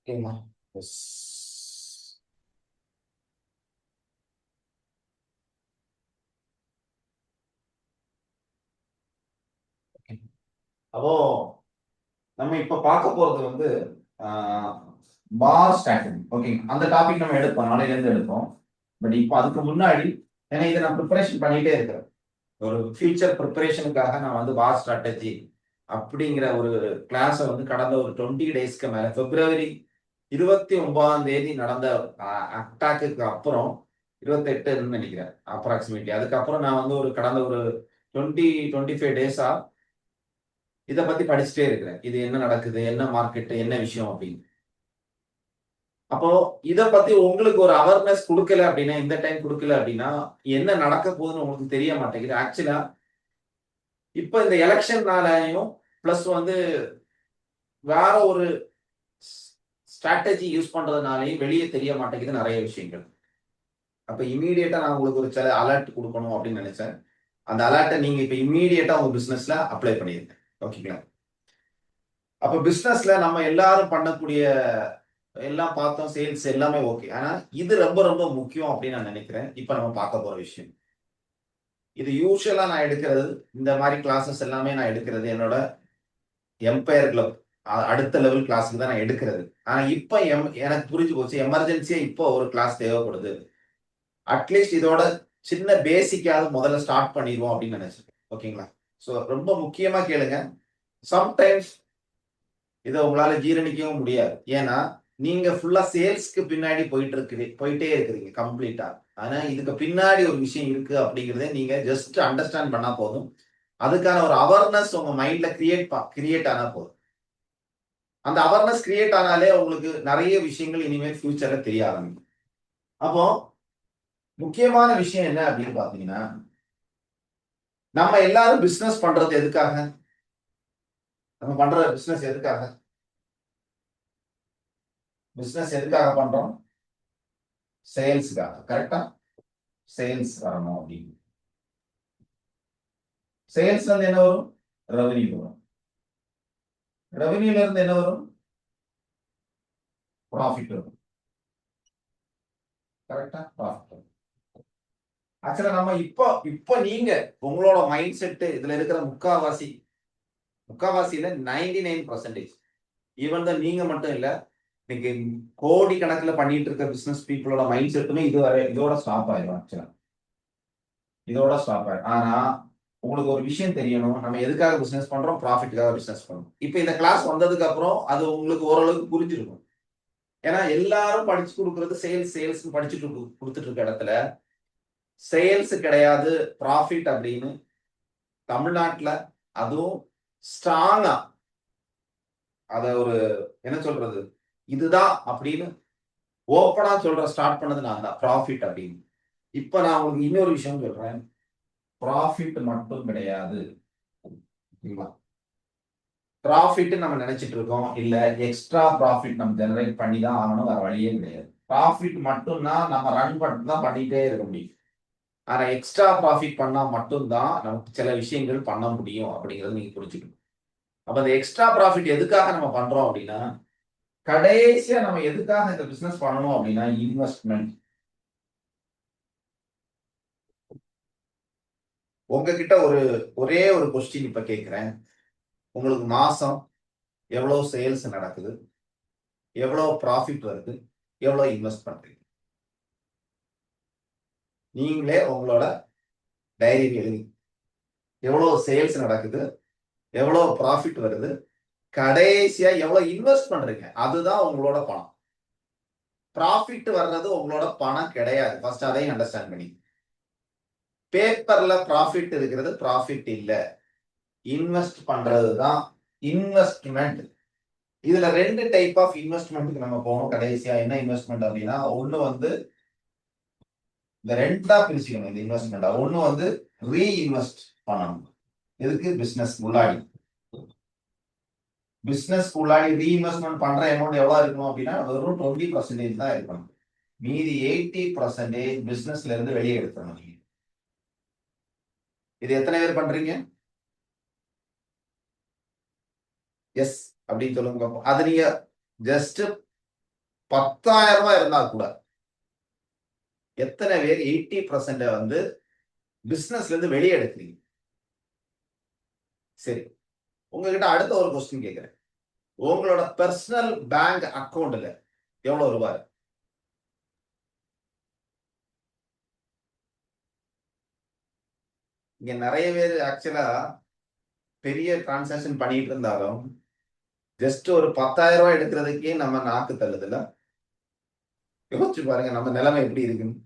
ஓகேங்களா? எஸ். அப்போ நம்ம இப்ப பார்க்க போறது வந்து பார் ஸ்ட்ராட்டஜி. ஓகேங்க, அந்த டாபிக் நம்ம எடுப்போம், நாளையில இருந்து எடுப்போம். பட் இப்போ அதுக்கு முன்னாடி, ஏன்னா இதை நான் ப்ரிப்பரேஷன் பண்ணிட்டே இருக்கிறேன். ஒரு ஃபியூச்சர் ப்ரிப்பரேஷனுக்காக நான் வந்து பார் ஸ்ட்ராட்டஜி அப்படிங்கிற ஒரு கிளாஸை வந்து கடந்த ஒரு 20 டேஸ்க்கு மேல, பிப்ரவரி 29ஆம் தேதி நடந்த அட்டாக்கு அப்புறம், 28ன்னு நினைக்கிறேன் அப்ராக்சிமேட்லி. அதுக்கப்புறம் நான் வந்து ஒரு கடந்த ஒரு 25 டேஸா இதை பத்தி படிச்சுட்டே இருக்கிறேன். இது என்ன நடக்குது, என்ன மார்க்கெட், என்ன விஷயம் அப்படின்னு. அப்போ இத பத்தி உங்களுக்கு ஒரு அவேர்னஸ் குடுக்கல அப்படின்னா, இந்த டைம் குடுக்கல அப்படின்னா, என்ன நடக்க போகுதுன்னு உங்களுக்கு தெரிய மாட்டேங்குது. ஆக்சுவலா இப்ப இந்த எலக்ஷன்னாலயும் பிளஸ் வந்து வேற ஒரு ஸ்ட்ராட்டஜி யூஸ் பண்றதுனாலயும் வெளிய தெரிய மாட்டேங்குது நெறைய விஷயங்கள். அப்ப இம்மீடியட்டா நான் உங்களுக்கு ஒரு சில அலர்ட் குடுக்கணும் அப்படின்னு நெனைச்சேன். அந்த அலர்ட்ட நீங்க இப்ப இம்மீடியட்டா உங்க பிசினஸ்ல அப்ளை பண்ணிருங்க. ஓகேங்களா? அப்ப பிசினஸ்ல நம்ம எல்லாரும் பண்ணக்கூடிய எல்லாம் பார்த்தோம். சேல்ஸ் எல்லாமே ஓகே. ஆனா இது ரொம்ப ரொம்ப முக்கியம் அப்படின்னு நான் நெனைக்கிறேன். இப்ப நம்ம பார்க்க போற விஷயம். இது யூசுவலா நான் எடுக்கிறது, இந்த மாரி கிளாஸஸ் எல்லாமே நான் எடுக்கிறது என்னோட எம்பயர் கிளப் அடுத்த லெவல் கிளாஸ்க்கு தான் நான் எடுக்கிறது. ஆனா இப்ப எனக்கு புரிஞ்சு போச்சு. எமர்ஜென்சியா இப்போ ஒரு கிளாஸ் தேவைப்படுது. அட்லீஸ்ட் இதோட சின்ன பேசிக்காவது முதல்ல ஸ்டார்ட் பண்ணிருவோம் அப்படின்னு நெனைச்சேன். ஓகேங்களா? சோ ரொம்ப முக்கியமா கேளுங்க. சம்டைம்ஸ் இத உங்களால ஜீரணிக்கவும் முடியாது. ஏன்னா, நீங்க ஃபுல்லா சேல்ஸ்க்கு பின்னாடி போயிட்டே இருக்கிறீங்க கம்ப்ளீட்டா. ஆனா, இதுக்கு பின்னாடி ஒரு விஷயம் இருக்கு அப்படிங்கிறத நீங்க ஜஸ்ட் அண்டர்ஸ்டாண்ட் பண்ணா போதும். அதுக்கான ஒரு அவேர்னஸ் உங்க மைண்ட்ல கிரியேட் ஆனா போதும். அந்த அவேர்னஸ் கிரியேட் ஆனாலே உங்களுக்கு நெறைய விஷயங்கள் இனிமேல் ஃபியூச்சர்ல தெரிய ஆரம்பிக்கும். அப்போ முக்கியமான விஷயம் என்ன அப்படின்னு பார்த்தீங்கன்னா, நம்ம எல்லாரும் பிசினஸ் பண்றது எதுக்காக? நம்ம பண்ற பிசினஸ் எதுக்காக? பிசினஸ் எதுக்காக பண்றோம்? சேல்ஸ்க்காக. கரெக்ட்டா? சேல்ஸ் வரணும் அப்படின்னு. சேல்ஸ்ல இருந்து என்ன வரும்? ரெவென்யூ வரும். ரெவென்யூல இருந்து என்ன வரும்? ப்ராஃபிட் வரும். கரெக்ட்டா? ப்ராஃபிட் வரும். ஆக்சுவலா நம்ம இப்போ இப்போ நீங்க உங்களோட மைண்ட் செட் இதுல இருக்கிற முக்காவாசியில 99% ஈவன் தான் நீங்க மட்டும் இல்ல. இன்னைக்கு கோடி கணக்குல பண்ணிட்டு இருக்க பிசினஸ் பீப்புளோட மைண்ட் செட்டுமே இதோட ஸ்டாப் ஆயிரும் ஆக்சுவலா. இதோட ஸ்டாப் ஆயிரும். ஆனா உங்களுக்கு ஒரு விஷயம் தெரியணும். நம்ம எதுக்காக பிசினஸ் பண்றோம்? ப்ராஃபிட்காக பிசினஸ் பண்றோம். இப்ப இந்த கிளாஸ் வந்ததுக்கு அப்புறம் அது உங்களுக்கு ஓரளவுக்கு புரிஞ்சிருக்கும். ஏன்னா எல்லாரும் படிச்சு குடுக்குறது சேல்ஸ்ன்னு படிச்சுட்டு குடுத்துட்டு இருக்க இடத்துல, சேல்ஸ் கிடையாது ப்ராஃபிட் அப்படின்னு தமிழ்நாட்டுல அதுவும் ஸ்ட்ராங்கா அத ஒரு என்ன சொல்றது? இதுதான் அப்படின்னு ஓப்பனா ஸ்டார்ட் பண்ணது நான் தான். ப்ராஃபிட் அப்படின்னு. இப்ப நான் உங்களுக்கு இன்னொரு விஷயம் சொல்றேன். ப்ராஃபிட் மட்டும் கிடையாது. ஓகேங்களா? ப்ராஃபிட் நம்ம நினைச்சிட்டு இருக்கோம். இல்ல எக்ஸ்ட்ரா ப்ராஃபிட் நம்ம ஜெனரேட் பண்ணி தான் ஆகணும். வேற வழியே கிடையாது. ப்ராஃபிட் மட்டும்னா நம்ம ரன் பண்ணிட்டு தான் பண்ணிட்டே இருக்க முடியும். ஆனா எக்ஸ்ட்ரா ப்ராஃபிட் பண்ணா மட்டும் தான் நமக்கு சில விஷயங்கள் பண்ண முடியும் அப்படிங்கிறத நீங்க புரிஞ்சுக்கணும். அப்ப அந்த எக்ஸ்ட்ரா ப்ராஃபிட் எதுக்காக நம்ம பண்றோம் அப்படின்னா, கடைசியா நம்ம எதுக்காக இந்த பிசினஸ் பண்ணணும் அப்படின்னா, இன்வெஸ்ட்மென்ட். உங்ககிட்ட ஒரே ஒரு கொஸ்டின் இப்ப கேட்கிறேன். உங்களுக்கு மாசம் எவ்வளவு சேல்ஸ் நடக்குது? எவ்வளவு ப்ராஃபிட் வருது? எவ்வளவு இன்வெஸ்ட் பண்றீங்க? நீங்களே உங்களோட டைரியில எழுதி எவ்வளவு சேல்ஸ் நடக்குது? எவ்வளவு ப்ராஃபிட் வருது? கடைசியா எவ்வளவு இன்வெஸ்ட் பண்றீங்க? அதுதான் உங்களோட பணம். ப்ராஃபிட் வர்றது உங்களோட பணம் கிடையாது. ஃபர்ஸ்ட் அதையும் அண்டர்ஸ்டாண்ட் பண்ணி. பேப்பர்ல ப்ராஃபிட் இருக்கிறது ப்ராஃபிட் இல்ல. இன்வெஸ்ட் பண்றது தான் இன்வெஸ்ட்மென்ட். இதுல 2 டைப் ஆஃப் இன்வெஸ்ட்மென்ட்க்கு நம்ம போவோம். கடைசியா என்ன இன்வெஸ்ட்மென்ட் அப்படின்னா, ஒண்ணு வந்து இந்த 2ஆ பிரிச்சுக்கணும் இந்த இன்வெஸ்ட்மென்ட். ஒண்ணு வந்து ரீஇன்வெஸ்ட் பண்ணணும். எதுக்கு? பிசினஸ் உள்ளாடி. பிசினஸ் உள்ளாடி ரீஇன்வெஸ்ட்மென்ட் பண்ற அமௌண்ட் எவ்வளவு இருக்கணும் அப்படின்னா, வெறும் 20% தான் இருக்கணும். மீதி 80% பிசினஸ்ல இருந்து வெளியே எடுத்துறணும் நீங்க. இது எத்தனை பேர் பண்றீங்க? எஸ் அப்படின்னு சொல்லுங்க பாப்போம். அது நீங்க ஜஸ்ட் 10,000 இருந்தா கூட எத்தனை பேர் 80% வந்து பிசினஸ்ல இருந்து வெளியே எடுக்கிறீங்க? சரி, உங்ககிட்ட அடுத்த ஒரு கொஸ்டின் கேட்கிறேன். உங்களோட பர்சனல் பேங்க் அக்கவுண்ட்ல எவ்வளவு ரூபாய்? இங்க நிறைய பேர் ஆக்சுவலா பெரிய டிரான்சாக்சன் பண்ணிட்டு இருந்தாலும் ஜஸ்ட் ஒரு 10,000 எடுக்கிறதுக்கே நம்ம நாக்கு தள்ளுதுல. யோசிச்சு பாருங்க நம்ம நிலைமை எப்படி இருக்குன்னு.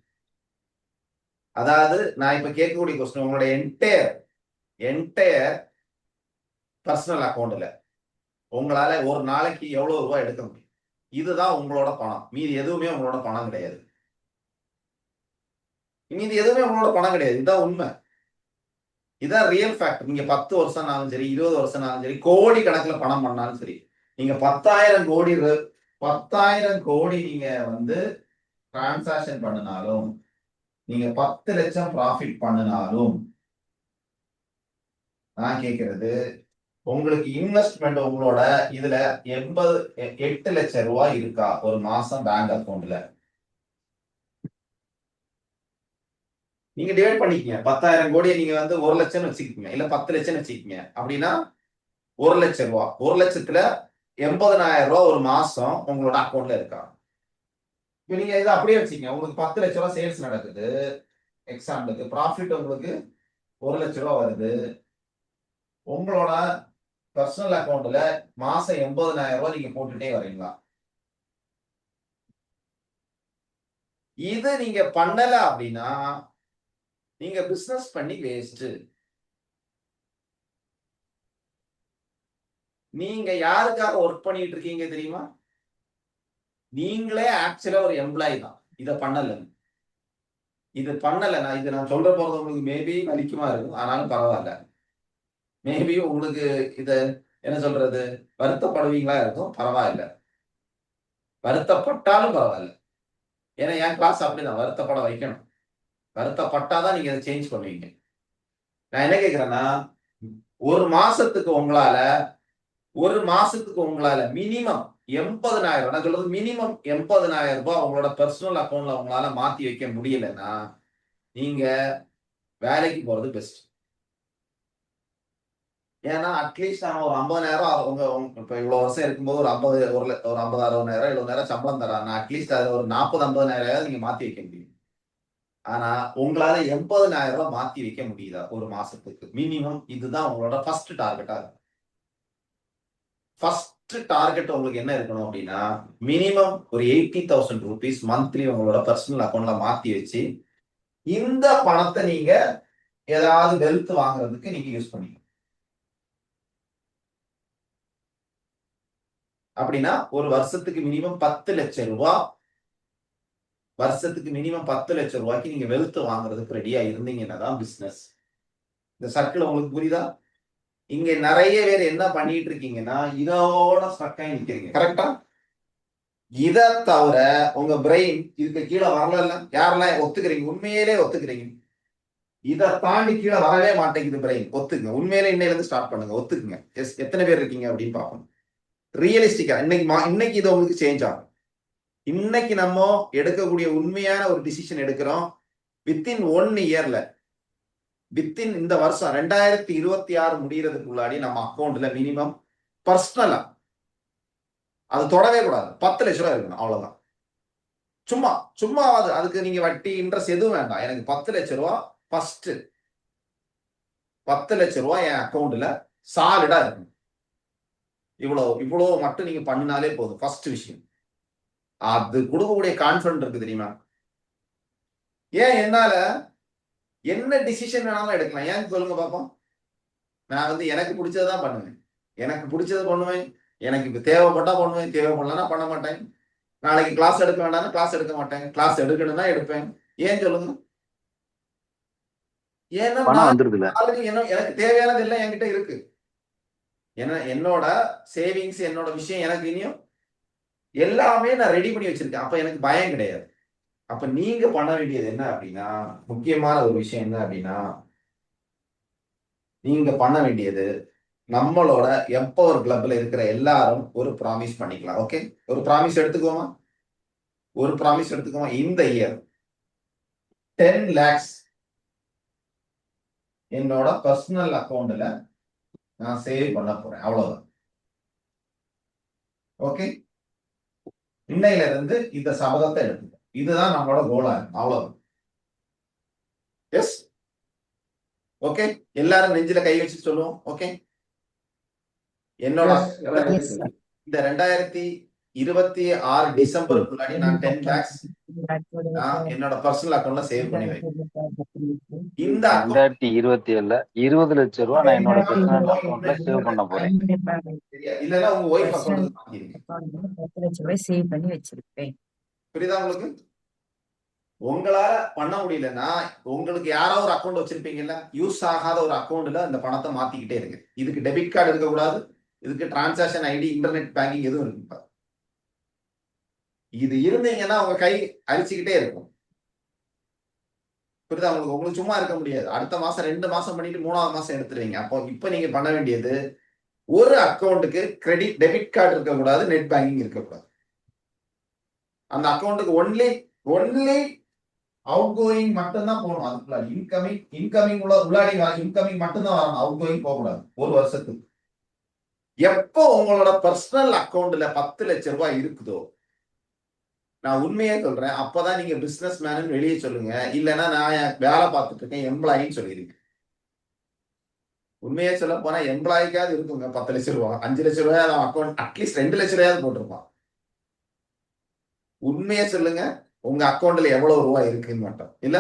அதாவது நான் இப்ப கேட்கக்கூடிய கொஸ்டின், உங்களோட என்டையர் பர்சனல் அக்கௌண்ட்ல உங்களால ஒரு நாளைக்கு எவ்வளவு ரூபாய் எடுக்க முடியும்? இதுதான் உங்களோட பணம். மீதி எதுவுமே உங்களோட பணம் கிடையாது. மீதி எதுவுமே உங்களோட பணம் கிடையாது. இதுதான் உண்மை. இதான் ரியல் ஃபேக்ட். நீங்க 10 வருஷம்னாலும் சரி, 20 வருஷம்னாலும் சரி, கோடி கணக்குல பணம் பண்ணாலும் சரி, நீங்க 10,000 கோடி நீங்க வந்து டிரான்சாக்சன் பண்ணினாலும், நீங்க 10 லட்சம் ப்ராஃபிட் பண்ணினாலும், நான் கேட்கிறது உங்களுக்கு இன்வெஸ்ட்மெண்ட் உங்களோட இதுல 8 லட்சம் ரூபாய் இருக்கா ஒரு மாசம் பேங்க் அக்கவுண்ட்ல? நீங்க டிவைட் பண்ணிக்கங்க. 10,000 கோடியை நீங்க வந்து 1 லட்சம் வச்சுக்கீங்க, இல்ல 10 லட்சம் வச்சுக்கீங்க. அப்படின்னா 1 லட்சம் ரூபாய், 1 லட்சத்துல 80,000 ரூபாய் ஒரு மாசம் உங்களோட அக்கௌண்ட்ல இருக்கா? இப்ப நீங்க இதை அப்படியே வச்சுக்கீங்க. உங்களுக்கு 10 லட்சம் ரூபாய் சேல்ஸ் நடக்குது, எக்ஸாம்பிளுக்கு ப்ராஃபிட் உங்களுக்கு 1 லட்சம் ரூபாய் வருது. உங்களோட பர்சனல் அக்கௌண்ட்ல மாசம் 80,000 ரூபாய் நீங்க போட்டுட்டே வரீங்களா? இது நீங்க பண்ணல அப்படின்னா நீங்க பிசினஸ் பண்ணி வேஸ்ட். நீங்க யாருக்காக ஒர்க் பண்ணிட்டு இருக்கீங்க தெரியுமா? நீங்களே ஆக்சுவலா ஒரு எம்ப்ளாயி தான். இத பண்ணல, இது பண்ணலன்னா இது நான் சொல்ற போறது உங்களுக்கு மேபி வலிக்குமா இருக்கும், ஆனாலும் பரவாயில்ல. மேபி உங்களுக்கு இத என்ன சொல்றது வருத்தப்படுவீங்களா இருக்கும், பரவாயில்ல. வருத்தப்பட்டாலும் பரவாயில்ல. ஏன்னா என் கிளாஸ் அப்படிதான், வருத்தப்பட வைக்கணும். வருத்தப்பட்டாதான் நீங்க அதை சேஞ்ச் பண்ணுவீங்க. நான் என்ன கேட்கிறேன்னா, ஒரு மாசத்துக்கு உங்களால மினிமம் 80,000, நான் சொல்றது மினிமம் 80,000 ரூபாய் உங்களோட பர்சனல் அக்கௌண்ட்ல உங்களால மாத்தி வைக்க முடியலன்னா நீங்க வேலைக்கு போறது பெஸ்ட். ஏன்னா அட்லீஸ்ட் நான் ஒரு 50,000 உங்க இப்ப இவ்வளவு வருஷம் இருக்கும்போது ஒரு 50 60,000 70,000 சம்பளம் தராங்க. அட்லீஸ்ட் அது ஒரு 40 50,000 நீங்க மாத்தி வைக்க முடியும். ஆனா உங்களால 80,000 ரூபாய் மாத்தி வைக்க முடியுதா ஒரு மாசத்துக்கு மினிமம்? இதுதான் உங்களோட ஃபர்ஸ்ட் டார்கெட்டா இருக்கும். ஃபர்ஸ்ட் டார்கெட் உங்களுக்கு என்ன இருக்கணும் அப்படின்னா, மினிமம் ஒரு 80,000 rupees மந்த்லி உங்களோட பர்சனல் அக்கௌண்ட்ல மாத்தி வச்சு இந்த பணத்தை நீங்க ஏதாவது வெல்த் வாங்குறதுக்கு நீங்க யூஸ் பண்ணிக்கணும். அப்படின்னா ஒரு வருஷத்துக்கு மினிமம் 10 லட்சம் ரூபாய், வருஷத்துக்கு மினிமம் 10 லட்சம் ரூபாய்க்கு நீங்க வெல்த் வாங்குறதுக்கு ரெடியா இருந்தீங்கன்னா தான் பிசினஸ். இந்த சர்க்கிள் உங்களுக்கு புரியுதா? இங்க நிறைய பேர் என்ன பண்ணிட்டு இருக்கீங்கன்னா இதோட ஸ்ட்ரக் ஆகி நிக்கிறீங்க. கரெக்டா? இதை தவிர உங்க பிரெயின் இதுக்கு கீழே வரல. யாரெல்லாம் ஒத்துக்கிறீங்க? உண்மையிலே ஒத்துக்கிறீங்க? இதை தாண்டி கீழே வரவே மாட்டேங்குது பிரெயின். ஒத்துக்குங்க. உண்மையிலே இன்னையில இருந்து ஸ்டார்ட் பண்ணுங்க. ஒத்துக்குங்க. எத்தனை பேர் இருக்கீங்க அப்படின்னு பார்ப்போம். ரியலிஸ்டிக்கா இன்னைக்கு இது உங்களுக்கு சேஞ்ச் ஆகும். இன்னைக்கு நம்ம எடுக்கக்கூடிய உண்மையான ஒரு டிசிஷன் எடுக்கிறோம். வித்தின் 1 இயர்ல, வித்தின் இந்த வருஷம் 2026 முடியறதுக்குள்ளாடி நம்ம அக்கௌண்ட்ல மினிமம் பர்சனலா அது தொடவே கூடாது 10 லட்சம் ரூபாய் இருக்கணும். அவ்வளவுதான். சும்மாவது அதுக்கு நீங்க வட்டி இன்ட்ரெஸ்ட் எதுவும் வேண்டாம். எனக்கு 10 லட்சம் ரூபாய் ஃபர்ஸ்ட் 10 லட்சம் ரூபாய் என் அக்கௌண்ட்ல சாலிடா இருக்கும். இவ்வளவு மட்டும் நீங்க பண்ணினாலே போதும். ஃபர்ஸ்ட் விஷயம் அது கொடுக்கக்கூடிய கான்பிடன்ட் இருக்கு தெரியுமா? ஏன் என்னால என்ன டிசிஷன் வேணாலும் எடுக்கலாம். ஏன் சொல்லுங்க பாப்போம். நான் வந்து எனக்கு பிடிச்சதான் பண்ணுவேன். எனக்கு பிடிச்சது பண்ணுவேன். எனக்கு இப்ப தேவைப்பட்டா பண்ணுவேன், தேவைப்படலன்னா பண்ண மாட்டேன். நாளைக்கு கிளாஸ் எடுக்க வேண்டாம்னா கிளாஸ் எடுக்க மாட்டேன். கிளாஸ் எடுக்கணும்னா எடுப்பேன். ஏன் சொல்லுங்க? ஏன்னா எனக்கு தேவையானது எல்லாம் என்கிட்ட இருக்கு. ஏன்னா என்னோட சேவிங்ஸ், என்னோட விஷயம் எனக்கு இனியும் எல்லாமே நான் ரெடி பண்ணி வச்சிருக்கேன். அப்ப எனக்கு பயம் கிடையாது. அப்ப நீங்க பண்ண வேண்டியது என்ன அப்படின்னா, முக்கியமான ஒரு விஷயம் என்ன அப்படின்னா, நீங்க பண்ண வேண்டியது நம்மளோட எம்பவர் கிளப்ல இருக்கிற எல்லாரும் ஒரு ப்ராமிஸ் பண்ணிக்கலாம். ஓகே, ஒரு ப்ராமிஸ் எடுத்துக்கோமா. ஒரு ப்ராமிஸ் எடுத்துக்கோங்க. இந்த இயர் 10 lakhs என்னோட பர்சனல் அக்கௌண்ட்ல நான் சேவ் பண்ண போறேன். அவ்வளவுதான். ஓகே, இன்னையில இருந்து இந்த சபதத்தை எடுத்துக்கோ. இதுதான் நம்மளோட கோலா இருக்கு. அவ்வளவுதான். Yes, okay. எல்லாரும் நெஞ்சில கை வச்சு சொல்லுவோம். ஓகே, என்னோட இந்த 2026 டிசம்பருக்குள்ளாடி நான் 10 lakhs என்னோட பர்சனல் அக்கௌண்ட்ல சேவ் பண்ணி வைக்கிறேன். இந்த 2027ல 20 லட்சம் ரூபாய் நான் என்னோட பர்சனல் அக்கௌண்ட்ல சேவ் பண்ண போறேன். இல்லன்னா உங்க ஒய்ஃப் அக்கௌண்ட்ல மாத்திடுங்க. 10 லட்சம் ரூபாய் சேவ் பண்ணி வச்சிருப்பேன். புரியுதா உங்களுக்கு? உங்களால பண்ண முடியலன்னா உங்களுக்கு யாரோ ஒரு அக்கௌண்ட் வச்சிருப்பீங்கல்ல, யூஸ் ஆகாத ஒரு அக்கௌண்ட்ல அந்த பணத்தை மாத்திக்கிட்டே இருக்கு. இதுக்கு டெபிட் கார்டு இருக்கக்கூடாது, இதுக்கு டிரான்சாக்ஷன் ஐடி, இன்டர்நெட் பேங்கிங் எதுவும் இருக்கு. இது இருந்தீங்கன்னா உங்க கை அழிச்சுக்கிட்டே இருக்கும். புரியுதா உங்களுக்கு? உங்களுக்கு சும்மா இருக்க முடியாது. அடுத்த மாசம் 2 மாசம் பண்ணிட்டு 3ஆவது மாசம் எடுத்துருவீங்க. அப்போ இப்ப நீங்க பண்ண வேண்டியது, ஒரு அக்கௌண்ட்டுக்கு கிரெடிட் டெபிட் கார்டு இருக்கக்கூடாது, நெட் பேங்கிங் இருக்கக்கூடாது. அந்த அக்கௌண்ட்டுக்கு ஒன்லி அவுட் கோயிங் மட்டும்தான் போகணும். அதுக்குள்ள இன்கமிங் உள்ளாடி இன்கமிங் மட்டும்தான் வரணும், அவுட் கோயிங் போகக்கூடாது ஒரு வருஷத்துக்கு. எப்போ உங்களோட பர்சனல் அக்கௌண்ட்ல 10 லட்சம் ரூபாய் இருக்குதோ, நான் உண்மையே சொல்றேன், அப்பதான் நீங்க பிசினஸ் மேன் வெளியே சொல்லுங்க. இல்லைன்னா நான் வேலை பார்த்துட்டு இருக்கேன் எம்ப்ளாயின்னு சொல்லிடுங்க. உண்மையே சொல்ல போனா எம்ப்ளாய்க்காவது இருக்குங்க 10 லட்சம் ரூபாய், 5 லட்சம் ரூபாய் அக்கௌண்ட், அட்லீஸ்ட் 2 லட்சம் ரூபாயாவது போட்டிருப்பான். உண்மையே சொல்லுங்க, உங்க அக்கௌண்ட்ல எவ்வளவு ரூபாய் இருக்குன்னு மட்டும். இல்ல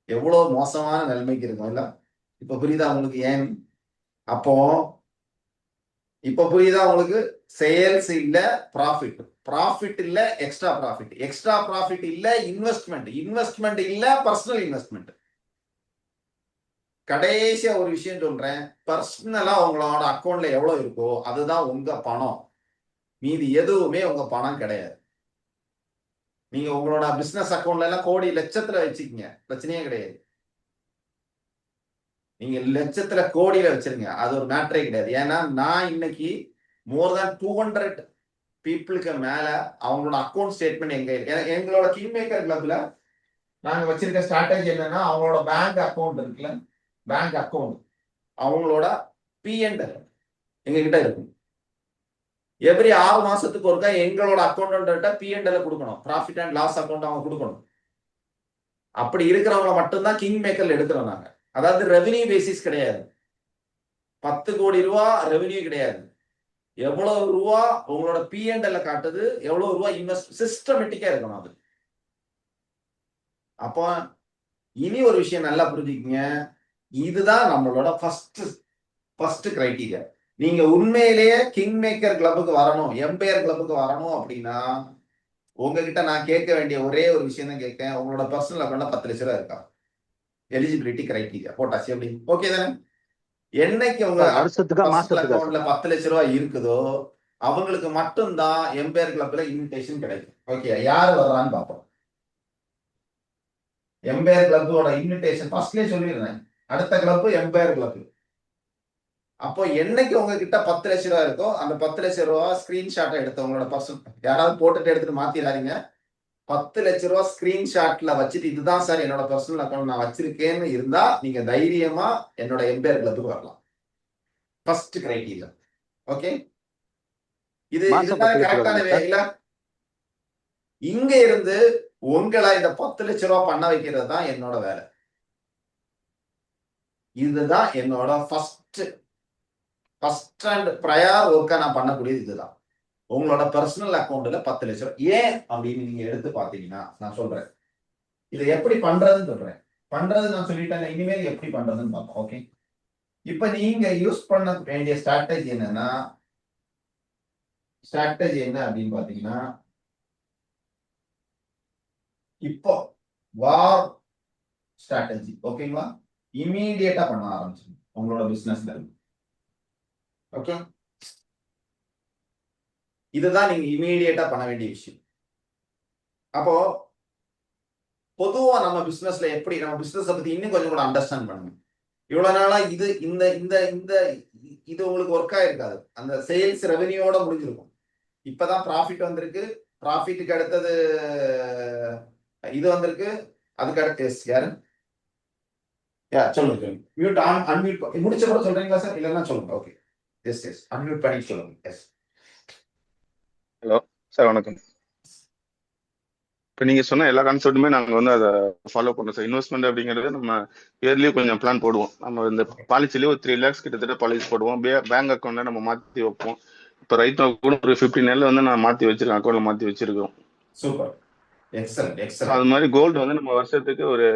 எவ்வளவு மோசமான நிலைமைக்கு இருக்கும். இல்ல இப்ப புரியுதா உங்களுக்கு? ஏன் அப்போ இப்ப புரியுதா உங்களுக்கு? சேல்ஸ் இல்ல ப்ராஃபிட், ப்ராஃபிட் இல்ல எக்ஸ்ட்ரா ப்ராஃபிட், எக்ஸ்ட்ரா ப்ராஃபிட் இல்ல இன்வெஸ்ட்மெண்ட், இன்வெஸ்ட்மெண்ட் இல்ல பர்சனல் இன்வெஸ்ட்மெண்ட். கடைசியா ஒரு விஷயம் சொல்றேன், பர்சனலா உங்களோட அக்கௌண்ட்ல எவ்வளவு இருக்கோ அதுதான் உங்க பணம். மீதி எதுவுமே உங்க பணம் கிடையாது. நீங்க உங்களோட பிசினஸ் அக்கௌண்ட்ல எல்லாம் கோடி லட்சத்துல வச்சுக்கீங்க, பிரச்சனையே கிடையாது. நீங்க லட்சத்துல கோடியில வச்சிருங்க, அது ஒரு மேட்டரே கிடையாது. ஏன்னா நான் இன்னைக்கு மோர் தேன் 200 பீப்புளுக்கு மேல அவங்களோட அக்கௌண்ட் ஸ்டேட்மெண்ட் எங்களோட கிங் மேக்கர் கிளப்ல நாங்க வச்சிருக்க ஸ்ட்ராட்டஜி என்னன்னா, அவங்களோட பேங்க் அக்கௌண்ட் இருக்குல்ல, பேங்க் அக்கௌண்ட் அவங்களோட P&L எங்க கிட்ட இருக்கும். எவ்ரி 6 மாசத்துக்கு ஒருக்கா எங்களோட அக்கௌண்ட் P&L கொடுக்கணும், ப்ராஃபிட் அண்ட் லாஸ் அக்கௌண்ட் அவங்க கொடுக்கணும். அப்படி இருக்கிறவங்க மட்டும்தான் கிங் மேக்கர்ல எடுக்கிறோம் நாங்க. அதாவது ரெவென்யூ பேசிஸ் கிடையாது, 10 கோடி ரூபா ரெவென்யூ கிடையாது. எவ்வளவு ரூபா உங்களோட P&L காட்டுது, எவ்வளவு ரூபா இன்வெஸ்ட், சிஸ்டமேட்டிக்கா இருக்கணும் அது. அப்போ இனி ஒரு விஷயம் நல்லா புரிஞ்சுக்கங்க, இதுதான் நம்மளோட ஃபர்ஸ்ட் கிரைட்டீரியா. நீங்க உண்மையிலேயே கிங் மேக்கர் கிளப்புக்கு வரணும், எம்பையர் கிளப்புக்கு வரணும் அப்படின்னா உங்ககிட்ட நான் கேட்க வேண்டிய ஒரே ஒரு விஷயம் தான் கேட்கேன், உங்களோட பர்சனல் அக்கௌண்ட்ல 10 லட்சம் ரூபாய் இருக்கா? எலிஜிபிலிட்டி கிரைட்டீரியா போட்டாச்சு. எப்படி? ஓகே தானே? என்னைக்கு உங்க அக்கௌண்ட்ல 10 லட்சம் ரூபாய் இருக்குதோ அவங்களுக்கு மட்டும்தான் எம்பையர் கிளப்ல இன்விடேஷன் கிடைக்கும். ஓகே, யாரு வர்றான்னு பார்ப்போம். எம்பையர் கிளப்போட இன்விடேஷன் ஃபர்ஸ்ட்லயே சொல்லிடுறேன், அடுத்த கிளப் எம்பையர் கிளப். அப்போ என்னைக்கு உங்ககிட்ட 10 லட்சம் ரூபாய் இருக்கோ அந்த 10 லட்சம் ரூபாய் ஸ்கிரீன்ஷாட்டை எடுத்து உங்களோட பர்சன் யாராவது போட்டுட்டு எடுத்துட்டு மாத்திடாதீங்க. 10 லட்சம் ரூபாய் ஸ்கிரீன்ஷாட்ல வச்சுட்டு இதுதான் சார் என்னோட பர்சனல் அக்கௌண்ட் நான் வச்சிருக்கேன்னு இருந்தா நீங்க தைரியமா என்னோட எம்பையர் கிளப்புக்கு வரலாம். First criteria. ஓகே, இதுதான் கரெக்டான வேலையில. இங்க இருந்து உங்களை இந்த 10 லட்சம் ரூபாய் பண்ண வைக்கிறது தான் என்னோட வேலை. இதுதான் என்னோட ஃபர்ஸ்ட் அண்ட் ப்ரையர் ஒர்க்கா நான் பண்ணக்கூடியது இதுதான். உங்களோட பர்சனல் அக்கௌண்ட்ல 10 லட்சம் ரூபாய். ஏன் அப்படின்னு நீங்க எடுத்து பாத்தீங்கன்னா நான் சொல்றேன், இதை எப்படி பண்றதுன்னு சொல்றேன். பண்றது நான் சொல்லிட்டேன், இனிமேல் எப்படி பண்றதுன்னு பார்ப்போம். ஓகே, இப்ப நீங்க யூஸ் பண்ண வேண்டிய ஸ்ட்ராட்டஜி என்னன்னா, ஸ்ட்ராட்டஜி என்ன அப்படின்னு பாத்தீங்கன்னா, இப்போ வார் ஸ்ட்ராட்டஜி. ஓகேங்களா? இமீடியட்டா பண்ண ஆரம்பிச்சிடும் உங்களோட பிசினஸ்ல. ஓகே, இதுதான் நீங்க இமீடியட்டா பண்ண வேண்டிய விஷயம். அப்போ பொதுவா நம்ம பிசினஸ்ல எப்படி நம்ம பிசினஸ் பத்தி இன்னும் கொஞ்சம் கூட அண்டர்ஸ்டாண்ட் பண்ணுங்க. இவ்வளவு நாளா இது இந்த இந்த இந்த இது உங்களுக்கு ஒர்க் ஆயிருக்காது. அந்த சேல்ஸ் ரெவென்யூவோட முடிஞ்சிருக்கும். இப்பதான் ப்ராஃபிட் வந்திருக்கு, ப்ராஃபிட்டுக்கு அடுத்தது இது வந்திருக்கு. அதுக்கு அடுத்து எஸ் யாரு சொல்லுங்க சொல்லுங்க. மியூட் ஆன் அன்மியூட் முடிச்ச கூட சொல்றீங்களா சார்? இல்லைன்னா சொல்லுங்க. ஓகே எஸ் எஸ் அன்மியூட் பண்ணி சொல்லுங்க. எஸ் ஹலோ சார், வணக்கம். இப்போ நீங்கள் சொன்ன எல்லா கான்செப்ட்டுமே நாங்கள் வந்து அதை ஃபாலோ பண்ணுறோம் சார். இன்வெஸ்ட்மெண்ட் அப்படிங்கிறது நம்ம இயர்லி கொஞ்சம் பிளான் போடுவோம். நம்ம இந்த பாலிசிலேயே ஒரு 3 lakhs கிட்டத்தட்ட பாலிசி போடுவோம். பேங்க் அக்கௌண்ட்டில் நம்ம மாற்றி வைப்போம். இப்போ ரைட் கூட ஒரு 15 வந்து நான் மாற்றி வச்சிருக்கேன், அக்கௌண்ட்டில் மாற்றி வச்சிருக்கோம். சூப்பர், எக்ஸலன்ட் அது எக்ஸலன்ட். மாதிரி கோல்டு வந்து நம்ம வருஷத்துக்கு ஒரு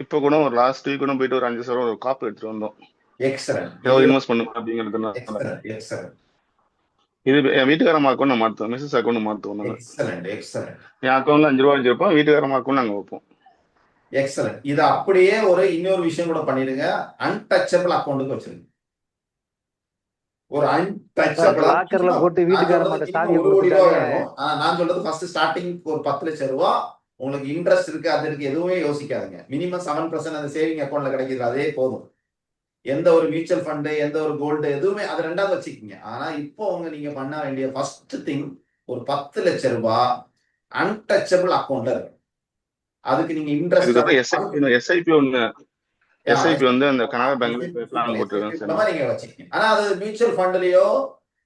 இப்போ கூட ஒரு லாஸ்ட் வீக் கூட போயிட்டு ஒரு 5,000 ஒரு காப்பு எடுத்துட்டு வந்தோம். எக்ஸலன்ட் ஏதோ இன்வெஸ்ட் பண்ணுவோம் அப்படிங்கிறதுனால. எக்ஸலன்ட் எக்ஸலன்ட் இது என் வீட்டுக்காரம்மா அக்கௌண்ட் மாற்றுவோம், மிஸ்ஸஸ் அக்கௌண்ட் மாற்றுவோம். நாங்கள் எக்ஸலன்ட் எக்ஸலன்ட் என் அக்கௌண்ட்ல 5 ரூபா வச்சிருப்போம், வீட்டுக்காரம்மா அக்கௌண்ட் நாங்கள் வைப்போம். எக்ஸலன்ட். இது அப்படியே ஒரு இன்னொரு விஷயம் கூட பண்ணிடுங்க. அன்டச்சபிள் அக்கௌண்ட்டுக்கு வச்சிருங்க. ஒரு அன்டச்சபிள் லாக்கர்ல போட்டு வீட்டுக்காரம்மாட்ட சாவியை 1 கோடி ரூபாய் கொடுத்துட்டாங்க. வேணும். நான் சொல்றது ஃபர்ஸ்ட் ஸ்டார்டிங் ஒரு 10 லட்சம் ரூபாய் உங்களுக்கு இன்ட்ரெஸ்ட் இருக்கு, அது இருக்கு, எதுவுமே யோசிக்காதுங்க. மினிமம் 7% அந்த சேவிங் அக்கௌண்ட்ல கிடைக்குது, அதே போதும். எந்த ஒரு மியூச்சுவல் ஃபண்டு, எந்த ஒரு கோல்டு எதுவுமே அது ரெண்டாவது வச்சுக்கோங்க. ஆனா இப்போ நீங்க பண்ண வேண்டிய ஃபர்ஸ்ட் திங் ஒரு 10 லட்சம் ரூபாய் அன்டச்சபிள் அக்கௌண்ட்ல இருக்கு. அதுக்கு நீங்க இன்ட்ரெஸ்ட் எஸ்ஐபி வந்து அந்த கனரா பேங்க்ல பிளான் போட்டுருக்கேன் சார். நீங்க வச்சுக்கீங்க. ஆனா அது மியூச்சுவல் ஃபண்ட்லயோ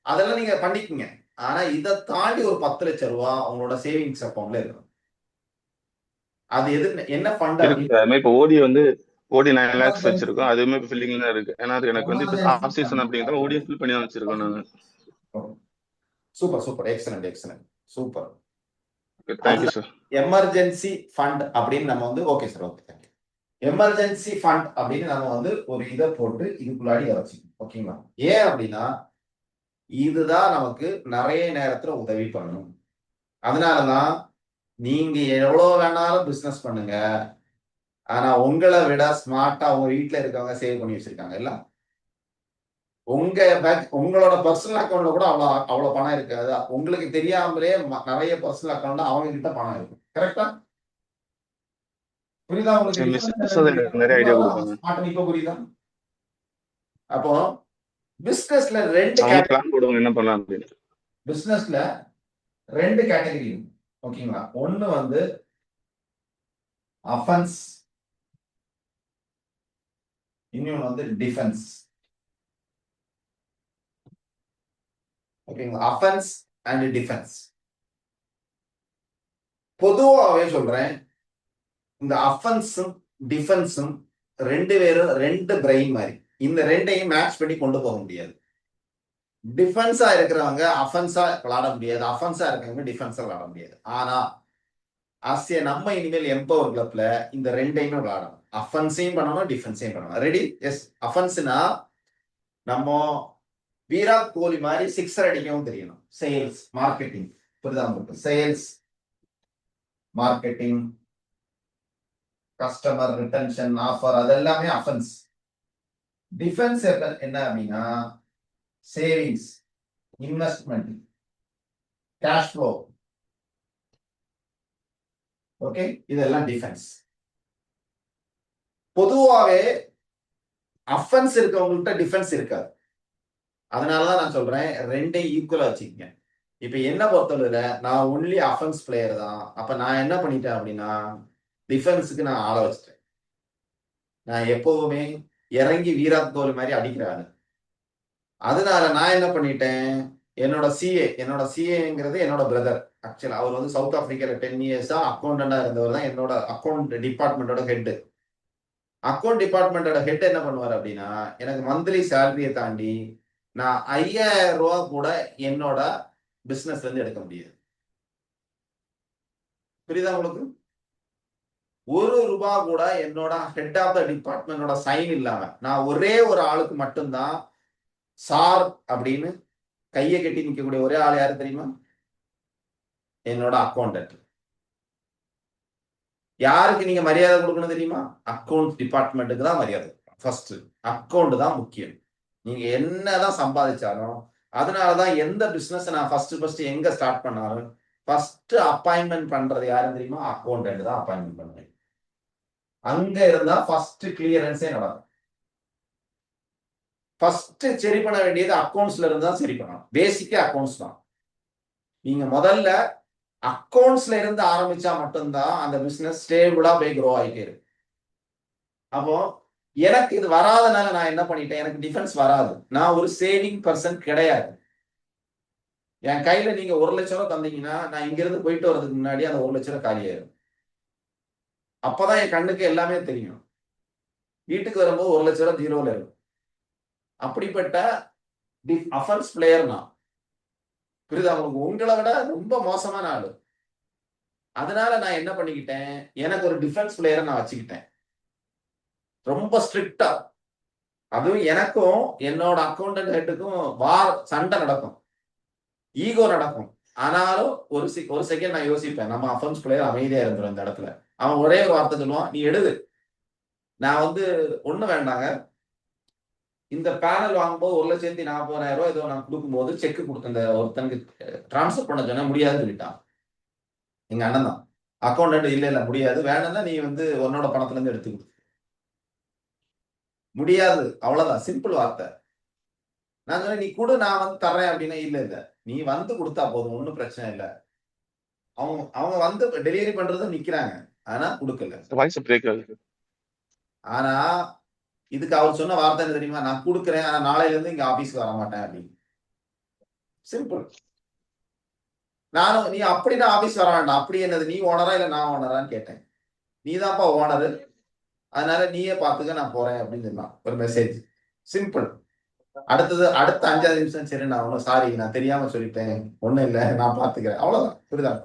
அதெல்லாம் நீங்க பண்ணிக்கங்க. ஆனா இதை தாண்டி ஒரு 10 லட்சம் ரூபாய் உங்களோட சேவிங்ஸ் அக்கௌண்ட்ல இருக்கும். அது எது என்ன ஃபண்ட்? இப்போ ஓடி 9 lakhs வச்சிருக்கோம். அதுவுமே இப்போ ஃபில்லிங்ல தான் இருக்கு. ஏன்னா அது எனக்கு வந்து இப்போ ஆஃப் சீசன் அப்படிங்கிறத ஓடியை ஃபில் பண்ணி தான் வச்சிருக்கோம் நாங்க. Super super excellent excellent super. Thank you sir. Emergency fund அப்படின்னு நம்ம வந்து okay sir, okay thank you. Emergency fund அப்படின்னு நம்ம வந்து ஒரு இதை போட்டு இதுக்குள்ளாடி வச்சுக்கணும். ஓகேங்களா? ஏன் அப்படின்னா இதுதான் நமக்கு நிறைய நேரத்துல உதவி பண்ணணும். அதனாலதான் நீங்க எவ்வளவு வேணாலும் பிசினஸ் பண்ணுங்க, ஆனா உங்களை விட ஸ்மார்ட்டா உங்க வீட்டுல இருக்கவங்க சேவ் பண்ணி வச்சிருக்காங்க. இல்ல உங்களோட பர்சனல் அக்கௌண்ட்ல கூட அவ்வளவு பணம் இருக்காது. உங்களுக்கு தெரியாமலே நிறைய பர்சனல் அக்கௌண்ட்ல அவங்க கிட்ட பணம் இருக்கும். கரெக்டா? புரியுதா உங்களுக்கு? நிறைய ஐடியா கொடுப்பாங்க. இப்ப புரியுதா? அப்போ பிசினஸ்ல பிளான் போடுவாங்க என்ன பண்ணலாம் அப்படின்னு. பிசினஸ்ல 2 கேட்டகரி. ஓகேங்களா? ஒண்ணு வந்து அஃபென்ஸ், இன்னொன்னு வந்து டிஃபென்ஸ். ஓகேங்களா? Offence and defence. பொதுவாகவே சொல்றேன், இந்த அஃபென்ஸும் டிஃபென்ஸும் 2 பேரும் 2 பிரெயின் மாதிரி. இந்த 2ஐயும் மேட்ச் பண்ணி கொண்டு போக முடியாது. டிஃபென்ஸா இருக்கிறவங்க அஃபென்ஸா விளையாட முடியாது, அஃபென்ஸா இருக்கிறவங்க டிஃபென்ஸா விளையாட முடியாது. ஆனா நம்ம இனிமேல் எம்பவர் கிளப்ல இந்த 2ஐயுமே விளையாடணும். அஃபென்ஸையும் பண்ணணும், டிஃபென்ஸையும் பண்ணணும். ரெடி? எஸ். அஃபென்ஸ்னா நம்ம விராட் கோலி மாதிரி 6 அடிக்கவும் தெரியணும். சேல்ஸ் மார்க்கெட்டிங், புரியுதா உங்களுக்கு? Sales marketing, customer retention, offer, அதெல்லாமே அஃபென்ஸ். டிஃபென்ஸ் என்ன அப்படின்னா savings, investment, cash flow. Okay, இதெல்லாம் டிஃபென்ஸ். பொதுவாகவே அஃபென்ஸ் இருக்கவங்கள்ட்ட டிஃபென்ஸ் இருக்காது. அதனாலதான் நான் சொல்றேன் 2ஐயும் ஈக்குவலா வச்சுக்கங்க. இப்ப என்ன பொறுத்தவரை நான் ஒன்லி அஃபென்ஸ் பிளேயர் தான். அப்ப நான் என்ன பண்ணிட்டேன் அப்படின்னா டிஃபென்ஸுக்கு நான் ஆள வச்சிட்டேன். நான் எப்பவுமே இறங்கி விராட் கோலி மாதிரி அடிக்கிறாரு. அதனால நான் என்ன பண்ணிட்டேன், என்னோட சிஏங்கிறது என்னோட பிரதர். ஆக்சுவலா அவர் வந்து சவுத் ஆப்பிரிக்கால 10 இயர்ஸா அக்கௌண்டண்டா இருந்தவர் தான் என்னோட அக்கௌண்ட் டிபார்ட்மெண்டோட ஹெட். அக்கௌண்ட் டிபார்ட்மெண்டோட ஹெட் என்ன பண்ணுவார் அப்படின்னா எனக்கு மந்த்லி சேலரியை தாண்டி நான் 5,000 ரூபாய் கூட என்னோட பிசினஸ்ல இருந்து எடுக்க முடியாது. புரியுதா உங்களுக்கு? 1 ரூபாய் கூட என்னோட ஹெட் ஆஃப் த டிபார்ட்மெண்டோட சைன் இல்லாம நான் ஒரே ஒரு ஆளுக்கு மட்டும்தான் சார் அப்படின்னு கையை கட்டி நிற்கக்கூடிய ஒரே ஆள் யாரு தெரியுமா? என்னோட அக்கௌண்டன்ட். யாருக்கு நீங்க மரியாதை கொடுக்கணும் தெரியுமா? அக்கௌண்ட் டிபார்ட்மெண்ட்டுக்கு தான் மரியாதை. ஃபர்ஸ்ட் அக்கௌண்ட் தான் முக்கியம். நீங்க என்னதான் சம்பாதிச்சாலும், அதனாலதான் எந்த பிசினஸ் நான் ஃபர்ஸ்ட் எங்க ஸ்டார்ட் பண்ணாலும் ஃபர்ஸ்ட் அப்பாயின்மெண்ட் பண்றது யாரும் தெரியுமா? அக்கௌண்டன்ட் தான் அப்பாயின்மெண்ட் பண்ணுவேன். அங்க இருந்தா ஃபர்ஸ்ட் கிளியரன்ஸே நடக்கும். ஃபர்ஸ்ட் சரி பண்ண வேண்டியது அக்கௌண்ட்ஸ்ல இருந்து தான் சரி பண்ணணும். பேசிக்கே அக்கௌண்ட்ஸ் தான். நீங்க முதல்ல அக்கௌண்ட்ஸ்ல இருந்து ஆரம்பிச்சா மட்டும்தான் அந்த பிசினஸ் ஸ்டேபிளா போய் க்ரோ ஆயிட்டே இருக்கு. அப்போ எனக்கு இது வராதனால நான் என்ன பண்ணிட்டேன், எனக்கு டிஃபென்ஸ் வராது, நான் ஒரு சேவிங் பர்சன் கிடையாது. என் கையில நீங்க 1,00,000 தந்தீங்கன்னா நான் இங்க இருந்து போயிட்டு வர்றதுக்கு முன்னாடி அந்த 1,00,000 காலியாயிரும். அப்பதான் என் கண்ணுக்கு எல்லாமே தெரியும். வீட்டுக்கு வரும்போது 1,00,000 ஜீரோல இருக்கும். அப்படிப்பட்ட அஃபென்ஸ் பிளேயர் நான். புரியுதா உங்களுக்கு? உங்களை விட ரொம்ப மோசமான ஆளு. அதனால நான் என்ன பண்ணிக்கிட்டேன், எனக்கு ஒரு டிஃபென்ஸ் பிளேயரை நான் வச்சுக்கிட்டேன். ரொம்ப ஸ்ட்ரிக்டா. அதுவும் எனக்கும் என்னோட அக்கௌண்டன்ட் ஹெட்டுக்கும் சண்டை நடக்கும், ஈகோ நடக்கும். ஆனாலும் ஒரு செகண்ட் நான் யோசிப்பேன், நம்ம அஃபென்ஸ் பிளேயர் அமைதியா இருந்துரும் இந்த இடத்துல. அவன் ஒரே ஒரு வார்த்தை சொல்லுவான், நீ எடுது. நான் ஒண்ணு வேண்டாங்க, இந்த பேனல் வாங்கும்போது 1,40,000 ஏதோ நான் கொடுக்கும்போது செக் கொடுத்த இந்த ஒருத்தனுக்கு டிரான்ஸ்ஃபர் பண்ண சொன்னா முடியாதுன்னு சொல்லிட்டான். எங்க அண்ணன் தான் அக்கௌண்டன்ட். இல்ல முடியாது, வேணும்னா நீ உன்னோட பணத்துல இருந்து எடுத்துக்க. முடியாது, அவ்வளவுதான், சிம்பிள் வார்த்தை. நான் சொன்னேன், நீ கொடு, நான் தர்றேன் அப்படின்னா, இல்ல நீ கொடுத்தா போதும், ஒன்னும் பிரச்சனை இல்ல. அவங்க டெலிவரி பண்றதும் நிக்கிறாங்க, ஆனா கொடுக்கல. வாய்ஸ் பிரேக் ஆகுது. ஆனா இதுக்கு அவர் சொன்ன வார்த்தை என்ன தெரியுமா, நான் கொடுக்குறேன், ஆனா நாளையில இருந்து இங்க ஆபீஸ்க்கு வர மாட்டேன் அப்படின்னு. சிம்பிள். நானும், நீ அப்படின்னா ஆபீஸ் வர வேண்டாம், அப்படி என்னது, நீ ஓனரா இல்ல நான் ஓனரான்னு கேட்டேன். நீதான்ப்பா ஓனரு, அதனால நீயே பாத்துக்க, நான் போறேன் அப்படின்னு சொன்னான். ஒரு மெசேஜ், சிம்பிள். அடுத்த 5 நிமிஷம், சரி நான் சாரி, நான் தெரியாம சொல்லிட்டேன், ஒண்ணும் இல்ல, நான் பாத்துக்கிறேன், அவ்வளவுதான். புரியுதா?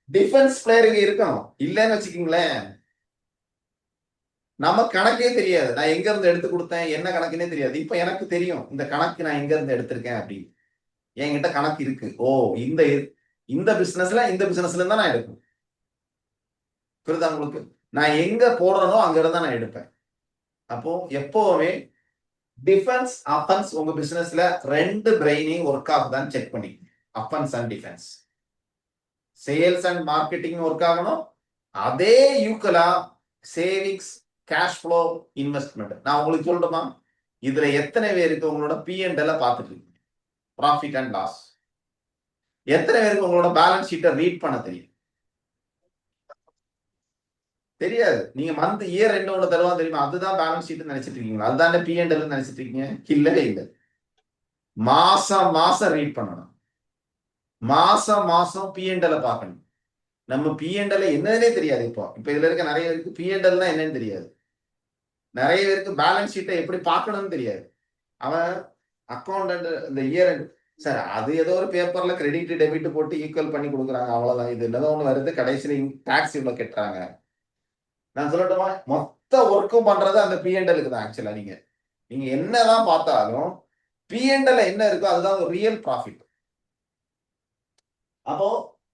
டிஃபென்ஸ் பிளேயருக்கு இருக்கணும். இல்லன்னு வச்சுக்கீங்களேன், நம்ம கணக்கே தெரியாது. நான் எங்க இருந்து எடுத்து கொடுத்தேன், என்ன கணக்குன்னே தெரியாது. இப்ப எனக்கு தெரியும் இந்த கணக்கு நான் எங்க இருந்து எடுத்திருக்கேன் அப்படின்னு. என்கிட்ட கணக்கு இருக்கு. ஓ, இந்த பிசினஸ்ல இருந்தா நான் எடுப்பேன். புரியுதா உங்களுக்கு? நான் எங்க போடுறனோ அங்க இருந்தா நான் எடுப்பேன். அப்போ எப்பவுமே டிஃபென்ஸ் அஃபென்ஸ் உங்க பிசினஸ்ல 2 பிரெயினையும் ஒர்க் ஆகுதான்னு செக் பண்ணி, offence and defence. Sales and marketing work ஆகணும். அதே யூக்கலா சேவிங்ஸ், கேஷ் ஃப்ளோ, இன்வெஸ்ட்மெண்ட். நான் உங்களுக்கு சொல்லட்டுமா, இதுல எத்தனை பேருக்கு உங்களோட P&L பார்த்துட்டு இருக்கீங்க, ப்ராஃபிட் அண்ட் லாஸ்? எத்தனை பேருக்கு உங்களோட பேலன்ஸ் ஷீட்டை ரீட் பண்ண தெரியும்? தெரியாது. நீங்க இயர் ரெண்டு ஒண்ணு தருவான் தெரியுமா, அதுதான் பேலன்ஸ் ஷீட் நினைச்சிட்டு இருக்கீங்களா? அதுதான் P&L நினைச்சிட்டு இருக்கீங்க? இல்லவே இல்லை. மாசம் ரீட் பண்ணணும். மாசம் P&L பார்க்கணும். நம்ம P&L என்னன்னே தெரியாது. இப்போ இதுல இருக்க நிறைய பேருக்கு P&L என்னன்னு தெரியாது. நிறைய பேருக்கு பேலன்ஸ் ஷீட்டை எப்படி பார்க்கணும்னு தெரியாது. அவன் அக்கௌண்டன்ட் இந்த இயர் சார், அது ஏதோ ஒரு பேப்பர்ல கிரெடிட் டெபிட் போட்டு ஈக்குவல் பண்ணி கொடுக்குறாங்க, அவ்வளவுதான். இது என்னதான் ஒண்ணு வருது, கடைசியில டாக்ஸ் இவ்வளவு கட்டுறாங்க. நான் சொல்லட்டுமா, மொத்த ஒர்க்கும் பண்றது அந்த P&L தான். ஆக்சுவலா நீங்க என்னதான் பார்த்தாலும் P&L என்ன இருக்கோ அதுதான் ஒரு ரியல் ப்ராஃபிட். அப்போ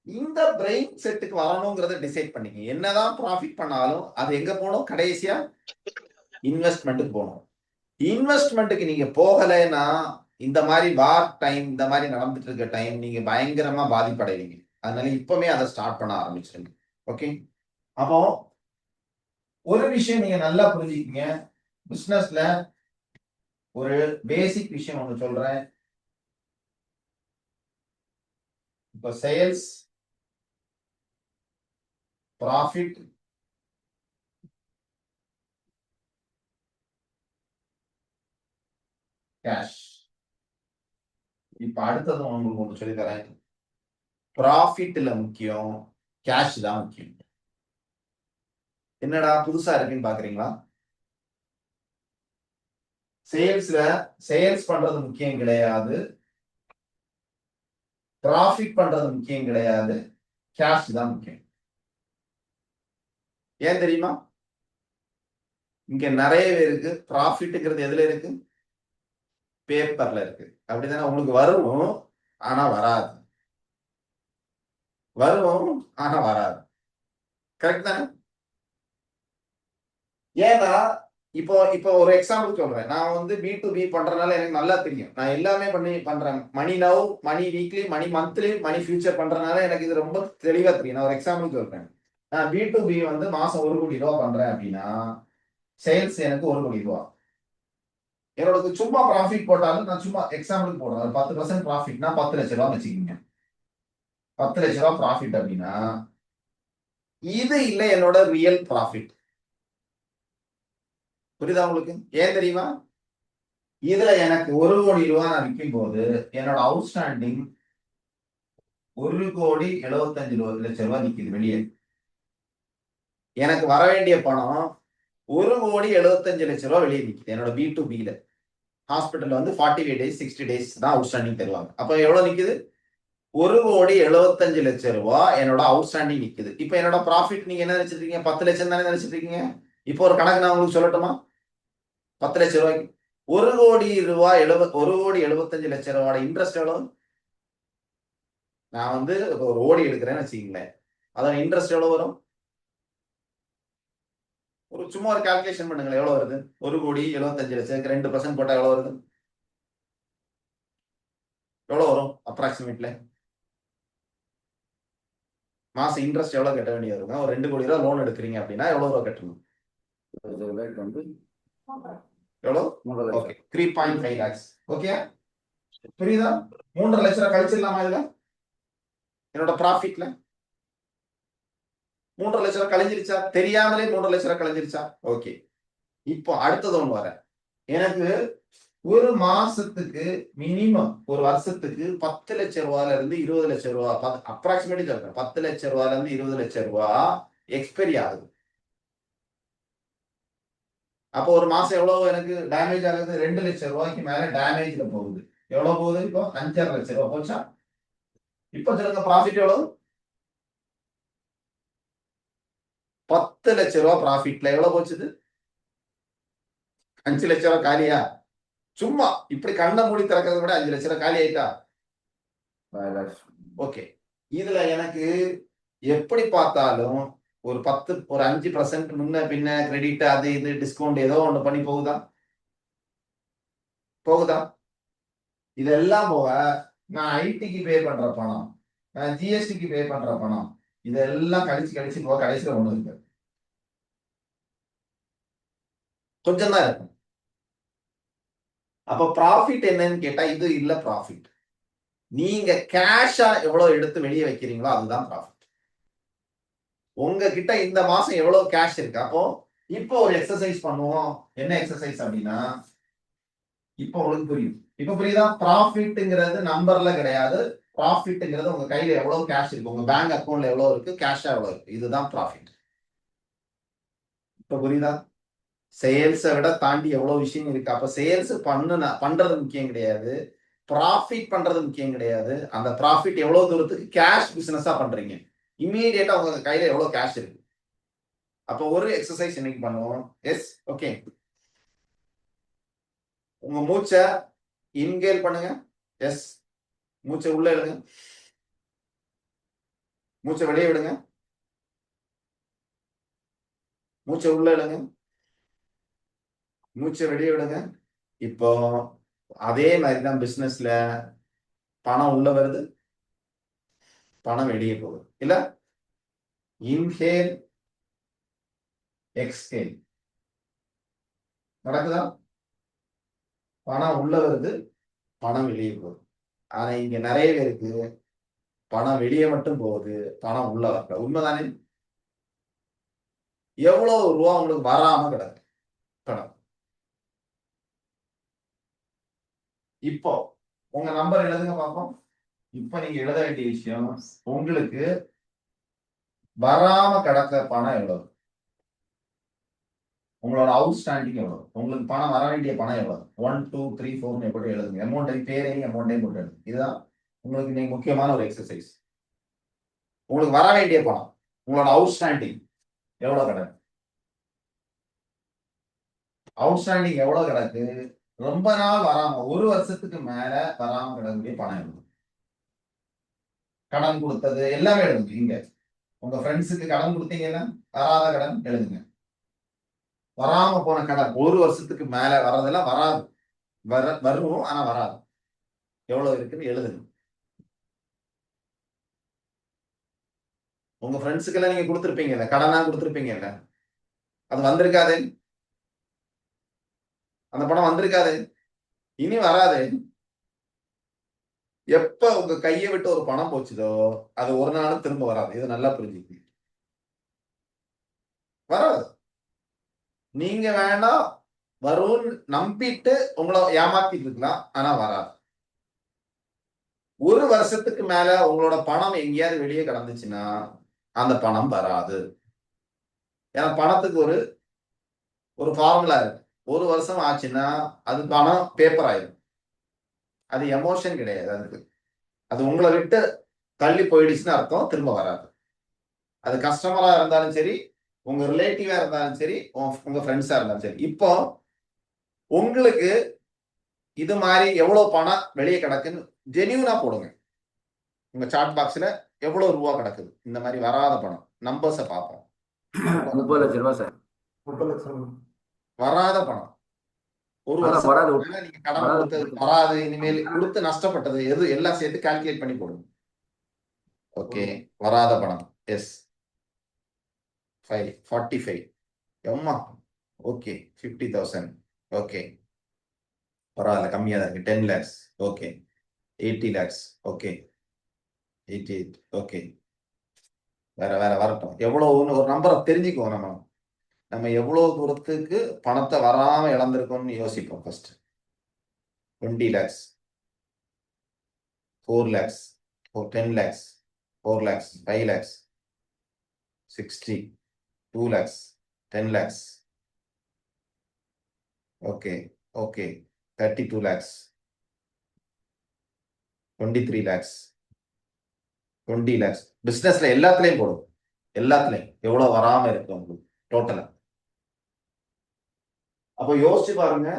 இந்த பிரெயின் செட்டுக்கு வரணுங்கிறத டிசைட் பண்ணிக்க. என்னதான் ப்ராஃபிட் பண்ணாலும் அது எங்க போகணும், கடைசியா இன்வெஸ்ட்மெண்ட்டுக்கு போகணும். இன்வெஸ்ட்மெண்ட்டுக்கு நீங்க போகலைன்னா இந்த மாதிரி வார் டைம், இந்த மாதிரி நடந்துட்டு இருக்க டைம், நீங்க பயங்கரமா பாதிப்படைவீங்க. அதனால இப்பவுமே அதை ஸ்டார்ட் பண்ண ஆரம்பிச்சிருங்க. ஓகே? அப்போ ஒரு விஷயம் நீங்க நல்லா புரிஞ்சுக்கீங்க, பிசினஸ்ல ஒரு பேசிக் விஷயம் ஒண்ணு சொல்றேன். இப்ப சேல்ஸ், ப்ராஃபிட், கேஷ். இப்ப அடுத்தது உங்களுக்கு ஒன்று சொல்லி தரேன். ப்ராஃபிட்ல முக்கியம், கேஷ் தான் முக்கியம். என்னடா புதுசா இருக்குன்னு பாக்குறீங்களா? சேல்ஸ் பண்றது முக்கியம் கிடையாது, ப்ராஃபிட் பண்றது முக்கியம் கிடையாது, கேஷ் தான் முக்கியம். ஏன் தெரியுமா? இங்க நிறைய பேருக்கு ப்ராஃபிட்ங்கிறது எதுல இருக்கு, பேப்பர்ல இருக்கு. அப்படிதானே? உங்களுக்கு வரும் ஆனா வராது, வரும் ஆனா வராது. கரெக்ட் தானே? ஏன்னா இப்போ ஒரு எக்ஸாம்பிள் சொல்றேன். நான் B2B பண்றதுனால எனக்கு நல்லா தெரியும். நான் எல்லாமே பண்றேன். மணி நவ், மணி வீக்லி, மணி மந்த்லி, மணி ஃபியூச்சர் பண்றதுனால எனக்கு இது ரொம்ப தெளிவா தெரியும். நான் ஒரு எக்ஸாம்பிள் சொல்றேன். நான் B2B மாசம் 1 கோடி ரூபா பண்றேன் அப்படின்னா சேல்ஸ் எனக்கு 1 கோடி ரூபா. என்னோட சும்மா ப்ராஃபிட் போட்டாலும், நான் சும்மா எக்ஸாம்பிள் போடுறேன், 10% ப்ராஃபிட்னா 10 லட்சம் ரூபா வச்சுக்கோங்க. 10 லட்ச ரூபாய் ப்ராஃபிட் அப்படின்னா இது இல்ல என்னோட ரியல் ப்ராஃபிட். புரியுதா உங்களுக்கு? ஏன் தெரியுமா? இதுல எனக்கு 1 கோடி ரூபாய் நான் விற்கும் போது என்னோட அவுட்ஸ்டாண்டிங் 1,75,00,000 ரூபாய் நிக்குது வெளியே. எனக்கு வர வேண்டிய பணம் 1,75,00,000 ரூபாய் வெளியே நிக்குது என்னோட B2Bல. ஹாஸ்பிட்டல்ல வந்து 45 days 60 days தான் அவுட்ஸ்டாண்டிங் தருவாங்க. அப்ப எவ்வளவு நிக்குது? 1,75,00,000 ரூபாய் என்னோட அவுட்ஸ்டாண்டிங் நிக்குது. இப்ப என்னோட ப்ராஃபிட் நீங்க என்ன நினைச்சிருக்கீங்க? 10 லட்சம் தானே நினைச்சிட்டு இருக்கீங்க. இப்போ ஒரு கணக்கு நான் உங்களுக்கு சொல்லட்டுமா? 10 லட்சம் ரூபாய்க்கு 1 கோடி ரூபாய் 1,75,00,000 ரூபாயோட இன்ட்ரெஸ்ட் எவ்வளவு? நான் வந்து ஒரு ஓடி எடுக்கிறேன்னு வச்சுக்கீங்களேன், அதோட இன்ட்ரெஸ்ட் எவ்வளவு வரும்? ஒரு சும்மா ஒரு கால்குலேஷன் பண்ணுங்களேன், எவ்வளவு வருது? 1,75,00,000 2% போட்டா எவ்வளவு வருது? எவ்வளவு வரும் அப்ராக்சிமேட்ல? மாசம் இன்ட்ரெஸ்ட் எவ்வளவு கட்ட வேண்டியது இருக்கும்? ஒரு 2 கோடி ரூபாய் லோன் எடுக்கிறீங்க அப்படின்னா எவ்வளவு ரூபாய் கட்டணும்? எவ்வளவு? Okay, 3.5 lakhs. ஓகே, புரியுதா? 3.5 லட்ச ரூபாய் கழிச்சிடலாமா? இதுல என்னோட ப்ராஃபிட்ல 3.5 லட்ச ரூபாய் கழிஞ்சிருச்சா? தெரியாமலே 3.5 லட்ச ரூபாய் கழிஞ்சிருச்சா? ஓகே, இப்போ அடுத்தது ஒண்ணு வர, எனக்கு ஒரு மாசத்துக்கு மினிமம் ஒரு வருஷத்துக்கு 10 லட்ச ரூபாயில இருந்து 20 லட்ச ரூபாய் அப்ராக்சிமேட்லி சொல்றேன், 10 லட்ச ரூபாயில இருந்து 20 லட்ச ரூபாய் எக்ஸ்பைரி ஆகுது. அப்போ ஒரு மாசம் எவ்வளவு எனக்கு டேமேஜ் ஆகுது? 2 லட்ச ரூபாய்க்கு மேல டேமேஜ்ல போகுது. எவ்வளவு போகுது? இப்போ 5.5 லட்ச ரூபாய் போச்சா? இப்போ சொல்லுங்க ப்ராஃபிட் எவ்வளவு? 10 லட்ச ரூபாய் ப்ராஃபிட்ல எவ்வளவு போச்சுது? 5 லட்ச ரூபாய் காலியா? சும்மா இப்படி கண்ண மூடி திறக்கிறத விட 5 லட்ச ரூபாய் காலி ஆயிட்டா? ஓகே, இதுல எனக்கு எப்படி பார்த்தாலும் ஒரு 5% முன்ன பின்ன கிரெடிட் அது இது டிஸ்கவுண்ட் ஏதோ ஒண்ணு பண்ணி போகுதா? இதெல்லாம் போக நான் ஐடிக்கு பே பண்ற பணம், நான் ஜிஎஸ்டிக்கு பே பண்ற பணம், இதெல்லாம் கழிச்சு போக கடைசியில ஒண்ணு இருக்கு, கொஞ்சம் தான் இருக்கும். அப்ப ப்ராஃபிட் என்னன்னு கேட்டா இது இல்ல ப்ராஃபிட். நீங்க கேஷா எவ்வளவு எடுத்து வெளியே வைக்கிறீங்களோ அதுதான் ப்ராஃபிட். உங்ககிட்ட இந்த மாசம் எவ்வளவு கேஷ் இருக்கு? அப்போ இப்போ ஒரு எக்ஸசைஸ் பண்ணுவோம். என்ன எக்ஸசைஸ் அப்படின்னா, இப்போ உங்களுக்கு புரியும். இப்ப புரியுதா? ப்ராஃபிட்ங்கிறது நம்பர்ல கிடையாது. ப்ராஃபிட்ங்கிறது உங்க கையில எவ்வளவு கேஷ் இருக்கு, உங்க பேங்க் அக்கௌண்ட்ல எவ்வளவு இருக்கு, கேஷா எவ்வளவு இருக்கு, இதுதான் ப்ராஃபிட். இப்ப புரியுதா? சேல்ஸை விட தாண்டி எவ்வளவு விஷயம் இருக்கு. அப்ப சேல்ஸ் பண்றது முக்கியம் கிடையாது, ப்ராஃபிட் பண்றது முக்கியம் கிடையாது. அந்த ப்ராஃபிட் எவ்வளவு தூரத்துக்கு கேஷ் பிசினஸா பண்றீங்க, இம்மீடியட்டா உங்க கையில எவ்வளவு கேஷ் இருக்கு. அப்ப ஒரு எக்ஸசைஸ் இன்னைக்கு பண்ணுவோம். Yes, okay. உங்க மூச்சை இன்ஹேல் பண்ணுங்க. எஸ், மூச்சை உள்ள எடுங்க, மூச்சை வெளியே விடுங்க, மூச்சை உள்ள எடுங்க, மூச்சை வெளியே விடுங்க. இப்போ அதே மாதிரிதான் பிசினஸ்ல பணம் உள்ள வருது, பணம் வெளியே போகுது இல்ல? இன்ஹேல் எக்ஸ்ஹேல் நடக்குதா? பணம் உள்ள வருது, பணம் வெளியே போகுது. ஆனா இங்க நிறைய பேருக்கு பணம் வெளியே மட்டும் போகுது, பணம் உள்ள வரல. உண்மைதானே? எவ்வளவு ரூபா உங்களுக்கு வராம கிடக்கு பணம்? இப்போ உங்க நம்பர் எழுதுங்க பார்ப்போம். இப்ப நீங்க எழுத வேண்டிய விஷயம், உங்களுக்கு வராம கிடக்க பணம் எவ்வளவு, உங்களோட அவுட்ஸ்டாண்டிங் எவ்வளவு, உங்களுக்கு பணம் வர வேண்டிய பணம் எவ்வளவு, 1 2 3 4 போட்டு எழுதுங்க. அமௌண்ட்டை பேரையும் அமௌண்ட்டையும் போட்டு எழுதுங்க. இதுதான் உங்களுக்கு இன்னைக்கு முக்கியமான ஒரு எக்ஸசைஸ். உங்களுக்கு வர வேண்டிய பணம், உங்களோட அவுட்ஸ்டாண்டிங் எவ்வளவு கிடக்கு, அவுட்ஸ்டாண்டிங் எவ்வளவு கிடக்கு, ரொம்ப நாள் வராம ஒரு வருஷத்துக்கு மேல வராம கிடக்கூடிய பணம் எவ்வளவு, கடன் கொடுத்தது எல்லாமே எழுதுங்க. இங்க உங்க ஃப்ரெண்ட்ஸுக்கு கடன் கொடுத்தீங்கன்னா வராத கடன் எழுதுங்க. வராம போன கடன் ஒரு வருஷத்துக்கு மேல வர்றதெல்லாம் வராது, வரும் ஆனா வராது, எவ்வளவு இருக்குன்னு எழுதுங்க. உங்க ஃப்ரெண்ட்ஸுக்கு எல்லாம் நீங்க கொடுத்துருப்பீங்கல்ல, கடனா கொடுத்துருப்பீங்கல்ல, அது வந்திருக்காது, அந்த பணம் வந்திருக்காது, இனி வராது. எப்ப உங்க கையை விட்டு ஒரு பணம் போச்சுதோ அது ஒரு நாளும் திரும்ப வராது. இது நல்லா புரிஞ்சுக்கணும். வராது. நீங்க வேணா வரும்னு நம்பிட்டு உங்களை ஏமாத்திட்டு இருக்கலாம், ஆனா வராது. ஒரு வருஷத்துக்கு மேல உங்களோட பணம் எங்கேயாவது வெளியே கிடந்துச்சுன்னா அந்த பணம் வராது. ஏன்னா பணத்துக்கு ஒரு ஒரு ஃபார்முலா இருக்கு. ஒரு வருஷம் ஆச்சுன்னா அது பணம் பேப்பர் ஆயிடும். அது எமோஷன் கிடையாது. அதுக்கு அது உங்களை விட்டு தள்ளி போயிடுச்சுன்னு அர்த்தம், திரும்ப வராது. அது கஸ்டமரா இருந்தாலும் சரி, உங்க ரிலேட்டிவா இருந்தாலும் சரி, உங்க ஃப்ரெண்ட்ஸா இருந்தாலும் சரி. இப்போ உங்களுக்கு இது மாதிரி எவ்வளவு பணம் வெளியே கிடக்குன்னு ஜெனியூனா போடுங்க. உங்க சாட் பாக்ஸ்ல எவ்வளவு ரூபா கிடக்குது இந்த மாதிரி வராத பணம், நம்பர்ஸை பார்ப்போம். 30 லட்சம் ரூபா சார். வராத பணம் ஒரு அதான் வருஷம் வராது. நீங்க கடன் கொடுத்தது வராது, இனிமேல் கொடுத்து நஷ்டப்பட்டது எது எல்லாம் சேர்த்து கால்குலேட் பண்ணி போடுங்க. ஓகே, வராத பணம் எஸ் 45 எம்மா ஓகே 50,000 ஓகே பரவாயில்ல, கம்மியா தான் இருக்கு. 10 lakhs okay 80 lakhs okay 88 okay. வேற வேற வரட்டும். எவ்வளவுன்னு ஒரு நம்பரை தெரிஞ்சுக்குவோம். நம்ம எவ்வளவு தூரத்துக்கு பணத்தை வராம இழந்திருக்கோம்னு யோசிப்போம். First 20 lakhs 4 lakhs 10 lakhs 4 lakhs 5 lakhs 60 2 lakhs 10 lakhs okay okay 32 lakhs 23 lakhs 20 lakhs. பிசினஸ்ல எல்லாத்துலயும் போடும். எல்லாத்துலயும் எவ்வளவு வராம இருக்கு உங்களுக்கு டோட்டலா. அப்போ யோசிச்சு பாருங்க,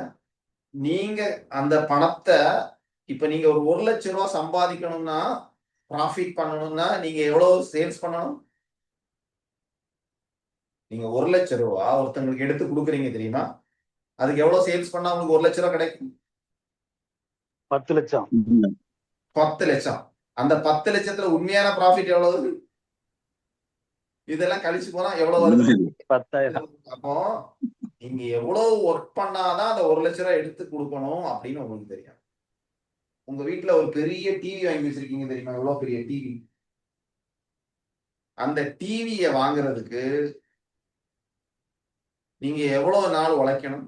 நீங்க அந்த பணத்தை இப்ப நீங்க ஒரு 1 லட்சம் ரூபாய் சம்பாதிக்கணும்னா, ப்ராஃபிட் பண்ணணும்னா நீங்க எவ்வளவு சேல்ஸ் பண்ணணும்? நீங்க 1 லட்சம் ரூபாய் ஒருத்தங்களுக்கு எடுத்து கொடுக்குறீங்க தெரியுமா? அதுக்கு எவ்வளவு சேல்ஸ் பண்ணா உங்களுக்கு 1 லட்சம் ரூபாய் கிடைக்கும்? 10 லட்சம். 10 லட்சம். அந்த 10 லட்சத்துல உண்மையான ப்ராஃபிட் எவ்வளவு? இதெல்லாம் கழிச்சு போனா எவ்வளவு வருது? 10,000. அப்போ நீங்க எவ்வளவு ஒர்க் பண்ணாதான் அந்த 1 லட்சம் ரூபாய் எடுத்து கொடுக்கணும் அப்படின்னு உங்களுக்கு தெரியும். உங்க வீட்டுல ஒரு பெரிய டிவி வாங்கி வச்சிருக்கீங்க தெரியுமா? எவ்வளவு பெரிய டிவி. அந்த டிவியை வாங்குறதுக்கு நீங்க எவ்வளவு நாள் உழைக்கணும்,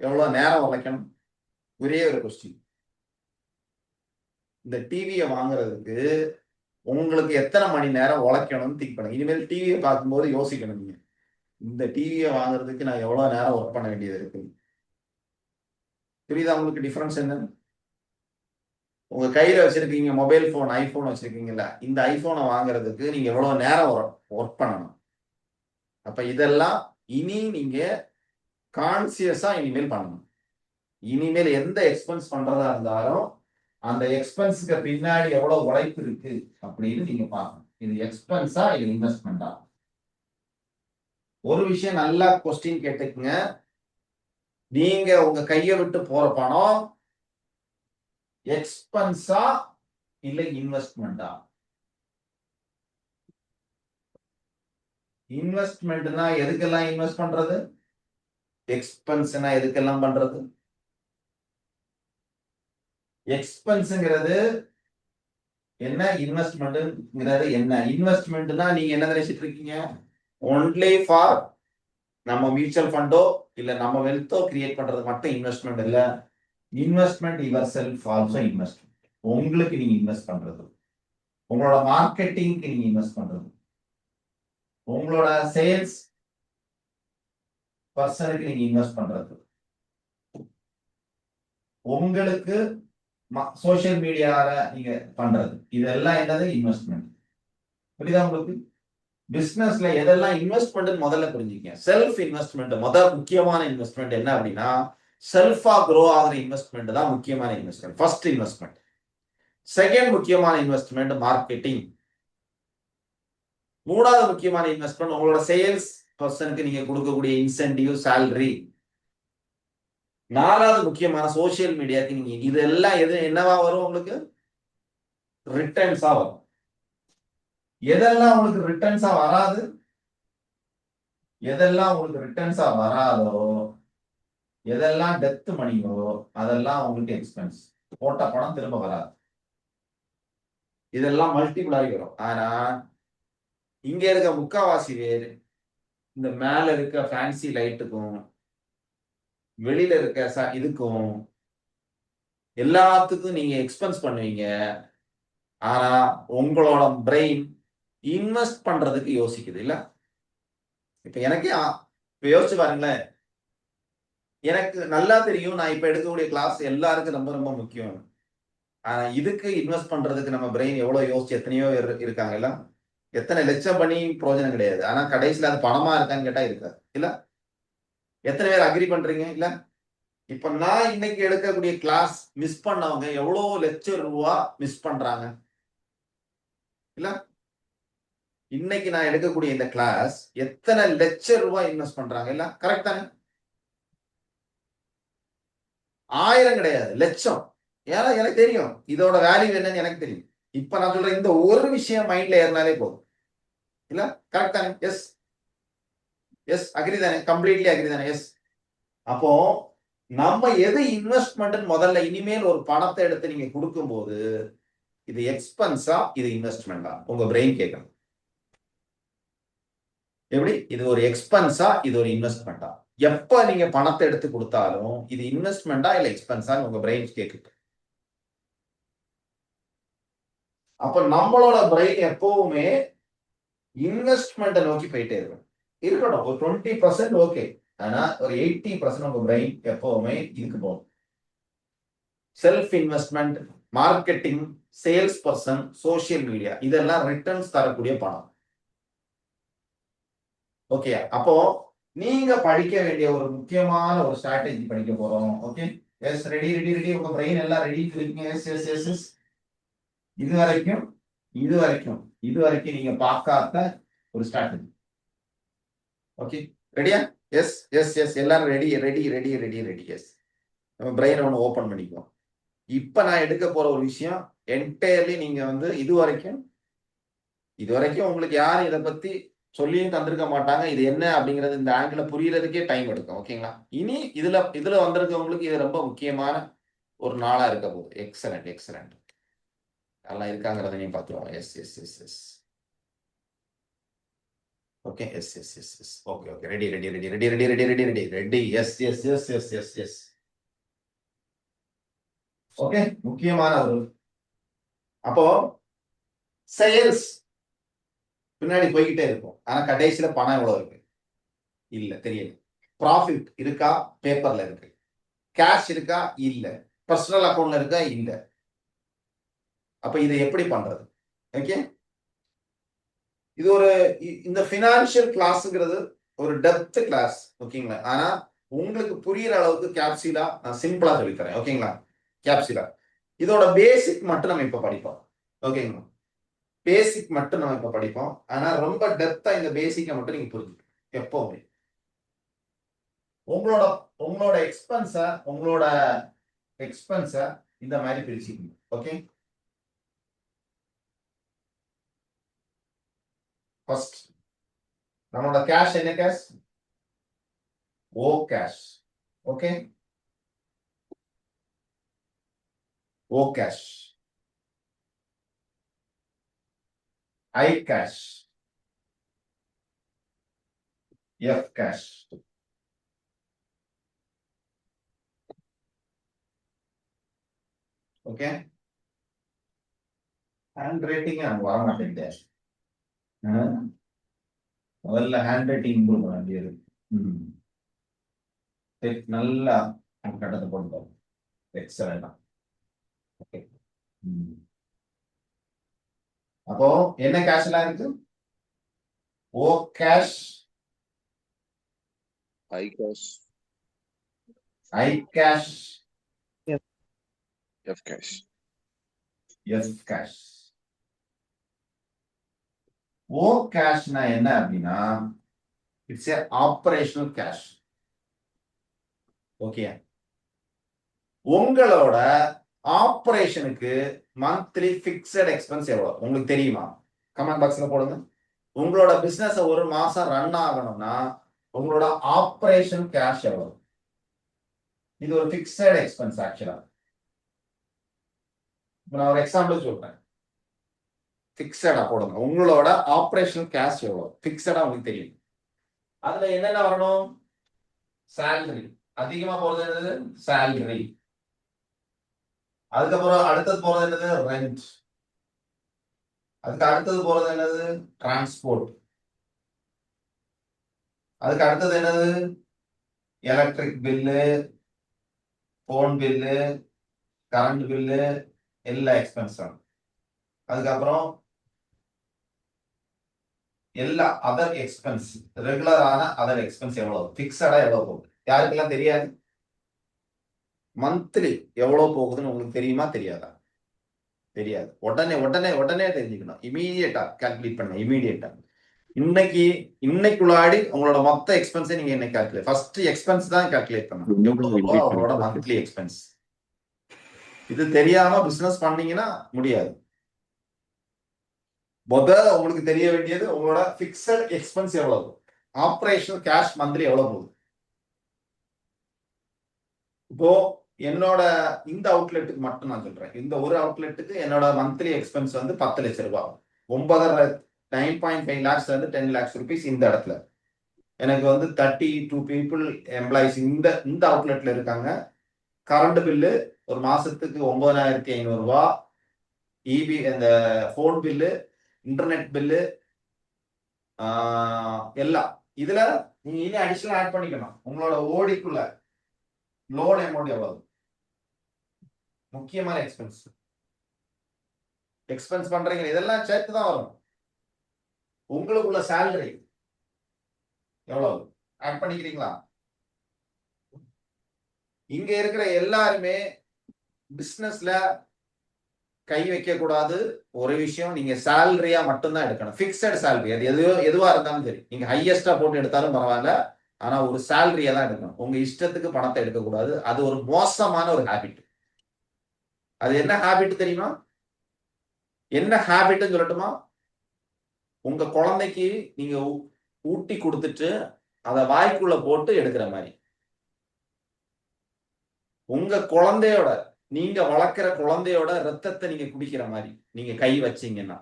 எவ்வளவு நேரம் உழைக்கணும்? ஒரே ஒரு கொஸ்டின். இந்த டிவியை வாங்குறதுக்கு உங்களுக்கு எத்தனை மணி நேரம் உழைக்கணும்னு திங்க் பண்ணுங்க. இனிமேல் டிவியை பார்க்கும்போது யோசிக்கணும். நீங்க இந்த டிவியை வாங்குறதுக்கு நான் எவ்வளவு நேரம் ஒர்க் பண்ண வேண்டியது இருக்கு. புரியுதா உங்களுக்கு டிஃபரன்ஸ் என்னன்னு? உங்க கையில வச்சிருக்கீங்க மொபைல் போன், ஐபோன் வச்சிருக்கீங்கல்ல, இந்த ஐபோனை வாங்குறதுக்கு நீங்க எவ்வளவு நேரம் ஒர்க் பண்ணணும். அப்ப இதெல்லாம் இனி நீங்க கான்சியஸா இனிமேல் பண்ணணும். இனிமேல் எந்த எக்ஸ்பென்ஸ் பண்றதா இருந்தாலும் அந்த எக்ஸ்பென்ஸ்க்கு பின்னாடி எவ்வளவு உழைப்பு இருக்கு அப்படின்னு நீங்க பார்க்கணும். இது எக்ஸ்பென்ஸா இது இன்வெஸ்ட்மெண்டா? ஒரு விஷயம் நல்லா கொஸ்டின் கேட்டுக்குங்க. நீங்க உங்க கையை விட்டு போற பணம் எக்ஸ்பென்ஸா இல்ல இன்வெஸ்ட்மெண்டா? இன்வெஸ்ட்மெண்ட்னா எதுக்கெல்லாம் இன்வெஸ்ட் பண்றது? எக்ஸ்பென்ஸ்னா எதுக்கெல்லாம் பண்றது? எக்ஸ்பென்ஸ்ங்கிறது என்ன, இன்வெஸ்ட்மெண்ட்ங்கிறது என்ன? இன்வெஸ்ட்மெண்ட்னா நீங்க என்ன நினைச்சிட்டு இருக்கீங்க? ஒன்லி ஃபார் நம்ம மியூச்சுவல் ஃபண்டோ இல்ல நம்ம வெல்த்தோ கிரியேட் பண்றது மட்டும் இன்வெஸ்ட்மெண்ட் இல்ல. Investment your self also investment. உங்களுக்கு நீங்க இன்வெஸ்ட் பண்றது, உங்களோட மார்க்கெட்டிங்க்கு நீங்க இன்வெஸ்ட் பண்றது, உங்களோட சேல்ஸ் பர்சனுக்கு நீங்க இன்வெஸ்ட் பண்றது, உங்களுக்கு சோசியல் மீடியால நீங்க பண்றது, இதெல்லாம் என்னது? இன்வெஸ்ட்மெண்ட். புரியுதா உங்களுக்கு? பிசினஸ்ல எதெல்லாம் இன்வெஸ்ட்மெண்ட் முதல்ல புரிஞ்சுக்கங்க. செல்ஃப் இன்வெஸ்ட்மெண்ட் முதல் முக்கியமான இன்வெஸ்ட்மெண்ட் என்ன அப்படின்னா, செல்ஃபா க்ரோ ஆகிற இன்வெஸ்ட்மெண்ட் தான் முக்கியமான இன்வெஸ்ட்மெண்ட், ஃபர்ஸ்ட் இன்வெஸ்ட்மெண்ட். செகண்ட் முக்கியமான இன்வெஸ்ட்மெண்ட் மார்க்கெட்டிங். மூணாவது முக்கியமான இன்வெஸ்ட்மெண்ட் உங்களோட சேல்ஸ் பர்சனுக்கு நீங்க கொடுக்கக்கூடிய இன்சென்டிவ், சேலரி. நாலாவது முக்கியமான சோசியல் மீடியாக்கு நீங்க இதெல்லாம் எது என்னவா வரும்? உங்களுக்கு ரிட்டர்ன்ஸா வரும். எதெல்லாம் உங்களுக்கு ரிட்டர்ன்ஸா வராது? எதெல்லாம் உங்களுக்கு ரிட்டர்ன்ஸா வராதோ, எதெல்லாம் டெத் மணியோ அதெல்லாம் உங்களுக்கு எக்ஸ்பென்ஸ். போட்ட பணம் திரும்ப வராது. இதெல்லாம் மல்டிபிள் ஆகி வரும். ஆனா இங்க இருக்க முக்காவாசி பேர் இந்த மேல இருக்க ஃபேன்சி லைட்டுக்கும் வெளியில இருக்க இதுக்கும் எல்லாத்துக்கும் நீங்க எக்ஸ்பென்ஸ் பண்ணுவீங்க. ஆனா உங்களோட பிரெயின் இன்வெஸ்ட் பண்றதுக்கு யோசிக்குது இல்ல. இப்ப எனக்கே இப்ப யோசிச்சு பாருங்களேன். எனக்கு நல்லா தெரியும் நான் இப்ப எடுக்கக்கூடிய கிளாஸ் எல்லாருக்கும் ரொம்ப ரொம்ப முக்கியம். ஆனா இதுக்கு இன்வெஸ்ட் பண்றதுக்கு நம்ம பிரெயின் எவ்வளவு யோசிச்சு எத்தனையோ இருக்காங்க இல்ல. எத்தனை லட்சம் பண்ணி பிரயோஜனம் கிடையாது. ஆனா கடைசியில அது பணமா இருக்கான்னு கேட்டா இருக்காது இல்ல. எத்தனை பேர் அக்ரி பண்றீங்க இல்ல. இப்ப நான் இன்னைக்கு எடுக்கக்கூடிய கிளாஸ் மிஸ் பண்ணவங்க எவ்வளவு லட்சம் ரூபா மிஸ் பண்றாங்க இல்ல. இன்னைக்கு நான் எடுக்கக்கூடிய இந்த கிளாஸ் எத்தனை லட்சம் ரூபாய் இன்வெஸ்ட் பண்றாங்க இல்ல. கரெக்ட் தானே. 1000 கிடையாது, லட்சம். ஏன்னா எனக்கு தெரியும் இதோட வேல்யூ என்னன்னு எனக்கு தெரியும். இப்ப நான் சொல்றேன் இந்த ஒரு விஷயம் மைண்ட்ல ஏறினாலே போதும் இல்ல. கரெக்ட் தானே. எஸ் எஸ் அக்ரி தானே. கம்ப்ளீட்லி அக்ரி தானே. எஸ். அப்போ நம்ம எது இன்வெஸ்ட்மெண்ட் முதல்ல இனிமேல் ஒரு பணத்தை எடுத்து நீங்க கொடுக்கும் போது இது எக்ஸ்பென்ஸா இது இன்வெஸ்ட்மெண்டா உங்க பிரெயின் கேட்கணும். எப்படி இது ஒரு எக்ஸ்பென்ஸா இது ஒரு இன்வெஸ்ட்மெண்டா. எப்ப நீங்க பணத்தை எடுத்து கொடுத்தாலும் இது இன்வெஸ்ட்மெண்டா இல்ல எக்ஸ்பென்ஸா உங்க பிரெயின் கேட்குது. அப்ப நம்மளோட பிரெயின் எப்பவுமே இன்வெஸ்ட்மெண்ட்டை நோக்கி போயிட்டே இருக்கும். இருக்கணும் ஒரு 20% ஓகே. ஆனா ஒரு 80% உங்க பிரெயின் எப்பவுமே இதுக்கு போகும். Self investment, marketing, sales person, social media இதெல்லாம் ரிட்டர்ன்ஸ் தரக்கூடிய பணம். ஓகே. அப்போ நீங்க படிக்க வேண்டிய ஒரு முக்கியமான ஒரு ஸ்ட்ராட்டஜி படிக்க போறோம். Okay. Yes ready ready ready. உங்க பிரெயின் எல்லாம் ரெடி இருக்கீங்க. Yes yes yes yes. இது வரைக்கும் நீங்க பார்க்காத ஒரு ஸ்ட்ராட்டஜி. ஓகே ரெடியா. எஸ் எஸ் எஸ் எல்லாரும் ready ready ready ready ready. Yes நம்ம பிரெயின் ஒன்று ஓபன் பண்ணிக்குவோம். இப்ப நான் எடுக்க போற ஒரு விஷயம் என்டையர்லி நீங்க வந்து இது வரைக்கும் உங்களுக்கு யாரும் இதை பத்தி சொல்லியும் தந்திருக்க மாட்டாங்க. இது என்ன அப்படிங்கிறது இந்த ஆங்கிள் புரியறதுக்கே டைம் எடுக்கும். ஓகேங்களா. இனி இதுல வந்திருக்கவங்களுக்கு இது ரொம்ப முக்கியமான ஒரு நாளா இருக்க போகுது. Excellent excellent. எல்லாம் இருக்காங்கிறதையும் பார்த்துருவோம். Yes yes yes yes. Okay. Yes yes yes yes. Okay okay. Ready ready ready ready ready ready ready ready ready. Yes yes yes yes yes yes. Okay. முக்கியமான ஒரு அப்போ சேல்ஸ் பின்னாடி போய்கிட்டே இருக்கும். ஆனா கடைசியில பணம் எவ்வளவு இருக்கு இல்ல தெரியல. ப்ராஃபிட் இருக்கா பேப்பர்ல இருக்கு. கேஷ் இருக்கா இல்ல. பர்சனல் அக்கௌண்ட்ல இருக்கா இல்ல. அப்ப இதை எப்படி பண்றது. ஓகே. இது ஒரு இந்த பினான்சியல் கிளாஸ்ங்கிறது ஒரு டெப்த் கிளாஸ். ஓகேங்களா. ஆனா உங்களுக்கு புரியுற அளவுக்கு கேப்சிலா நான் சிம்பிளா சொல்லித்தரேன். ஓகேங்களா. கேப்சிலா இதோட பேசிக் மட்டும் நம்ம இப்ப படிப்போம். ஓகேங்களா. பேசிக் மட்டும் நம்ம இப்ப படிப்போம். ஆனா ரொம்ப டெப்தா இந்த பேசிக்கை மட்டும் நீங்க புரிஞ்சுக்கணும். எப்பவுமே உங்களோட எக்ஸ்பென்ஸ இந்த மாதிரி பிரிச்சுக்கணும். ஓகே. ஃபர்ஸ்ட் நம்மளோட கேஷ் என்ன cash O cash. Okay. O cash, I cash, F cash. Okay. Handwriting அங்க வர மாட்டேங்குது. முதல்ல ஹேண்ட் ரைட்டிங் இம்ப்ரூவ் பண்ண வேண்டியது. நல்லா கட்டத்தை போட்டு எக்ஸலண்டா. ஓகே. அப்போ என்ன கேஷ் எல்லாம் இருக்கு. O cash, I cash, I cash, F cash, F cash. O கேஷ்னா என்ன அப்படின்னா it's a operational cash. Okay. உங்களோட ஆபரேஷனுக்கு மந்த்லி பிக்ஸட் எக்ஸ்பென்ஸ் எவ்வளவு உங்களுக்கு தெரியுமா. கமெண்ட் பாக்ஸ்ல போடுங்க. உங்களோட பிசினஸ் ஒரு மாசம் ரன் ஆகணும்னா உங்களோட ஆபரேஷன் கேஷ் எவ்வளவு. இது ஒரு பிக்ஸட் எக்ஸ்பென்ஸ். ஆக்சுவலா நான் ஒரு எக்ஸாம்பிள் சொல்றேன். பிக்சடா போடுங்க. உங்களோட ஆபரேஷனல் கேஷ் எவ்வளவு பிக்சடா உங்களுக்கு தெரியும். அதுல என்னென்ன வரணும்? சேலரி. அதிகமா போறது என்னது? சேலரி. அதுக்கப்புறம் அடுத்தது போறது என்னது? ரெண்ட். அதுக்கு அடுத்தது போறது என்னது? டிரான்ஸ்போர்ட். அதுக்கு அடுத்தது என்னது? Electric bill, phone bill, current bill, எல்லா எக்ஸ்பென்ஸ். அதுக்கப்புறம் எல்லா அதர் எக்ஸ்பென்ஸ், ரெகுலரான அதர் எக்ஸ்பென்ஸ் எவ்வளவு, பிக்சடா எவ்வளவு போகுது, யாருக்கெல்லாம் தெரியாது? மந்த்லி எவ்வளவு போகுதுன்னு உங்களுக்கு தெரியுமா தெரியாதா? தெரியாது. உடனே உடனே உடனே தெரிஞ்சுக்கணும். இமீடியட்டா கால்குலேட் பண்ணுங்க. இமீடியட்டா இன்னைக்குள்ளாடி உங்களோட மொத்த எக்ஸ்பென்ஸை நீங்க என்ன கால்குலேட், ஃபர்ஸ்ட் எக்ஸ்பென்ஸ் தான் கால்குலேட் பண்ணணும். அவங்களோட மந்த்லி எக்ஸ்பென்ஸ். இது தெரியாம பிசினஸ் பண்ணீங்கன்னா முடியாது. உங்களுக்கு தெரிய வேண்டியது உங்களோட பிக்சட் எக்ஸ்பென்ஸ் எவ்வளவு, ஆபரேஷனல் கேஷ் மந்த்லி எவ்வளவு போகுது. இப்போ என்னோட இந்த அவுட்லெட்டுக்கு மட்டும் நான் சொல்றேன். இந்த ஒரு அவுட்லெட்டுக்கு என்னோட மந்த்லி எக்ஸ்பென்ஸ் வந்து 10 லட்சம் ரூபாய். 9.5 lakhs வந்து 10 lakhs rupees இந்த இடத்துல. எனக்கு வந்து 32 people எம்ப்ளாயிஸ் இந்த அவுட்லெட்ல இருக்காங்க. கரண்ட் பில்லு ஒரு மாசத்துக்கு 9,500 ரூபாய். இபி இந்த போன் பில்லு, இன்டர்நெட் பில்லு, எல்லாம் இதுல நீங்க இனி அடிஷனல் ஆட் பண்ணிக்கணும். உங்களோட ஓடிக்குள்ள லோன் அமௌண்ட் எவ்வளவு, முக்கியமான எக்ஸ்பென்ஸ் பண்றீங்க, இதெல்லாம் சேர்த்து தான் வரும். உங்களுக்குள்ள சேலரி எவ்வளவு ஆட் பண்ணிக்கிறீங்களா? இங்க இருக்கிற எல்லாருமே பிசினஸ்ல கை வைக்க கூடாது. ஒரு விஷயம், நீங்க சேலரியா மட்டும்தான் எடுக்கணும். பிக்சட் சேலரி, அது எதுவா இருந்தாலும் சரி. நீங்க ஹையஸ்டா போட்டு எடுத்தாலும் பரவாயில்ல, ஆனா ஒரு சேலரியா தான் எடுக்கணும். உங்க இஷ்டத்துக்கு பணத்தை எடுக்கக்கூடாது. அது ஒரு மோசமான ஒரு ஹேபிட். அது என்ன ஹேபிட் தெரியுமா? என்ன ஹேபிட்னு சொல்லட்டுமா? உங்க குழந்தைக்கு நீங்க ஊட்டி கொடுத்துட்டு அதை வாய்க்குள்ள போட்டு எடுக்கிற மாதிரி. உங்க குழந்தையோட, நீங்க வளர்க்கிற குழந்தையோட ரத்தத்தை நீங்க குடிக்கிற மாதிரி நீங்க கை வச்சீங்கன்னா,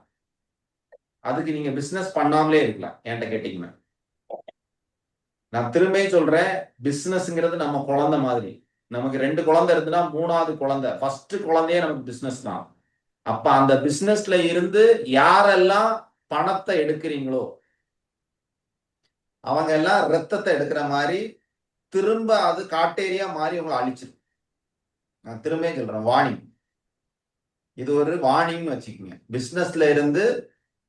அதுக்கு நீங்க பிசினஸ் பண்ணாமலே இருக்கலாம். என்கிட்ட கேட்டீங்கன்னா, நான் திரும்ப சொல்றேன், பிசினஸ்ங்கிறது நம்ம குழந்தை மாதிரி. நமக்கு 2 குழந்தை இருந்துன்னா 3வது குழந்தை, ஃபர்ஸ்ட் குழந்தையே நமக்கு பிசினஸ் தான். அப்ப அந்த பிசினஸ்ல இருந்து யாரெல்லாம் பணத்தை எடுக்கிறீங்களோ அவங்க எல்லாம் ரத்தத்தை எடுக்கிற மாதிரி திரும்ப அது காட்டேரியா மாதிரி உங்களை அழிச்சிடும். நான் திரும்ப சொல்றேன், வார்னிங். இது ஒரு வார்னிங்னு வச்சுக்கோங்க. பிசினஸ்ல இருந்து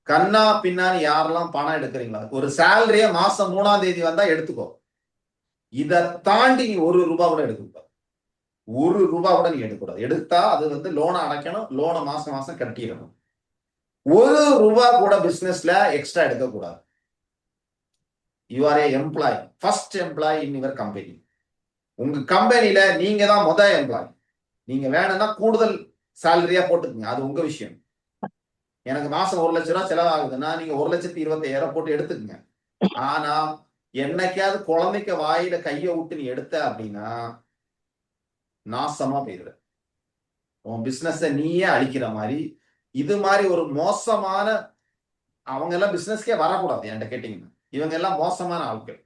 கண்ணா பின்னான்னு யாரெல்லாம் பணம் எடுக்கிறீங்களா, ஒரு சேலரிய மாசம் 3ஆம் தேதி வந்தா எடுத்துக்கோ. இதை தாண்டி நீ 1 ரூபாய் கூட எடுக்கக்கூடாது. 1 ரூபாய் கூட நீ எடுக்கக்கூடாது. எடுத்தா அது வந்து லோனை அடைக்கணும். லோனை மாசம் மாசம் கட்டிடணும். 1 ரூபாய் கூட பிசினஸ்ல எக்ஸ்ட்ரா எடுக்கக்கூடாது. You are a employee, first employee in your company. உங்க கம்பெனில நீங்க தான் முதல் எம்ப்ளாய். நீங்க வேணும்னா கூடுதல் சேலரியா போட்டுக்குங்க, அது உங்க விஷயம். எனக்கு மாசம் 1 லட்சம் ரூபாய் செலவாகுதுன்னா நீங்க 1,25,000 போட்டு எடுத்துக்கங்க. ஆனா என்னைக்காவது குழந்தைக்கு வாயில கைய விட்டு நீ எடுத்த அப்படின்னா நாசமா போயிடுற. உன் பிசினஸ் நீயே அழிக்கிற மாதிரி. இது மாதிரி ஒரு மோசமான, அவங்க எல்லாம் பிசினஸ்க்கே வரக்கூடாது. என்கிட்ட கேட்டீங்கன்னா, இவங்க எல்லாம் மோசமான ஆட்கள்.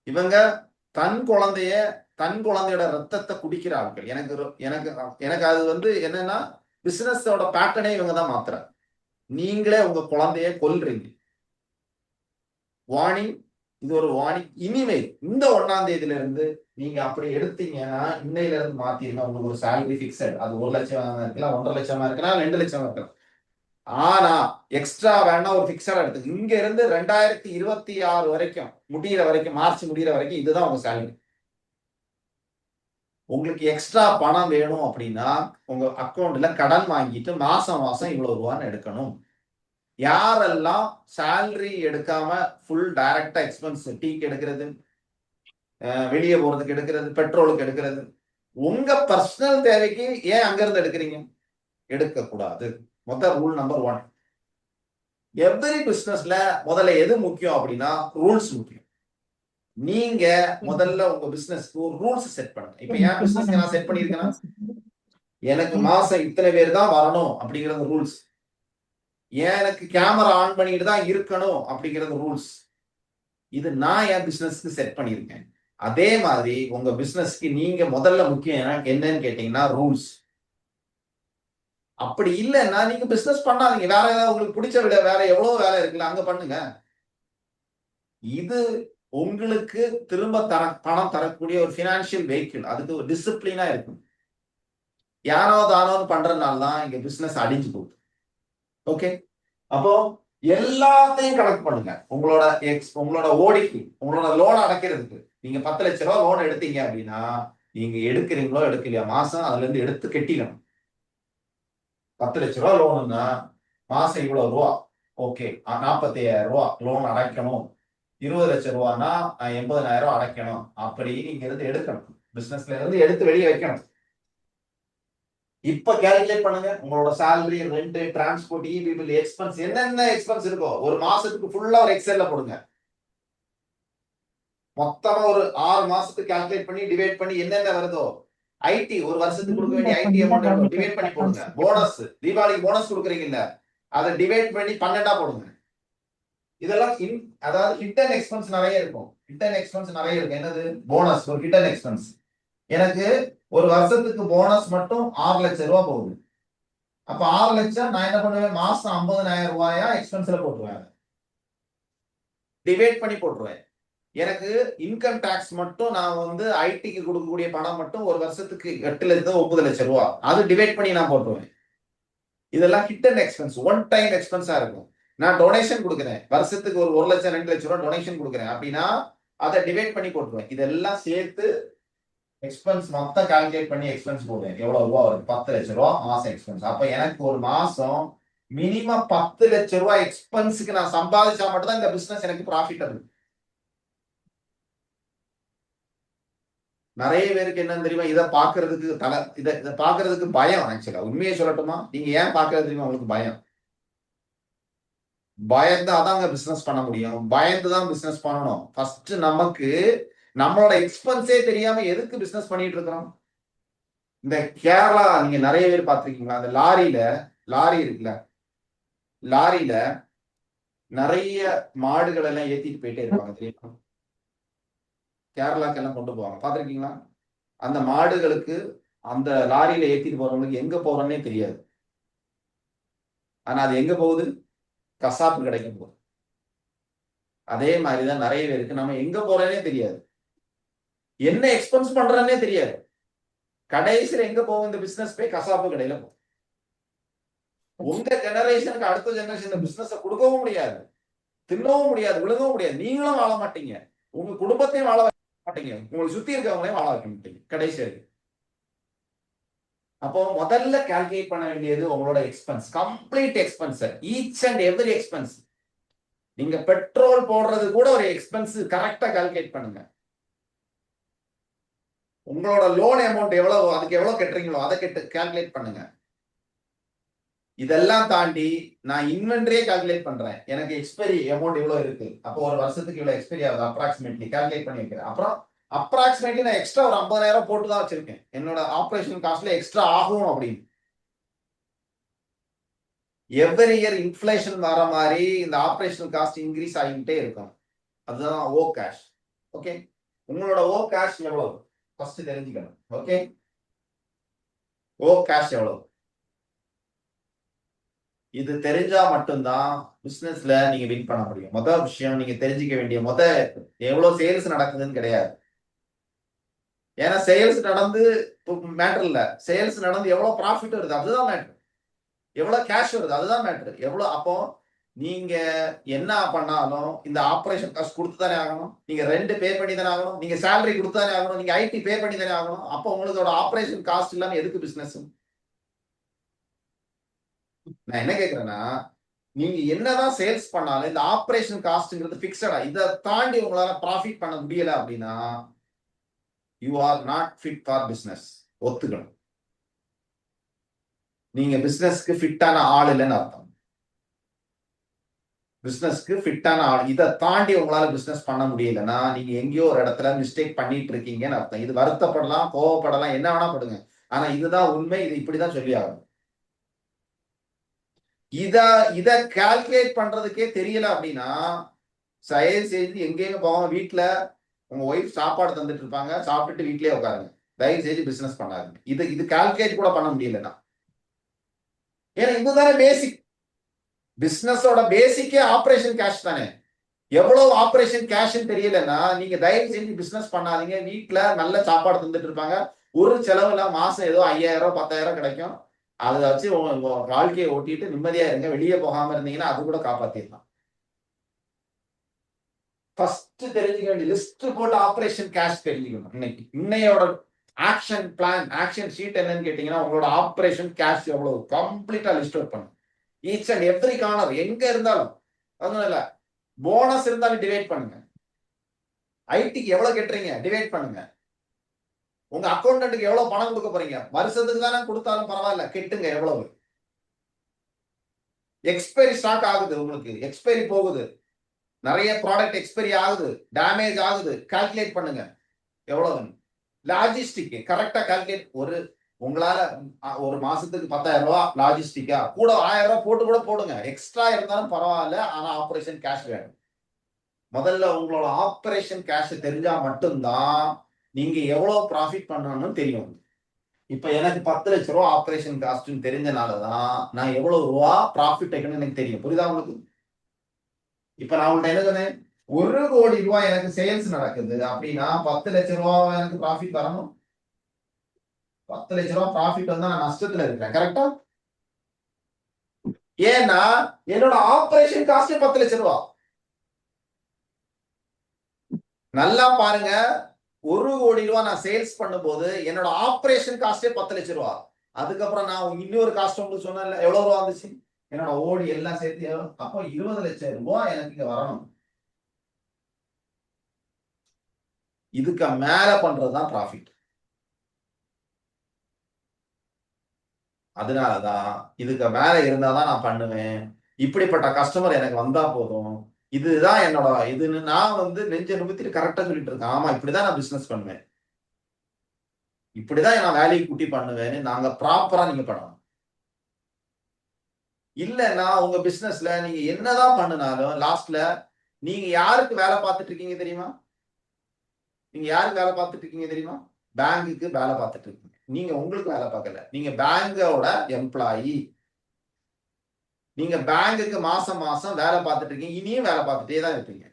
இவங்க தன் குழந்தையோட ரத்தத்தை குடிக்கிற ஆட்கள். எனக்கு அது வந்து என்னன்னா, பிசினஸோட பேட்டர்னே இவங்க தான் மாத்துறாங்க. நீங்களே உங்க குழந்தைய கொல்றீங்க. வார்னிங், இது ஒரு வார்னிங். இனிமேல் இந்த 1ஆம் தேதியில இருந்து நீங்க அப்படி எடுத்தீங்கன்னா, இன்னையில இருந்து மாத்திருங்க. உங்களுக்கு ஒரு சேலரி பிக்சட். அது 1 லட்சமா இருக்கலாம், 1,50,000 லட்சமா இருக்கலாம், 2 லட்சமா இருக்கலாம். ஆனா எக்ஸ்ட்ரா வேணா ஒரு பிக்சடா எடுத்து இங்க இருந்து 2026 வரைக்கும் முடிகிற வரைக்கும், மார்ச் முடிகிற வரைக்கும் இதுதான் உங்க சேலரி. உங்களுக்கு எக்ஸ்ட்ரா பணம் வேணும் அப்படின்னா உங்க அக்கௌண்ட்ல கடன் வாங்கிட்டு மாசம் மாசம் இவ்வளவு ரூபான்னு எடுக்கணும். யாரெல்லாம் சேலரி எடுக்காம ஃபுல் டைரக்டா எக்ஸ்பென்ஸ், டீக்கு எடுக்கிறது, வெளியே போறதுக்கு எடுக்கிறது, பெட்ரோலுக்கு எடுக்கிறது, உங்க பர்சனல் தேவைக்கு ஏன் அங்க இருந்து எடுக்கிறீங்க? எடுக்க கூடாது. முதல் ரூல் நம்பர் 1. எவ்ரி பிசினஸ்ல முதல்ல எது முக்கியம் அப்படின்னா ரூல்ஸ் முக்கியம். நீங்க முதல்ல உங்க பிசினஸ்க்கு ஒரு ரூல்ஸ் செட் பண்ணுங்க. இப்ப என் பிசினஸ்க்கு நான் செட் பண்ணிருக்கேன்னா, எனக்கு மாசம் இத்தனை பேர் தான் வரணும் அப்படிங்கறது ரூல்ஸ். ஏன் எனக்கு கேமரா ஆன் பண்ணிட்டு தான் இருக்கணும் அப்படிங்கிறது ரூல்ஸ். இது நான் என் பிசினஸ்க்கு செட் பண்ணியிருக்கேன். அதே மாதிரி உங்க பிசினஸ்க்கு நீங்க முதல்ல முக்கியம் என்னன்னு கேட்டீங்கன்னா ரூல்ஸ். அப்படி இல்லைன்னா நீங்க பிசினஸ் பண்ணாதீங்க. வேற ஏதாவது உங்களுக்கு பிடிச்ச விட வேற எவ்வளவு வேலை இருக்குல்ல, அங்க பண்ணுங்க. இது உங்களுக்கு திரும்ப பணம் தரக்கூடிய ஒரு பினான்சியல் வெஹிக்கிள். அதுக்கு ஒரு டிசிப்ளினா இருக்கும். யாரோ தானோன்னு பண்றதுனால தான் இங்க பிசினஸ் அடிஞ்சு போகுது. ஓகே, அப்போ எல்லாத்தையும் கணக்கு பண்ணுங்க. உங்களோட ஓடிக்கு, உங்களோட லோன் அடைக்கிறதுக்கு நீங்க 10 லட்சம் ரூபாய் லோன் எடுத்தீங்க அப்படின்னா, நீங்க எடுக்கிறீங்களோ எடுக்கலையா, மாசம் அதுல இருந்து எடுத்து கட்டிடணும். 10 லட்சம் ரூபாய் லோனுன்னா மாசம் இவ்வளவு ரூபா. ஓகே, 45,000 ரூபாய் லோன் அடைக்கணும். 20 லட்சம் ரூபான்னா 80,000 அடைக்கணும். அப்படி நீங்க இருந்து எடுக்கணும். பிசினஸ்ல இருந்து எடுத்து வெளியே வைக்கணும். இப்ப கால்குலேட் பண்ணுங்க. உங்களோட salary, rent, transport, EB bill, expense, என்னென்ன எக்ஸ்பென்ஸ் இருக்கோ ஒரு மாசத்துக்கு ஃபுல்லா ஒரு எக்ஸல்ல போடுங்க. மொத்தமா ஒரு 6 மாசத்துக்கு கால்குலேட் பண்ணி டிவைட் பண்ணி என்னென்ன வருதோ, ஐடி ஒரு வருஷத்துக்கு கொடுக்க வேண்டிய ஐடி அமௌண்ட் டிவைட் பண்ணி போடுங்க. போனஸ், தீபாவளிக்கு போனஸ் கொடுக்குறீங்கல்ல, அதை டிவைட் பண்ணி 12 போடுங்க. இதெல்லாம் அதாவது ஹிடன் எக்ஸ்பென்ஸ் நிறைய இருக்கும். ஹிடன் எக்ஸ்பென்ஸ் நிறைய இருக்கும். என்னது? போனஸ் ஒரு ஹிடன் எக்ஸ்பென்ஸ். எனக்கு ஒரு வருஷத்துக்கு போனஸ் மட்டும் 6 லட்சம் ரூபாய் போகுது. அப்ப 6 லட்சம் நான் என்ன பண்ணுவேன்? மாசம் 50,000 ரூபாயா எக்ஸ்பென்ஸ்ல போட்டுருவேன். டிவைட் பண்ணி போட்டுருவேன். எனக்கு இன்கம் டாக்ஸ் மட்டும் நான் வந்து ஐடிக்கு கொடுக்கக்கூடிய பணம் மட்டும் ஒரு வருஷத்துக்கு 8 லட்சம் 9 லட்சம் ரூபாய், அது டிவைட் பண்ணி நான் போட்டுருவேன். இதெல்லாம் ஹிடன் எக்ஸ்பென்ஸ், ஒன் டைம் எக்ஸ்பென்ஸா இருக்கும். நான் டொனேஷன் கொடுக்குறேன், வருஷத்துக்கு ஒரு 1 லட்சம் 2 லட்சம் ரூபாய் டொனேஷன் கொடுக்குறேன் அப்படின்னா அதை டிவைட் பண்ணி போட்டுருவேன். இதெல்லாம் சேர்த்து எக்ஸ்பென்ஸ் மொத்தம் கால்குலேட் பண்ணி எக்ஸ்பென்ஸ் போடுவேன். எவ்வளவு ரூபா வருது? 10 லட்சம் ரூபாய் மாசம் எக்ஸ்பென்ஸ். அப்ப எனக்கு ஒரு மாசம் மினிமம் 10 லட்சம் ரூபாய் எக்ஸ்பென்ஸுக்கு நான் சம்பாதிச்சா மட்டும் தான் இந்த பிசினஸ் எனக்கு ப்ராஃபிட்டபிள். நிறைய பேருக்கு என்னன்னு தெரியுமா? இதை பாக்குறதுக்கு இதை பாக்குறதுக்கு பயம். ஆக்சுவலா உண்மையை சொல்லட்டுமா, நீங்க ஏன் பாக்குறது தெரியுமா? உங்களுக்கு பயம். பயந்தாதாங்க பிசினஸ் பண்ண முடியும். பயந்துதான் பிசினஸ் பண்ணணும். ஃபர்ஸ்ட் நமக்கு நம்மளோட எக்ஸ்பென்ஸே தெரியாம எதுக்கு பிசினஸ் பண்ணிட்டு இருக்கிறோம்? இந்த கேரளா நீங்க நிறைய பேர் பார்த்திருக்கீங்களா? அந்த லாரி இருக்குல்ல, லாரியில நிறைய மாடுகள் எல்லாம் ஏத்திட்டு போயிட்டே இருப்பாங்க தெரியுமா? கேரளாக்கு எல்லாம் கொண்டு போவாங்க, பாத்திருக்கீங்களா? அந்த மாடுகளுக்கு அந்த லாரியில ஏத்திட்டு போறவங்களுக்கு எங்க போறோன்னே தெரியாது. ஆனா அது எங்க போகுது? கசாப்பு கிடைக்கும் போகுது. அதே மாதிரிதான் நிறைய பேருக்கு நம்ம எங்க போறேன்னே தெரியாது, என்ன எக்ஸ்பென்ஸ் பண்றேன்னே தெரியாது. கடைசியில் எங்க போகும் இந்த பிசினஸ்? போய் கசாப்பு கடையில போகும். உங்க ஜெனரேஷனுக்கு அடுத்த ஜெனரேஷன் இந்த பிசினஸ் கொடுக்கவும் முடியாது, தின்னவும் முடியாது, விழுங்கவும் முடியாது. நீங்களும் வாழ மாட்டீங்க, உங்க குடும்பத்தையும் வாழ மாட்டீங்க, உங்களை சுத்தி இருக்கவங்களையும் வாழ வைக்க மாட்டீங்க கடைசி வரைக்கும். அப்போ முதல்ல கால்குலேட் பண்ண வேண்டியது உங்களோட expense, complete expense, each and every expense. நீங்க பெட்ரோல் போடுறது கூட ஒரு எக்ஸ்பென்ஸ், கரெக்டா கால்குலேட் பண்ணுங்க. உங்களோட லோன் அமௌண்ட் எவ்வளவு, அதுக்கு எவ்வளவு கட்டுறீங்களோ அதை கால்குலேட் பண்ணுங்க. இதெல்லாம் தாண்டி நான் இன்வென்டரியே கால்குலேட் பண்றேன். எனக்கு எக்ஸ்பைரி அமௌண்ட் இவ்வளவு இருக்கு, அப்போ ஒரு வருஷத்துக்கு இவ்வளவு எக்ஸ்பைரி ஆகுது, அப்ராக்சிமேட்லி கால்குலேட் பண்ணி வைக்கிறேன். அப்புறம் அப்ராக்சிமேட்லி நான் எக்ஸ்ட்ரா ஒரு 50,000 போட்டு தான் வச்சிருக்கேன், என்னோட ஆபரேஷன் காஸ்ட்ல எக்ஸ்ட்ரா ஆகும் அப்படின்னு. எவ்ரி இயர் இன்ஃபிளேஷன் வர மாதிரி இந்த ஆபரேஷனல் காஸ்ட் இன்க்ரீஸ் ஆகிட்டே இருக்கும். அதுதான் ஓ கேஷ். ஓகே, உங்களோட ஓ கேஷ் எவ்வளவு ஃபர்ஸ்ட் தெரிஞ்சுக்கணும். ஓகே, ஓ கேஷ் எவ்வளவு, இது தெரிஞ்சா மட்டும்தான் பிசினஸ்ல நீங்க வின் பண்ண முடியும். முதல் விஷயம் நீங்க தெரிஞ்சுக்க வேண்டிய எவ்வளவு சேல்ஸ் நடக்குதுன்னு கிடையாது. ஏன்னா சேல்ஸ் நடந்து மேட்டர் இல்ல, சேல்ஸ் நடந்து எவ்வளவு ப்ராஃபிட் வருது அதுதான் மேட்டர், எவ்வளவு கேஷ் வருது அதுதான் மேட்டர். எவ்வளவு அப்போ நீங்க என்ன பண்ணாலும் இந்த ஆபரேஷன் காஸ்ட் கொடுத்து தானே ஆகணும், நீங்க ரெண்ட் பே பண்ணி தானே ஆகணும், நீங்க சேலரி கொடுத்து தானே ஆகணும், நீங்க ஐடி பே பண்ணி தானே ஆகணும். அப்போ உங்களோட ஆபரேஷன் காஸ்ட் இல்லாம எதுக்கு பிசினஸ்? நான் என்ன கேக்குறேன்னா, நீங்க என்னதான் சேல்ஸ் பண்ணாலும் இந்த ஆபரேஷன் காஸ்ட்ங்கிறது பிக்சடா, இதை தாண்டி உங்களால ப்ராஃபிட் பண்ண முடியல அப்படின்னா you are not fit for business. ஒத்துக்கணும், நீங்க பிசினஸ்க்கு ஃபிட்டான ஆள் இல்லைன்னு அர்த்தம். பிசினஸ்க்கு ஃபிட்டான ஆள், இதை தாண்டி உங்களால பிசினஸ் பண்ண முடியலன்னா நீங்க எங்கேயோ ஒரு இடத்துல மிஸ்டேக் பண்ணிட்டு இருக்கீங்கன்னு அர்த்தம். இது வருத்தப்படலாம், கோவப்படலாம், என்ன வேணா படுங்க, ஆனா இதுதான் உண்மை, இது இப்படிதான் சொல்லி ஆகணும். இத இத கால்குலேட் பண்றதுக்கே தெரியல அப்படின்னா தயவு செய்து எங்கேயுமே போகாம வீட்டுல உங்க ஒய்ஃப் சாப்பாடு தந்துட்டு இருப்பாங்க, சாப்பிட்டுட்டு வீட்லயே உட்காருங்க. தயவு செய்து பிசினஸ் பண்ணாதுங்க. இது கால்குலேட் கூட பண்ண முடியலன்னா. ஏன்னா இதுதானே பேசிக். பிசினஸோட பேசிக்கே ஆபரேஷன் கேஷ் தானே. எவ்வளவு ஆபரேஷன் கேஷ்ன்னு தெரியலன்னா நீங்க தயவு செஞ்சு பிசினஸ் பண்ணாதீங்க. வீட்டுல நல்ல சாப்பாடு தந்துட்டு இருப்பாங்க, ஒரு செலவுல மாசம் ஏதோ 5000 10,000 கிடைக்கும். அதை வச்சு உங்க வாழ்க்கையை ஓட்டிட்டு நிம்மதியா இருங்க. வெளியே போகாம இருந்தீங்கன்னா அது கூட காப்பாத்திடலாம். ஃபர்ஸ்ட் தெரிஞ்சுக்க வேண்டிய லிஸ்ட் போட்டு ஆபரேஷன் கேஷ் தெரிஞ்சுக்கணும். இன்னையோட ஆக்ஷன் பிளான், ஆக்ஷன் ஷீட் என்னன்னு கேட்டீங்கன்னா உங்களோட ஆபரேஷன் கேஷ் எவ்வளவு கம்ப்ளீட்டா லிஸ்ட் அவுட் பண்ணும். ஈச் அண்ட் எவ்ரி கார்னர் எங்க இருந்தாலும், அதனால இல்ல போனஸ் இருந்தாலும் டிவைட் பண்ணுங்க. ஐடிக்கு எவ்வளவு கட்டுறீங்க டிவைட் பண்ணுங்க. உங்க அக்கௌண்டன்ட்டுக்கு எவ்வளவு பணம் கொடுக்க போறீங்க, வருஷத்துக்கு தானே கொடுத்தாலும் பரவாயில்ல கெட்டுங்க. எவ்வளவு எக்ஸ்பைரி ஸ்டாக் ஆகுது, உங்களுக்கு எக்ஸ்பைரி போகுது, நிறைய ப்ராடக்ட் எக்ஸ்பைரி ஆகுது, டேமேஜ் ஆகுது, கால்குலேட் பண்ணுங்க எவ்வளவு. லாஜிஸ்டிக் கரெக்டா கால்குலேட். உங்களால ஒரு மாசத்துக்கு 10,000 ரூபாய் லாஜிஸ்டிக்கா, கூட 1000 ரூபாய் போட்டு கூட போடுங்க, எக்ஸ்ட்ரா இருந்தாலும் பரவாயில்ல. ஆனா ஆபரேஷன் கேஷ் வேணும். முதல்ல உங்களோட ஆபரேஷன் கேஷ் தெரிஞ்சா மட்டும்தான் நீங்க எவ்வளவு ப்ராஃபிட் பண்ணணும்னு தெரியும். இப்ப எனக்கு 10 லட்ச ரூபா ஆபரேஷன் காஸ்ட் தெரிஞ்சனாலதான் நான் எவ்வளவு ரூபா ப்ராஃபிட் வைக்கணும்னு எனக்கு தெரியும். புரியுதா உங்களுக்கு? இப்ப நான் உங்கள்ட்ட என்ன சொன்னேன், 1 கோடி ரூபாய் எனக்கு சேல்ஸ் நடக்குது அப்படின்னா 10 லட்ச ரூபாய் எனக்கு ப்ராஃபிட் வரணும். 10 லட்ச ரூபாய் ப்ராஃபிட் வந்தா நான் நஷ்டத்துல இருக்கிறேன். கரெக்டா? ஏன்னா என்னோட ஆபரேஷன் காஸ்ட் 10 லட்ச ரூபாய். நல்லா பாருங்க, 1 கோடி ரூபாய் நான் சேல்ஸ் பண்ணும்போது என்னோட ஆபரேஷன் காஸ்டே 10 லட்ச ரூபாய். அதுக்கப்புறம் நான் இன்னொரு காஸ்ட் உங்களுக்கு சொன்னேன், எவ்வளவு ரூபா வந்துச்சு என்னோட ஓடி எல்லாம் சேர்த்து. அப்போ 20 லட்சம் ரூபாய் எனக்கு இங்க வரணும். இதுக்கு மேல பண்றதுதான் ப்ராஃபிட். அதனாலதான் இதுக்கு மேல இருந்தாதான் நான் பண்ணுவேன். இப்படிப்பட்ட கஸ்டமர் எனக்கு வந்தா போதும், இதுதான் என்னோட இதுன்னு நான் நெஞ்ச நிமித்திட்டு கரெக்டா சொல்லிட்டு இருக்கேன். ஆமா, இப்படிதான் நான் பிசினஸ் பண்ணுவேன், இப்படிதான் நான் வேலையை கூட்டி பண்ணுவேன்னு நாங்க ப்ராப்பரா நீங்க பண்ணணும். இல்லைன்னா உங்க பிசினஸ்ல நீங்க என்னதான் பண்ணினாலும் லாஸ்ட்ல நீங்க யாருக்கு வேலை பார்த்துட்டு இருக்கீங்க தெரியுமா? நீங்க யாருக்கு வேலை பார்த்துட்டு இருக்கீங்க தெரியுமா? பேங்குக்கு வேலை பார்த்துட்டு இருக்கீங்க. நீங்க உங்களுக்கு வேலை பார்க்கல, நீங்க பேங்கோட எம்ப்ளாயி. நீங்க பேங்குக்கு மாசம் மாசம் வேலை பார்த்துட்டு இருக்கீங்க, இனியும் வேலை பார்த்துட்டே தான் இருப்பீங்க.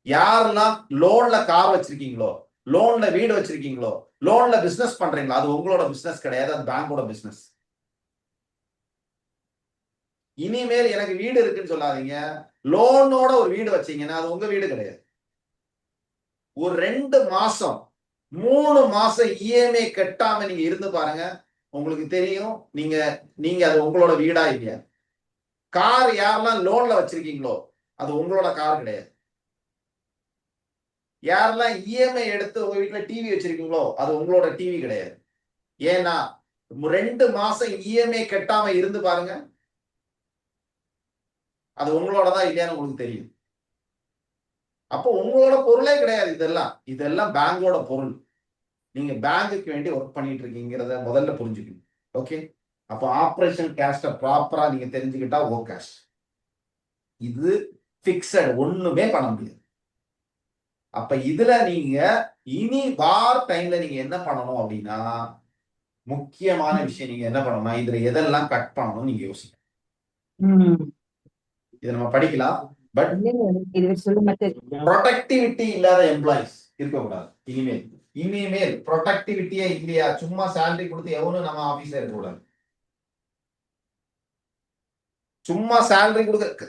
யாரெல்லாம் லோன்ல கார் வச்சிருக்கீங்களோ, லோன்ல வீடு வச்சிருக்கீங்களோ, லோன்ல பிசினஸ் பண்றீங்களோ, அது உங்களோட பிசினஸ் கிடையாது, அது பேங்கோட பிசினஸ். இனிமேல் எனக்கு வீடு இருக்குன்னு சொல்லாதீங்க. லோனோட ஒரு வீடு வச்சீங்கன்னா அது உங்க வீடு கிடையாது. ஒரு 2 மாசம் 3 மாசம் இஎம்ஐ கட்டாம நீங்க இருந்து பாருங்க, உங்களுக்கு தெரியும் நீங்க அது உங்களோட வீடா இல்லையா. கார் யாரெல்லாம் லோன்ல வச்சிருக்கீங்களோ அது உங்களோட கார் கிடையாது. யாரெல்லாம் இஎம்ஐ எடுத்து உங்க வீட்டுல டிவி வச்சிருக்கீங்களோ அது உங்களோட டிவி கிடையாது. ஏன்னா 2 மாசம் இஎம்ஐ கட்டாம இருந்து பாருங்க, அது உங்களோடதான் இல்லையான்னு உங்களுக்கு தெரியும். அப்போ உங்களோட பொருளே கிடையாது. இதெல்லாம் பேங்கோட பொருள். நீங்க பேங்குக்கு வேண்டி ஒர்க் பண்ணிட்டு இருக்கீங்கிறத முதல்ல புரிஞ்சுக்கணும். ஓகே, அப்போ ஆபரேஷன் கேஷ்ட ப்ராப்பரா நீங்க தெரிஞ்சுக்கிட்டா ஓ கேஷ். இது பிக்சட், ஒண்ணுமே பண்ண முடியாது. அப்ப இதுல நீங்க இனி வார் டைம்ல நீங்க என்ன பண்ணணும் அப்படின்னா, முக்கியமான விஷயம் நீங்க என்ன பண்ணணும்னா இதுல எதெல்லாம் கட் பண்ணணும் நீங்க யோசிக்கணும். இதை நம்ம படிக்கலாம், பட் ப்ரொடக்டிவிட்டி இல்லாத எம்ப்ளாயிஸ் இருக்கக்கூடாது. இனிமேல் ப்ரொடக்டிவிட்டியே இல்லையா, சும்மா சேலரி கொடுத்து எவனும் நம்ம ஆபீஸ்ல இருக்கக்கூடாது. சும்மா சேலரி கொடுக்க,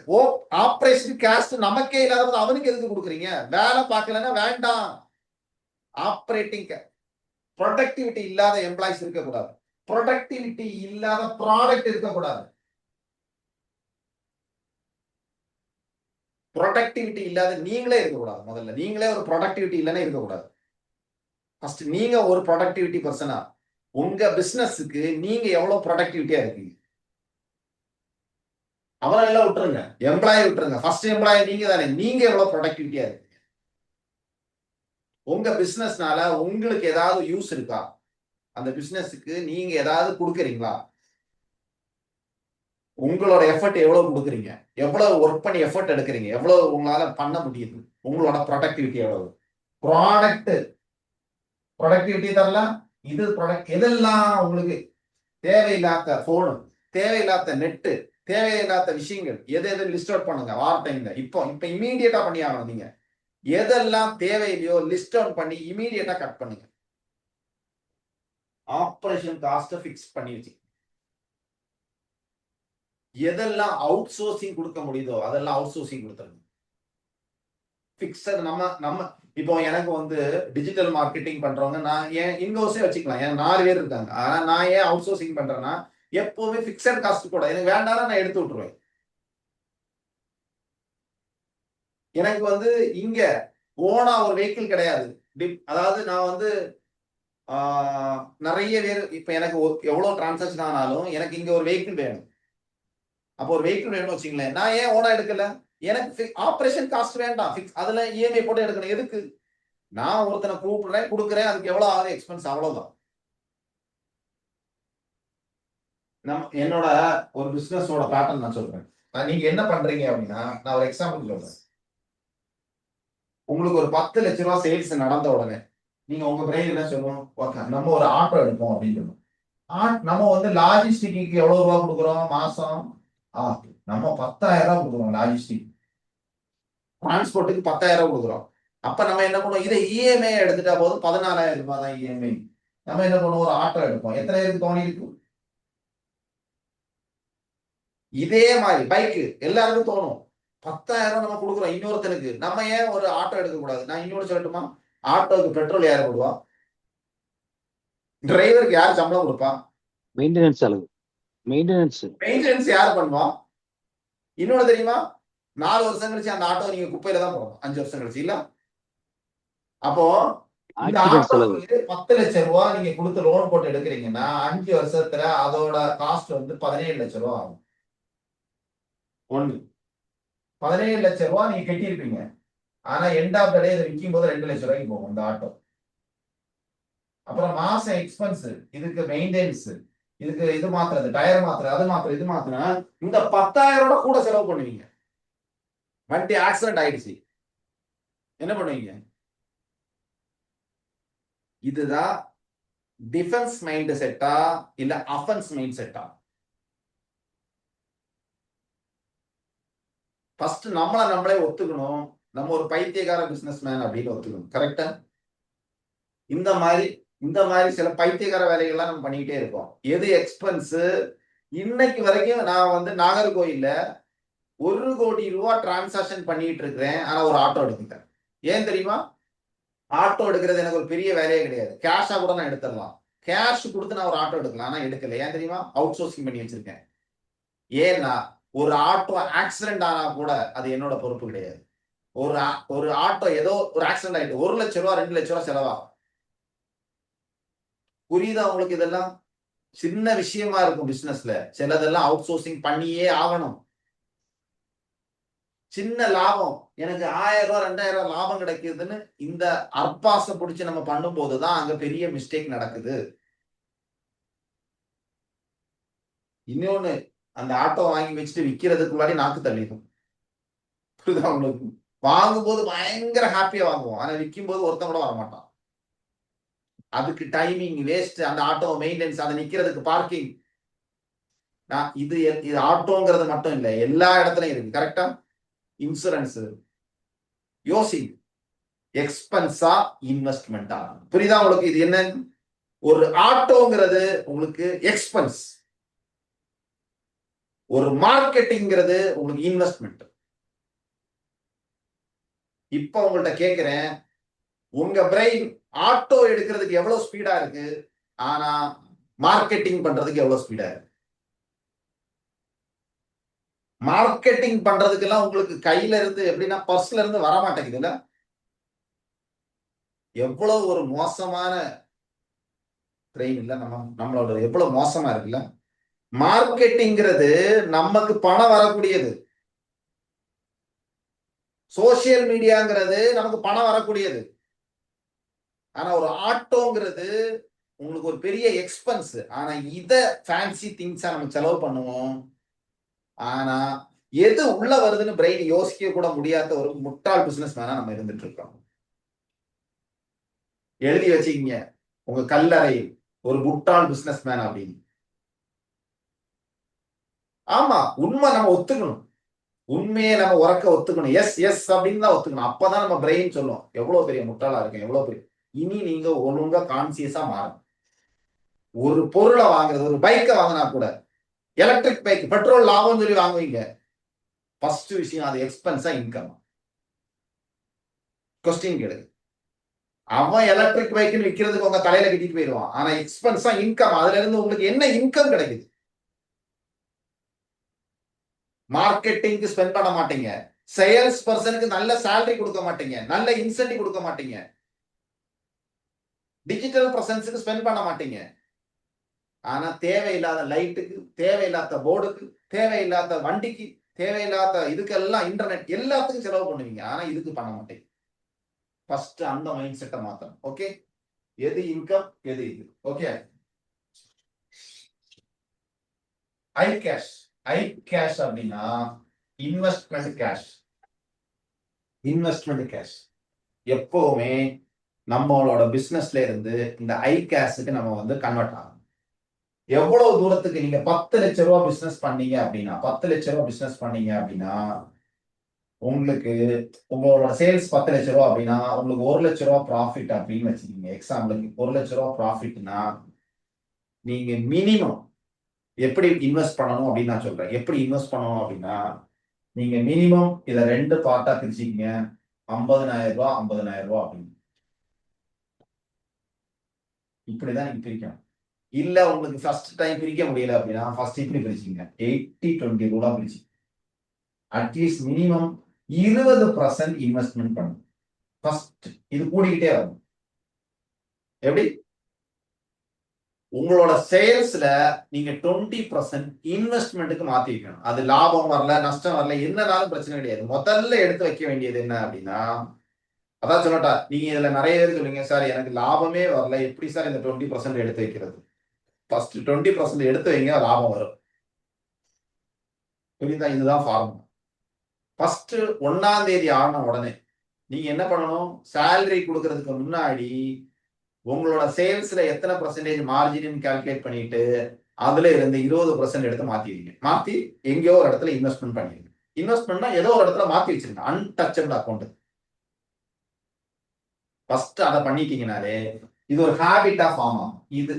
ஆபரேஷன் காஸ்ட் நமக்கே இல்லாத அவனுக்கு எதுக்கு கொடுக்குறீங்க? வேலை பார்க்கலன்னா வேண்டாம். ஆபரேட்டிங் ப்ரொடக்டிவிட்டி இல்லாத எம்ப்ளாயிஸ் இருக்கக்கூடாது. ப்ரொடக்டிவிட்டி இல்லாத ப்ராடக்ட் இருக்கக்கூடாது. ப்ரொடக்டிவிட்டி இல்லாத நீங்களே இருக்கக்கூடாது. முதல்ல நீங்களே ஒரு ப்ரொடக்டிவிட்டி இல்லைன்னா இருக்கக்கூடாது. ஃபர்ஸ்ட் நீங்க ஒரு ப்ரொடக்டிவிட்டி பர்சனா, உங்க பிசினஸுக்கு நீங்க எவ்வளவு ப்ரொடக்டிவிட்டியா இருக்கீங்க. அவனை எல்லாம் விட்டுருங்க, எம்ப்ளாயி விட்டுருங்க. ஃபர்ஸ்ட் எம்ப்ளாயி நீங்க தானே, நீங்க எவ்வளவு ப்ரொடக்டிவிட்டியா இருக்கீங்க. உங்க பிசினஸ்னால உங்களுக்கு ஏதாவது யூஸ் இருக்கா, அந்த பிசினஸுக்கு நீங்க ஏதாவது கொடுக்குறீங்களா? உங்களோட எஃபர்ட் எவ்வளவு கொடுக்குறீங்க, எவ்வளவு ஒர்க் பண்ணி எஃபர்ட் எடுக்கிறீங்க, எவ்வளவு உங்களால பண்ண முடியுது, உங்களோட ப்ரொடக்டிவிட்டி எவ்வளவு. ப்ரொடக்டிவிட்டி தரலாம். இது ப்ரொடக்ட் எதெல்லாம் உங்களுக்கு தேவையில்லாத போனு, தேவையில்லாத நெட்டு, தேவையில்லாத விஷயங்கள் எது எது லிஸ்ட் அவுட் பண்ணுங்க வார் டைம்ல. இப்போ இமீடியட்டா பண்ணி ஆகணும். நீங்க எதெல்லாம் தேவையில்லையோ லிஸ்ட் அவுட் பண்ணி இமீடியட்டா கட் பண்ணுங்க. ஆபரேஷன் காஸ்ட் ஃபிக்ஸ் பண்ணி வச்சு, எதெல்லாம் அவுட் சோர்சிங் கொடுக்க முடியுதோ அதெல்லாம் அவுட் சோர்சிங் கொடுத்துருங்க. பிக்சர் நம்ம இப்போ எனக்கு வந்து டிஜிட்டல் மார்க்கெட்டிங் பண்றவங்க நான் ஏன் இன்ஹவுஸே வச்சுக்கலாம், ஏன் 4 பேர் இருக்காங்க. ஆனா நான் ஏன் அவுட் சோர்சிங் பண்றேன்னா எப்பவுமே பிக்சட் காஸ்ட் கூட எனக்கு வேண்டாம், நான் எடுத்து விட்டுருவேன். எனக்கு வந்து இங்க ஓனா ஒரு வெஹிக்கிள் கிடையாது. அதாவது நான் வந்து நிறைய பேர் இப்ப எனக்கு எவ்வளவு டிரான்சாக்ஷன் ஆனாலும் எனக்கு இங்க ஒரு வெஹிக்கிள் வேணும். அப்போ ஒரு வெஹிக்கிள் வேணும்னு வச்சுங்களேன், நான் ஏன் ஓனா எடுக்கல, எனக்கு ஆபரேஷன் காஸ்ட் வேண்டாம், அதுல இஎம்ஐ போட்டு எடுக்கணும். எதுக்கு, நான் ஒருத்தனை கூப்பிடுறேன் கொடுக்குறேன், அதுக்கு எவ்வளவு ஆகுது எக்ஸ்பென்ஸ், அவ்வளவுதான். என்னோட ஒரு பிசினஸோட பேட்டர்ன் நான் சொல்றேன். நீங்க என்ன பண்றீங்க அப்படின்னா, நான் ஒரு எக்ஸாம்பிள் சொல்றேன். உங்களுக்கு ஒரு 10 லட்ச ரூபாய் சேல்ஸ் நடந்த உடனே நீங்க உங்க பிரெயின் என்ன சொல்லணும், நம்ம ஒரு ஆட்டோ எடுப்போம் அப்படின்னு சொல்லணும். நம்ம வந்து லாஜிஸ்டிக்கு எவ்வளவு ரூபா கொடுக்குறோம் மாசம், நம்ம 10,000 ரூபாய் கொடுக்குறோம். லாஜிஸ்டிக் டிரான்ஸ்போர்ட்டுக்கு 10,000 கொடுக்குறோம். அப்ப நம்ம என்ன பண்ணுவோம், இதை இஎம்ஐ எடுத்துட்டா போதும், 14,000 ரூபாய் தான் இஎம்ஐ. நம்ம என்ன பண்ணுவோம், ஒரு ஆட்டோ எடுப்போம். எத்தனை பேருக்கு தோணி இருக்கு? இதே மாதிரி பைக்கு எல்லாருக்கும் தோணும், 10,000 நம்ம கொடுக்குறோம் இன்னொருத்தனுக்கு, நம்ம ஏன் ஒரு ஆட்டோ எடுக்க கூடாது. நான் இன்னொரு சொல்லட்டுமா, ஆட்டோக்கு பெட்ரோல் யார் போடுவா, டிரைவருக்கு யார் சம்பளம் கொடுப்பா, மெயின்டெனன்ஸ் செலவு, மெயின்டெனன்ஸ் யார் பண்ணுவா. இன்னொன்னு தெரியுமா, 4 வருஷம் கழிச்சு அந்த ஆட்டோ நீங்க குப்பையில தான் போகணும், 5 வருஷம் கழிச்சு இல்ல. அப்போ இந்த ஆட்டோக்கு 10 லட்சம் ரூபாய் நீங்க கொடுத்து லோன் போட்டு எடுக்கிறீங்கன்னா 5 வருஷத்துல அதோட காஸ்ட் வந்து 17 லட்சம் ரூபாய் ஆகும். 17 லட்சம் ரூபாய் நீங்க கட்டியிருப்பீங்க. ஆனா எண்ட் ஆஃப் த டே இதை விற்கும் போது 2 லட்சம் ரூபாய்க்கு போகும் இந்த ஆட்டோ. அப்புறம் மாசம் எக்ஸ்பென்ஸ், இதுக்கு மெயின்டெனன்ஸ், இதுக்கு இது மாத்துறது, டயர் மாத்துறது, அது மாத்துறது, இது மாத்தினா இந்த 10,000 கூட செலவு பண்ணுவீங்க. வண்டி ஆக்சிடென்ட் ஆயிடுச்சு, என்ன பண்ணுவீங்க? இதுதான் டிஃபென்ஸ் மைண்ட் செட்டா இல்ல அஃபென்ஸ் மைண்ட் செட்டா? ஃபர்ஸ்ட் நம்மளே ஒத்துக்கணும், நம்ம ஒரு பைத்தியக்கார பிசினஸ் மேன் அப்படின்னு ஒத்துக்கணும். கரெக்டா? இந்த மாதிரி சில பைத்தியக்கார வேலைகள்லாம் நம்ம பண்ணிக்கிட்டே இருக்கோம். எது எக்ஸ்பென்ஸ், இன்னைக்கு வரைக்கும் நான் வந்து நாகர்கோயில்ல 1 கோடி ரூபாய் டிரான்சாக்ஷன் பண்ணிட்டு இருக்கிறேன். ஆனா ஒரு ஆட்டோ எடுத்துட்டேன். ஏன் தெரியுமா? ஆட்டோ எடுக்கிறது எனக்கு ஒரு பெரிய வேலையே கிடையாது. கேஷா கூட நான் எடுத்துடலாம். கேஷ் கொடுத்து நான் ஒரு ஆட்டோ எடுக்கலாம், ஆனா எடுக்கல. ஏன் தெரியுமா? அவுட் சோர்சிங் பண்ணி வச்சிருக்கேன். ஏன்னா ஒரு ஆட்டோ ஆக்சிடென்ட் ஆனா கூட அது என்னோட பொறுப்பு கிடையாது. ஒரு ஆட்டோ ஏதோ ஒரு ஆக்சிடென்ட் ஆயிட்டு 1 லட்சம் ரூபாய் 2 லட்சம் ரூபாய் செலவாகும். புரியுதா உங்களுக்கு? இதெல்லாம் சின்ன விஷயமா இருக்கும் பிசினஸ்ல. சிலதெல்லாம் அவுட் சோர்சிங் பண்ணியே ஆகணும். சின்ன லாபம், எனக்கு 1000 ரூபாய் 2000 ரூபாய் லாபம் கிடைக்குதுன்னு இந்த அற்பாசை பிடிச்சு நம்ம பண்ணும் போதுதான் அங்க பெரிய மிஸ்டேக் நடக்குது. இன்னொன்னு, அந்த ஆட்டோ வாங்கி வச்சுட்டு விக்கிறதுக்கு முன்னாடி நாக்கு தள்ளிடும். புரியுதா உங்களுக்கு? வாங்கும் போது பயங்கர ஹாப்பியா வாங்குவோம், ஆனா விற்கும் போது ஒருத்தன் கூட வரமாட்டான். அதுக்கு டைமிங் வேஸ்ட், அந்த ஆட்டோ மெயின்டெனன்ஸ், அதை நிக்கிறதுக்கு பார்க்கிங். இது ஆட்டோங்கிறது மட்டும் இல்ல, எல்லா இடத்துலயும் இருக்கு. கரெக்டா? இன்சூரன்ஸ், யோசி, எக்ஸ்பென்ஸா இன்வெஸ்ட்மெண்டா? புரியுதா உங்களுக்கு? இது என்ன, ஒரு ஆட்டோங்கிறது உங்களுக்கு எக்ஸ்பென்ஸ், ஒரு மார்க்கெட்டிங்கிறது உங்களுக்கு இன்வெஸ்ட்மெண்ட். இப்ப உங்கள்ட்ட கேட்கிறேன், உங்க பிரெயின் ஆட்டோ எடுக்கிறதுக்கு எவ்வளவு ஸ்பீடா இருக்கு, ஆனா மார்க்கெட்டிங் பண்றதுக்கு எவ்வளவு ஸ்பீடா இருக்கு? மார்க்கெட்டிங் பண்றதுக்கெல்லாம் உங்களுக்கு கையில இருந்து எப்படின்னா பர்ஸ்ல இருந்து வர மாட்டேங்குதுல்ல. எவ்வளவு ஒரு மோசமான பிரெயின் இல்ல, நம்மளோட எவ்வளவு மோசமா இருக்குல்ல. மார்க்கெட்டிங்கிறது நமக்கு பணம் வரக்கூடியது, சோசியல் மீடியாங்கிறது நமக்கு பணம் வரக்கூடியது. ஆனா ஒரு ஆட்டோங்கிறது உங்களுக்கு ஒரு பெரிய எக்ஸ்பென்ஸ். ஆனா இத ஃபேன்சி திங்ஸா நம்ம செலவு பண்ணுவோம். ஆனா எது உள்ள வருதுன்னு பிரெயின் யோசிக்க கூட முடியாத ஒரு முட்டாள் பிசினஸ் மேனா நம்ம இருந்துட்டு இருக்கோம். எழுதி வச்சுக்கீங்க உங்க கல்லறை ஒரு முட்டாள் பிசினஸ் மேன் அப்படின்னு. ஆமா, உண்மை நம்ம ஒத்துக்கணும். உண்மையை நம்ம உறக்க ஒத்துக்கணும். எஸ் எஸ் அப்படின்னு தான் ஒத்துக்கணும். அப்பதான் நம்ம பிரெயின் சொல்லும் எவ்வளவு பெரிய முட்டாளா இருக்கேன், எவ்வளவு பெரிய. இனி நீங்க ஒழுங்கா கான்சியஸா மாறும். ஒரு பொருளை வாங்குறது, ஒரு பைக்கை வாங்கினா கூட எலக்ட்ரிக் பைக் பெட்ரோல் லாபம் சொல்லி வாங்குவீங்க. ஃபர்ஸ்ட் விஷயம் அது எக்ஸ்பென்ஸா இன்கம். கொஸ்டின் கேளுங்க. அவன் எலக்ட்ரிக் பைக்னு விற்கிறதுக்கு உங்க தலையில கட்டிட்டு போயிடுவான். ஆனா எக்ஸ்பென்ஸா இன்கம். அதுல இருந்து உங்களுக்கு என்ன இன்கம் கிடைக்குது? மார்க்கெட்டிங்க்கு ஸ்பெண்ட் பண்ண மாட்டீங்க. சேல்ஸ் பர்சனுக்கு நல்ல சேலரி கொடுக்க மாட்டீங்க. நல்ல இன்சென்டிவ் கொடுக்க மாட்டீங்க. டிஜிட்டல் பிரசன்ஸுக்கு ஸ்பெண்ட் பண்ண மாட்டீங்க. ஆனா தேவையில்லாத லைட்டுக்கு, தேவையில்லாத போர்டுக்கு, தேவையில்லாத வண்டிக்கு, தேவையில்லாத இதுக்கெல்லாம் இன்டர்நெட் எல்லாத்துக்கும் செலவு பண்ணுவீங்க. ஆனா இதுக்கு பண்ண மாட்டீங்க. ஃபர்ஸ்ட் அந்த மைண்ட் செட்டை மாத்தணும். ஓகே, எது இன்கம், எது இது. Okay, I cash. I cash அப்படின்னா இன்வெஸ்ட்மெண்ட் கேஷ். இன்வெஸ்ட்மெண்ட் கேஷ் எப்பவுமே நம்மளோட பிசினஸ்ல இருந்து இந்த ஐ கேஷுக்கு நம்ம வந்து கன்வெர்ட் ஆகும். எவ்வளவு தூரத்துக்கு நீங்க 10 லட்சம் ரூபாய் பிசினஸ் பண்ணீங்க அப்படின்னா, 10 லட்சம் ரூபாய் பிசினஸ் பண்ணீங்க அப்படின்னா உங்களுக்கு உங்களோட சேல்ஸ் 10 லட்சம் ரூபாய் அப்படின்னா உங்களுக்கு 1 லட்சம் ரூபாய் ப்ராஃபிட் அப்படின்னு வச்சுக்கீங்க. எக்ஸாம்பிளுக்கு 1 லட்சம் ரூபாய் ப்ராஃபிட்னா நீங்க மினிமம் எப்படி இன்வெஸ்ட் பண்ணணும் அப்படின்னு நான் சொல்றேன். எப்படி இன்வெஸ்ட் பண்ணணும் அப்படின்னா நீங்க மினிமம் இதை 2 பார்ட்டா பிரிச்சுக்கீங்க. 50,000 ரூபாய் 50,000 ரூபாய் அப்படின்னு. இப்படிதான் நீங்க பிரிக்கணும். இல்ல உங்களுக்கு ஃபர்ஸ்ட் டைம் பிரிக்க முடியல அப்படின்னா ஃபர்ஸ்ட் இப்படி பிரிச்சுங்க. 80-20 ரூலா பிரிச்சு அட்லீஸ்ட் மினிமம் 20% இன்வெஸ்ட்மெண்ட் பண்ணும். ஃபர்ஸ்ட் இது கூடிக்கிட்டே வரும். எப்படி? உங்களோட சேல்ஸ்ல நீங்க 20% இன்வெஸ்ட்மெண்ட்டுக்கு மாத்தி வைக்கணும். அது லாபம் வரல, நஷ்டம் வரல, என்னனாலும் பிரச்சனை கிடையாது. முதல்ல எடுத்து வைக்க வேண்டியது என்ன அப்படின்னா, அதான் சொல்லட்டா, நீங்க இதுல நிறைய பேர் சொல்லுங்க, சார் எனக்கு லாபமே வரல, எப்படி சார் இந்த 20% எடுத்து வைக்கிறது? ஃபர்ஸ்ட் 20% எடுத்து வைங்க, லாபம் வரும். புரியுதா? இதுதான் ஃபார்முலா. ஃபர்ஸ்ட் 1ஆம் தேதி ஆன உடனே நீங்க என்ன பண்ணணும்? சேலரி கொடுக்கறதுக்கு முன்னாடி உங்களோட சேல்ஸ்ல எத்தனை பர்சன்டேஜ் மார்ஜின் கால்குலேட் பண்ணிட்டு அதுல இருந்து 20% எடுத்து மாத்திடுங்க. மாத்தி எங்கேயோ ஒரு இடத்துல இன்வெஸ்ட்மெண்ட் பண்ணிடுங்க. இன்வெஸ்ட்மெண்ட்னா ஏதோ ஒரு இடத்துல மாத்தி வச்சிருங்க. Untouchable account. ஃபர்ஸ்ட் அதை பண்ணிட்டீங்கனாலே இது ஒரு ஹேபிட்டா ஃபார்ம் ஆகும். இது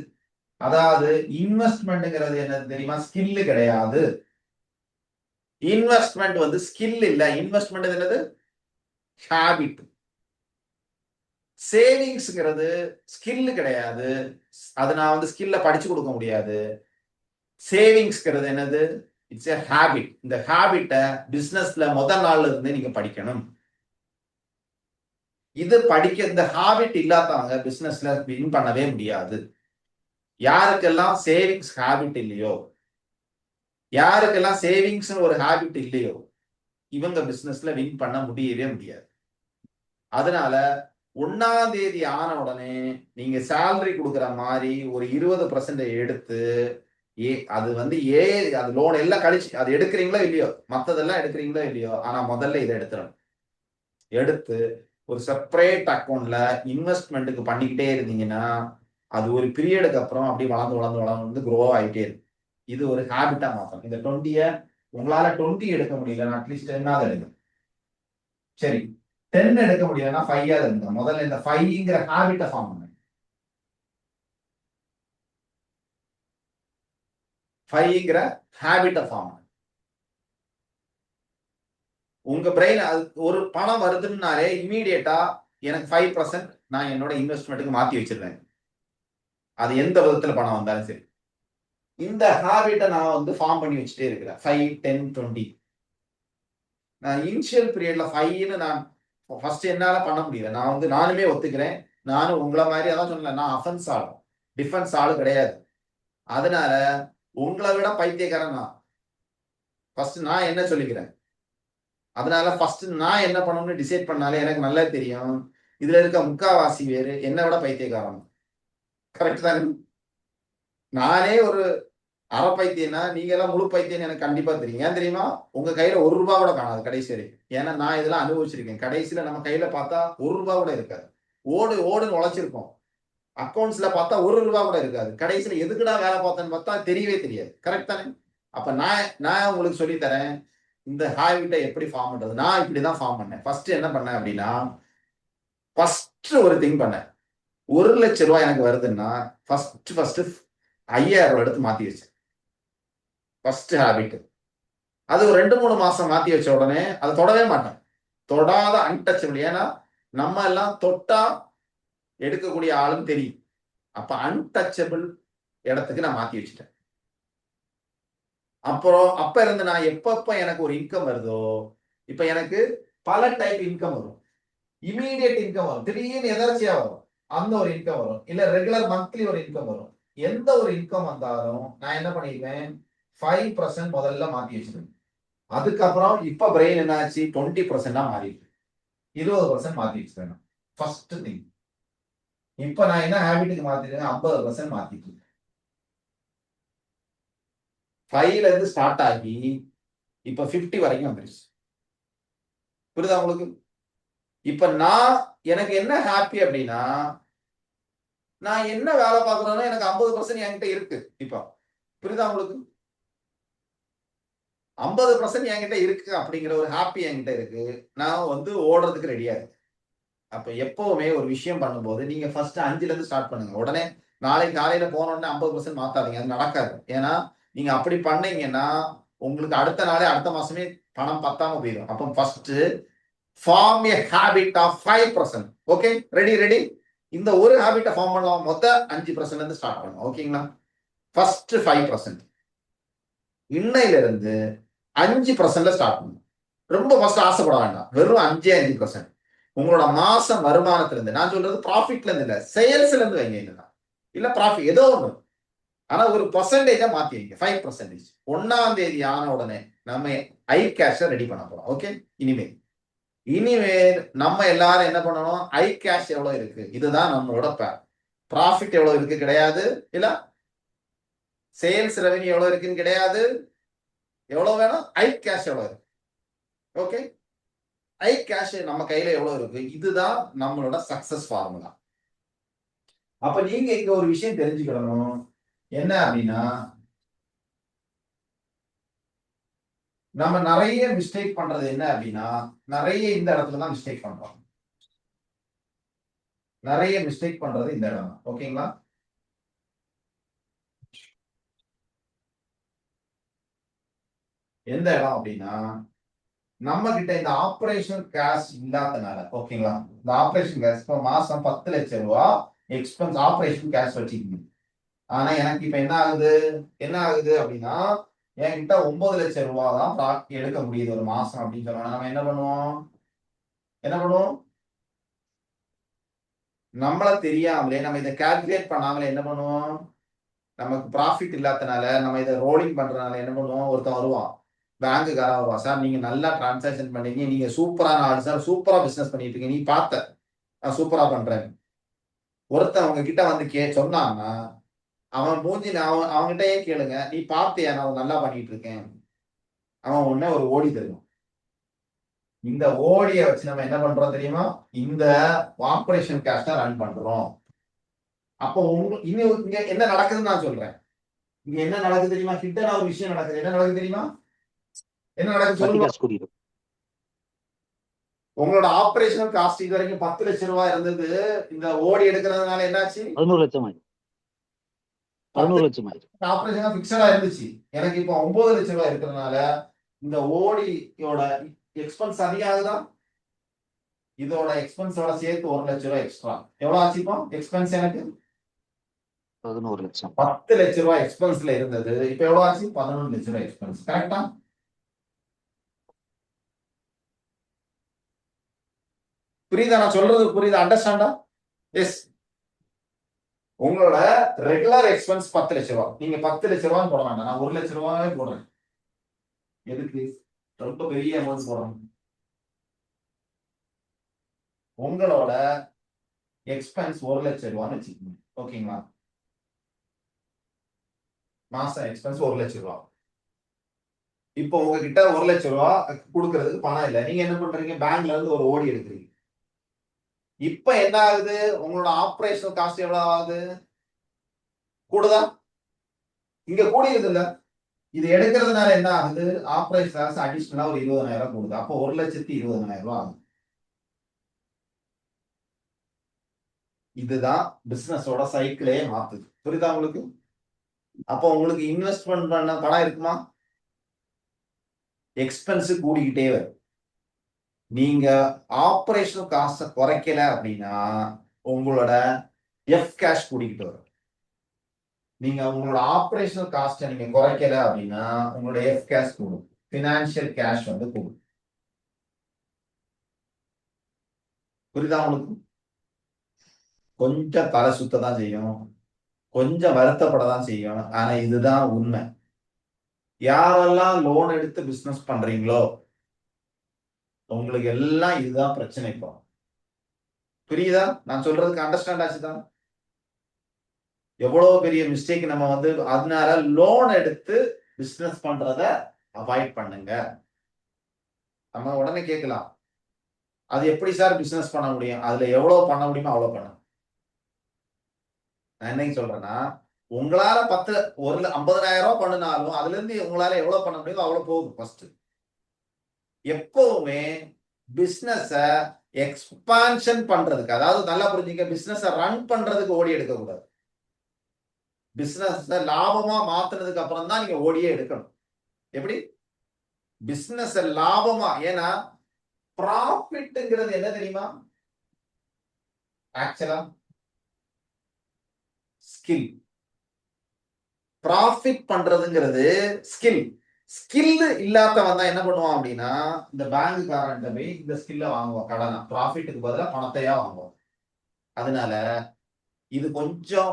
அதாவது இன்வெஸ்ட்மெண்ட்ங்கிறது என்னது தெரியுமா? ஸ்கில் கிடையாது. இன்வெஸ்ட்மெண்ட் வந்து ஸ்கில் இல்ல. இன்வெஸ்ட்மெண்ட் என்னது? ஹேபிட். சேவிங்ஸ்ங்கிறது ஸ்கில் கிடையாது. அது நான் வந்து ஸ்கில்ல படிச்சு கொடுக்க முடியாது. சேவிங்ஸ்ங்கிறது என்னது? It's a habit. இந்த ஹேபிட்டை பிசினஸ்ல முதல் நாள்ல இருந்து நீங்க படிக்கணும். இது படிக்க இந்த ஹேபிட் இல்லாதவங்க பிசினஸ்ல வின் பண்ணவே முடியாது. யாருக்கெல்லாம் சேவிங்ஸ் ஹேபிட் இல்லையோ, யாருக்கெல்லாம் சேவிங்ஸ் ஒரு ஹேபிட் இல்லையோ, இவங்க பிசினஸ்ல வின் பண்ண முடியவே முடியாது. அதனால 1ஆம் தேதி ஆன உடனே நீங்க சேலரி கொடுக்குற மாதிரி ஒரு 20% எடுத்து அது வந்து அது லோன் எல்லாம் கழிச்சு அது எடுக்கிறீங்களோ இல்லையோ, மத்ததெல்லாம் எடுக்கிறீங்களோ இல்லையோ, ஆனா முதல்ல இதை எடுத்துடணும். எடுத்து ஒரு செப்பரேட் அக்கௌண்ட்ல இன்வெஸ்ட்மெண்ட்டுக்கு பண்ணிக்கிட்டே இருந்தீங்கன்னா அது ஒரு பீரியடுக்கு அப்புறம் அப்படி வளர்ந்து வளர்ந்து வளர்ந்து க்ரோ ஆகிட்டே இருக்கும். இது ஒரு ஹேபிட்டா மாத்தணும். இந்த 20 உங்களால 20 எடுக்க முடியல, அட்லீஸ்ட் 10 எடுங்க. சரி, 10 எடுக்க முடியலன்னா 5 எடுங்க. முதல்ல இந்த 5ங்கிற ஹேபிட்டை ஃபார்ம் பண்ணுங்க. 5ங்கிற ஹேபிட்டை ஃபார்ம் பண்ணுங்க. உங்க பிரெயின் ஒரு பணம் வருதுன்னாலே இமீடியட்டா எனக்கு 5% நான் என்னோட இன்வெஸ்ட்மெண்ட்டுக்கு மாத்தி வச்சிருவேன். அது எந்த விதத்துல பணம் வந்தாலும் சரி. இந்த ஹேபிட்டை நான் வந்து ஃபார்ம் பண்ணி வச்சுட்டே இருக்கிறேன். 5, 10, 20. நான் இனிஷியல் பீரியட்ல 5ன்னு நான் ஃபர்ஸ்ட் என்னால பண்ண முடியல. நான் வந்து நானுமே ஒத்துக்கிறேன். நானும் உங்களை மாதிரி அதான் சொன்னேன், நான் அஃபென்ஸ் ஆளு, டிஃபென்ஸ் ஆளு கிடையாது. அதனால உங்களை விட பைத்தியக்காரன் நான். ஃபர்ஸ்ட் நான் என்ன சொல்லிக்கிறேன். அதனால ஃபர்ஸ்ட் நான் என்ன பண்ணணும்னு டிசைட் பண்ணாலே எனக்கு நல்லா தெரியும். இதுல இருக்க முக்காவாசி பேரு என்னை விட பைத்தியக்காரன். கரெக்ட் தானே? நானே ஒரு அரை பைத்தியம்னா நீங்க எல்லாம் முழு பைத்தியம் எனக்கு கண்டிப்பா தெரியும். ஏன் தெரியுமா? உங்க கையில ₹1 கூட காணாது கடைசி வரைக்கும். ஏன்னா நான் இதெல்லாம் அனுபவிச்சிருக்கேன். கடைசியில நம்ம கையில பார்த்தா ₹1 கூட இருக்காது. ஓடு ஓடுன்னு உழைச்சிருக்கோம். அக்கௌண்ட்ஸ்ல பார்த்தா ₹1 கூட இருக்காது. கடைசியில எதுக்குடா வேலை பார்த்தேன்னு பார்த்தா தெரியவே தெரியாது. கரெக்ட் தானே? அப்ப நான் உங்களுக்கு சொல்லி தரேன். இந்த ஹேபிட்டை எப்படி ஃபார்ம் பண்றது? நான் இப்படிதான் ஃபார்ம் பண்ணேன். ஃபர்ஸ்ட் என்ன பண்ணேன் அப்படின்னா, ஃபர்ஸ்ட் ஒரு திங் பண்ணேன். ₹1,00,000 எனக்கு வருதுன்னா ஃபர்ஸ்ட் 5,000 எடுத்து மாத்தி வச்சேன். First habit. அது ஒரு 2-3 மாசம் மாத்தி வச்ச உடனே அதை தொடவே மாட்டேன். தொடாத அன்டச்சபிள். ஏன்னா நம்ம எல்லாம் தொட்டா எடுக்கக்கூடிய ஆளும் தெரியும். அப்ப அன்டச்சபிள் இடத்துக்கு நான் மாத்தி வச்சுட்டேன். அப்புறம் அப்ப இருந்து நான் எப்பப்ப எனக்கு ஒரு இன்கம் வருதோ, இப்ப எனக்கு பல டைப் இன்கம் வரும். இமீடியட் இன்கம் வரும். திடீர்னு எதர்ச்சியா வரும். அந்த ஒரு இன்கம் வரும். இல்ல ரெகுலர் மந்த்லி ஒரு இன்கம் வரும். எந்த ஒரு இன்கம் வந்தாலும் நான் என்ன பண்ணிருவேன், 5% முதல்ல மாத்தி வச்சிருவேன். அதுக்கப்புறம் இப்ப பிரெயின் என்ன ஆச்சு, 20% மாறிடுச்சு. 20% மாத்தி வச்சிருவேன். First thing. இப்ப நான் என்ன ஹேபிட்டுக்கு மாத்திருக்கேன், 50% மாத்திட்டு இருக்கேன். 5ல இருந்து ஸ்டார்ட் ஆகி இப்ப 50 வரைக்கும் வந்துருச்சு. புரியுதா உங்களுக்கு? இப்ப எனக்கு என்ன ஹாப்பி அப்படின்னா, நான் என்ன வேலை பார்க்கறேனோ எனக்கு 50% என்கிட்ட இருக்கு. இப்ப புரியுதா உங்களுக்கு? 50% என்கிட்ட இருக்கு அப்படிங்கிற ஒரு ஹாப்பி என்கிட்ட இருக்கு. நான் ஓடுறதுக்கு ரெடியா இருக்கேன். அப்ப எப்பவுமே ஒரு விஷயம் பண்ணும்போது நீங்க ஃபர்ஸ்ட் 5ல இருந்து ஸ்டார்ட் பண்ணுங்க. உடனே நாளைக்கு காலையில போன உடனே 50% மாத்தாதீங்க. அது நடக்காது. ஏன்னா நீங்க அப்படி பண்ணீங்கன்னா உங்களுக்கு அடுத்த நாளே அடுத்த மாசமே பணம் பத்தாம போயிடும். அப்ப first form a habit of 5%. Okay, ready. இந்த ஒரு ஹேபிட்டை ஃபார்ம் பண்ணலாம். மொத்த 5% இருந்து ஸ்டார்ட் பண்ணுங்க. ஓகேங்களா? ஃபர்ஸ்ட் 5%. இன்னையில இருந்து 5%ல ஸ்டார்ட் பண்ணுங்க. ரொம்ப ஃபர்ஸ்ட் ஆசைப்பட வேண்டாம். வெறும் 5% உங்களோட மாசம் வருமானத்துல இருந்து, நான் சொல்றது ப்ராஃபிட்ல இருந்து இல்ல, சேல்ஸ்ல இருந்து வைங்க. இல்ல ப்ராஃபிட் ஏதோ ஒண்ணு. ஆனா ஒரு பர்சன்டேஜா மாத்தி வைங்க. 5%. 1ஆம் தேதி ஆன உடனே நம்ம ஐ கேஷ ரெடி பண்ண போறோம். ஓகே, இனிமேல் நம்ம எல்லாரும் என்ன பண்ணணும், ஐ கேஷ் எவ்வளவு இருக்கு, இதுதான் நம்மளோட ப்ராஃபிட் எவ்வளவு இருக்கு கிடையாது, இல்ல சேல்ஸ் ரெவன்யூ எவ்வளவு இருக்குன்னு கிடையாது. எவ்வளவு வேணும், ஐ கேஷ் எவ்வளவு இருக்கு. ஓகே, ஐ கேஷ் நம்ம கையில எவ்வளவு இருக்கு, இதுதான் நம்மளோட சக்சஸ் ஃபார்முலா. அப்ப நீங்க இங்க ஒரு விஷயம் தெரிஞ்சுக்கணும். என்ன அப்படின்னா, நம்ம நிறைய மிஸ்டேக் பண்றது என்ன அப்படின்னா, நிறைய இந்த இடத்துல தான் மிஸ்டேக் பண்றோம். நிறைய மிஸ்டேக் பண்றது இந்த இடம் தான். ஓகேங்களா? எந்த இடம் அப்படின்னா, நம்ம கிட்ட இந்த ஆபரேஷன் கேஷ் இல்லாதனால. ஓகேங்களா? இந்த ஆபரேஷன் கேஷ் இப்ப மாசம் 10 லட்சம் ரூபாய் எக்ஸ்பென்ஸ் ஆபரேஷன் கேஷ் வச்சுக்கீங்க. ஆனா எனக்கு இப்ப என்ன ஆகுது அப்படின்னா, என்கிட்ட 9 லட்சம் ரூபாய் தான் எடுக்க முடியுது ஒரு மாசம் அப்படின்னு சொன்னா நம்ம என்ன பண்ணுவோம், நம்மள தெரியாமலே நம்ம இதை கால்குலேட் பண்ணாமலே என்ன பண்ணுவோம், நமக்கு ப்ராஃபிட் இல்லாதனால நம்ம இதை ரோலிங் பண்றதுனால என்ன பண்ணுவோம், ஒருத்தன் வருவான், பேங்குக்காரன் வருவான், சார் நீங்க நல்லா டிரான்சாக்ஷன் பண்ணீங்க, நீங்க சூப்பரான ஆள் சார், சூப்பரா பிசினஸ் பண்ணிட்டு இருக்கீங்க, நீ பார்த்த நான் சூப்பரா பண்றேன். ஒருத்தன் அவங்க கிட்ட வந்து சொன்னான்னா அவன் மூஞ்சி அவன்கிட்டயே கேளுங்க, நீ பார்த்தியா நான் நல்லா பண்ணிட்டு இருக்கேன், அவன் உடனே ஒரு ஓடி தருவான். இந்த ஓடிய வச்சு நம்ம என்ன பண்றோம் தெரியுமா, இந்த ஆபரேஷன் கேஷ் தான் ரன் பண்றோம். அப்போ இங்க என்ன நடக்குதுன்னு நான் சொல்றேன். இங்க என்ன நடக்குது தெரியுமா, ஹிட்டனா ஒரு விஷயம் நடக்குது. என்ன நடக்குது தெரியுமா, என்ன நடக்குது சொல்லுங்க. உங்களோட ஆபரேஷனல் காஸ்ட் இது வரைக்கும் 10 லட்சம் ரூபாய் இருந்தது, இந்த ஓடி எடுக்கிறதுனால என்னாச்சு, 11 லட்சம் ஆயிடும். 11 லட்சம் ஆயிடும். ஆபரேஷன் பிக்சடா இருந்துச்சு. எனக்கு இப்போ 9 லட்சம் ரூபாய் இருக்கிறதுனால இந்த ஓடியோட எக்ஸ்பென்ஸ் அதிகமாகுதா, இதோட எக்ஸ்பென்ஸோட சேர்த்து 1 லட்சம் ரூபாய் எக்ஸ்ட்ரா. எவ்வளவு ஆச்சு இப்போ எக்ஸ்பென்ஸ், எனக்கு 11 லட்சம். 10 லட்சம் ரூபாய் எக்ஸ்பென்ஸ்ல இருந்தது, இப்ப எவ்வளவு ஆச்சு, 11 லட்சம் ரூபாய் எக்ஸ்பென்ஸ். கரெக்டா? புரியுதா நான் சொல்றது, புரியுதா, அண்டர்ஸ்டாண்டா? எஸ். உங்களோட ரெகுலர் எக்ஸ்பென்ஸ் 10 லட்சம் ரூபாய், நீங்க 10 லட்சம் ரூபாய் போட வேண்டாம், நான் 1 லட்சம் ரூபாயே போடுறேன். எதுக்கு ரொம்ப பெரிய அமௌண்ட் போடுறேன். உங்களோட எக்ஸ்பென்ஸ் 1 லட்சம் ரூபான்னு வச்சுக்கோங்க. ஓகேங்களா? மாசம் எக்ஸ்பென்ஸ் 1,00,000 ரூபா. இப்போ உங்ககிட்ட 1,00,000 ரூபா கொடுக்கறதுக்கு பணம் இல்லை. நீங்க என்ன பண்றீங்க? பேங்க்ல இருந்து ஒரு ஓடி எடுக்கிறீங்க. இப்ப என்ன ஆகுது? உங்களோட ஆபரேஷனல் காஸ்ட் எவ்வளவு ஆகுது? கூடுதா? இங்க கூடியது இல்ல. இது எடுக்கிறதுனால என்ன ஆகுது? ஆபரேஷன் காஸ்ட் அடிஷனலா ஒரு 20,000 கூடுது. அப்போ 1,20,000 ரூபாய் ஆகுது. இதுதான் பிசினஸோட சைக்கிளே மாத்துது. புரியுதா உங்களுக்கு? அப்போ உங்களுக்கு இன்வெஸ்ட்மெண்ட் பண்ண பணம் இருக்குமா? எக்ஸ்பென்ஸ் கூடிக்கிட்டே வரும். நீங்க ஆபரேஷனல் காஸ்ட குறைக்கல அப்படின்னா உங்களோட எஃப் கேஷ் கூடிக்கிட்டு வரும். நீங்க உங்களோட ஆபரேஷனல் காஸ்ட நீங்க குறைக்கல அப்படின்னா உங்களோட எஃப் கேஷ் கூடும். பினான்சியல் கேஷ் வந்து கூடும். புரியுதா உங்களுக்கு? கொஞ்சம் தலை சுத்த தான் செய்யும், கொஞ்சம் வருத்தப்பட தான் செய்யும். ஆனா இதுதான் உண்மை. யாரெல்லாம் லோன் எடுத்து பிசினஸ் பண்றீங்களோ உங்களுக்கு எல்லாம் இதுதான் பிரச்சனை. இப்போ புரியுதா? நான் சொல்றதுக்கு அண்டர்ஸ்டாண்ட் ஆச்சுதான்? எவ்வளவு பெரிய மிஸ்டேக் நம்ம வந்து அதனால லோன் எடுத்து பிசினஸ் பண்றத அவாய்ட் பண்ணுங்க. நம்ம உடனே கேட்கலாம், அது எப்படி சார் பிசினஸ் பண்ண முடியும்? அதுல எவ்வளவு பண்ண முடியுமோ அவ்வளவு பண்ண. நான் என்னைக்கு சொல்றேன்னா, உங்களால 50,000 ரூபாய் பண்ணினாலும் அதுல இருந்து உங்களால எவ்வளவு பண்ண முடியுமோ அவ்வளவு போதும். ஃபர்ஸ்ட் எப்பவுமே பிசினஸ எக்ஸ்பான்ஷன் பண்றதுக்கு, அதாவது நல்லா புரிஞ்சுக்க, பிசினஸ ரன் பண்றதுக்கு ஓடி எடுக்க கூடாது. பிசினஸ் லாபமா மாத்துனதுக்கு அப்புறம் தான் நீங்க ஓடியே எடுக்கணும். எப்படி? பிசினஸ் லாபமா, ஏன்னா ப்ராஃபிட்ங்கிறது என்ன தெரியுமா? ஆக்சுவலா ஸ்கில். ப்ராஃபிட் பண்றதுங்கிறது ஸ்கில். ஸ்கில் இல்லாதவன் தான் என்ன பண்ணுவான் அப்படின்னா, இந்த பேங்க்காரன்ட்ட போய் இந்த ஸ்கில்ல வாங்குவான் கடனா. ப்ராஃபிட்டுக்கு பதிலா பணத்தையா வாங்குவான். அதனால இது கொஞ்சம்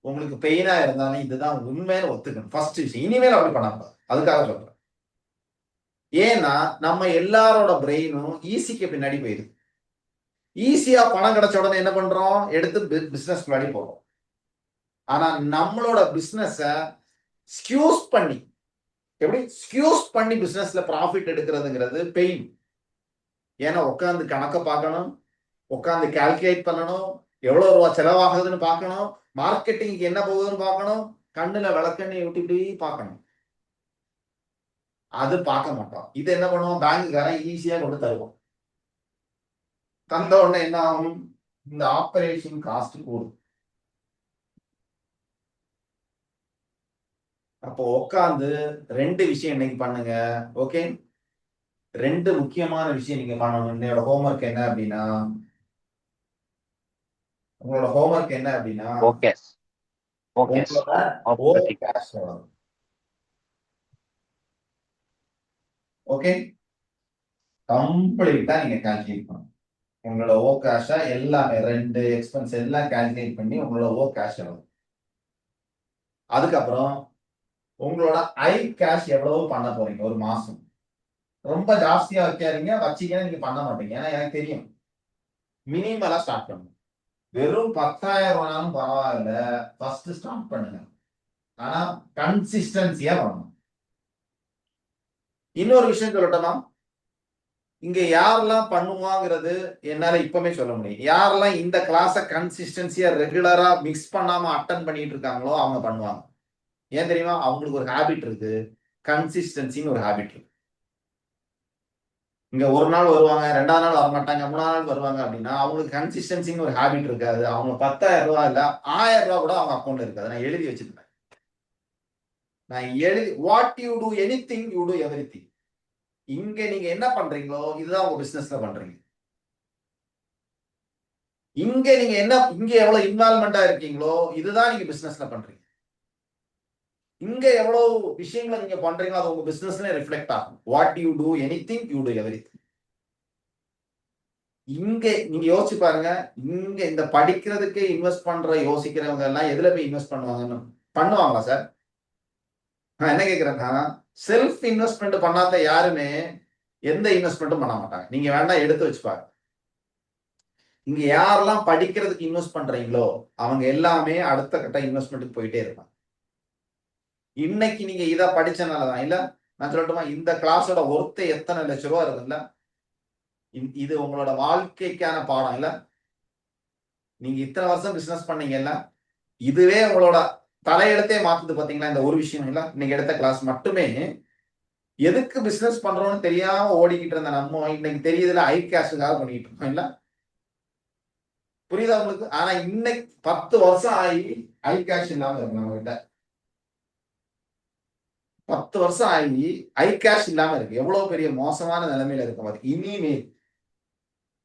உங்களுக்கு பெயினா இருந்தாலும் இதுதான் உண்மைன்னு ஒத்துக்கணும். ஃபர்ஸ்ட் விஷயம். இனிமேல் அப்படி பண்ணாம, அதுக்காக சொல்றேன். ஏன்னா நம்ம எல்லாரோட பிரெயினும் ஈஸிக்கு பின்னாடி போயிடுது. ஈஸியா பணம் கிடைச்ச உடனே என்ன பண்றோம்? எடுத்து பிசினஸ் முன்னாடி போறோம். ஆனா நம்மளோட பிசினஸ ஸ்கியூஸ் பண்ணி, எப்படி ஸ்கியூஸ் பண்ணி பிசினஸ்ல ப்ராஃபிட் எடுக்கிறதுங்கிறது பெயின். ஏன்னா உட்காந்து கணக்க பார்க்கணும், உட்காந்து கால்குலேட் பண்ணணும், எவ்வளவு ரூபா செலவாகுதுன்னு பார்க்கணும், மார்க்கெட்டிங்க்கு என்ன போகுதுன்னு பார்க்கணும், கண்ணுல விளக்கண்ணி விட்டு பார்க்கணும். அது பார்க்க மாட்டோம். இது என்ன பண்ணுவோம்? பேங்குக்காரன் ஈஸியா கொண்டு தருவோம். தந்த உடனே என்ன ஆகும்? இந்த ஆபரேஷன் காஸ்ட் கூடும். அப்போ உட்காந்து 2 விஷயம் இன்னைக்கு பண்ணுங்க. ஓகே, 2 முக்கியமான விஷயம் நீங்க பண்ணணும். என்னோட ஹோம்ஒர்க் என்ன அப்படின்னா, உங்களோட ஹோம்ஒர்க் என்ன அப்படின்னா, ஓகே உங்களோட ஆப்ரேட்டிங் cash எவ்வளவு? ஓகே, கம்ப்ளீட்டா நீங்க கால்குலேட் பண்ணணும். உங்களோட ஓ கேஷா எல்லாமே 2 எக்ஸ்பென்ஸ் எல்லாம் கால்குலேட் பண்ணி உங்களோட ஓ கேஷ் எவ்வளவு. அதுக்கப்புறம் உங்களோட ஐ கேஷ் எவ்வளவு பண்ண போறீங்க ஒரு மாசம். ரொம்ப ஜாஸ்தியா வைக்காதீங்க, வச்சீங்கன்னா நீங்க பண்ண மாட்டீங்க. ஏன்னா எனக்கு தெரியும். மினிமலா ஸ்டார்ட் பண்ணுங்க. வெறும் 10,000 ஆனாலும் பரவாயில்ல, ஃபர்ஸ்ட் ஸ்டார்ட் பண்ணுங்க. ஆனா கன்சிஸ்டன்சியா பண்ணணும். இன்னொரு விஷயம் சொல்லட்டுமா? இங்க யாரெல்லாம் பண்ணுவாங்கிறது என்னால இப்பவுமே சொல்ல முடியும். யாரெல்லாம் இந்த கிளாஸ கன்சிஸ்டன்சியா ரெகுலரா மிக்ஸ் பண்ணாம அட்டன் பண்ணிட்டு இருக்காங்களோ அவங்க பண்ணுவாங்க. ஏன் தெரியுமா? அவங்களுக்கு ஒரு ஹாபிட் இருக்கு, கன்சிஸ்டன்சின்னு ஒரு ஹாபிட் இருக்கு. இங்க ஒரு நாள் வருவாங்க, 2வது நாள் வர மாட்டாங்க, 3வது நாள் வருவாங்க அப்படின்னா அவங்களுக்கு கன்சிஸ்டன்சின்னு ஒரு ஹாபிட் இருக்காது. அவங்க 10,000 ரூபாய் இல்ல 1000 ரூபாய் கூட அவங்க அக்கௌண்ட்ல இருக்காது. நான் எழுதி வச்சிருப்பேன். What you do anything you do everything. இங்க நீங்க என்ன பண்றீங்களோ இதுதான் உங்க பிசினஸ்ல பண்றீங்க. இங்க நீங்க இங்க எவ்வளவு இன்வால்வ்மெண்டா இருக்கீங்களோ இதுதான் நீங்க பிசினஸ்ல பண்றீங்க. இங்க எவ்வளவு விஷயங்களை நீங்க பண்றீங்களோ அது உங்க பிசினஸ்ல ரிஃப்ளெக்ட் ஆகும். What you do anything you do everything. இங்க நீங்க யோசிச்சு பாருங்க. இங்க இந்த படிக்கிறதுக்கு இன்வெஸ்ட் பண்ற யோசிக்கிறவங்க எல்லாம் எதுல போய் இன்வெஸ்ட் பண்ணுவாங்கன்னு பண்ணுவாங்களா சார்? நான் என்ன கேக்குறேன்னா, செல்ஃப் இன்வெஸ்ட்மெண்ட் பண்ணாத யாருமே எந்த இன்வெஸ்ட்மெண்ட்டும் பண்ண மாட்டாங்க. நீங்க வேண்டாம் எடுத்து வச்சு பாருங்க. இங்க யாரெல்லாம் படிக்கிறதுக்கு இன்வெஸ்ட் பண்றீங்களோ அவங்க எல்லாமே அடுத்த கட்ட இன்வெஸ்ட்மெண்ட்டுக்கு போயிட்டே இருப்பாங்க. இன்னைக்கு நீங்க இதை படிச்சனாலதான் இல்ல, நான் சொல்லட்டுமா, இந்த கிளாஸோட ஒர்த்து எத்தனை லட்சம் ரூபா இருக்குல்ல, இது உங்களோட வாழ்க்கைக்கான பாடம் இல்ல. நீங்க இத்தனை வருஷம் பிசினஸ் பண்ணீங்கல்ல, இதுவே உங்களோட தலையெழுத்தே மாத்துது பாத்தீங்களா, இந்த ஒரு விஷயம் இல்ல. இன்னைக்கு எடுத்த கிளாஸ் மட்டுமே எதுக்கு பிசினஸ் பண்றோம்னு தெரியாம ஓடிக்கிட்டு இருந்த நம்ம இன்னைக்கு தெரியுதுல ஐ கேஷுக்காக பண்ணிட்டு இருக்கோம் இல்ல. புரியுதா உங்களுக்கு? ஆனா இன்னைக்கு 10 வருஷம் ஆகி ஐ கேஷ் இல்லாம இருக்கு நம்ம கிட்ட. 10 வருஷம் ஆகி ஐ கேஷ் இல்லாம இருக்கு. எவ்வளவு பெரிய மோசமான நிலைமையில இருக்கு பாத்தீங்க. இனிமே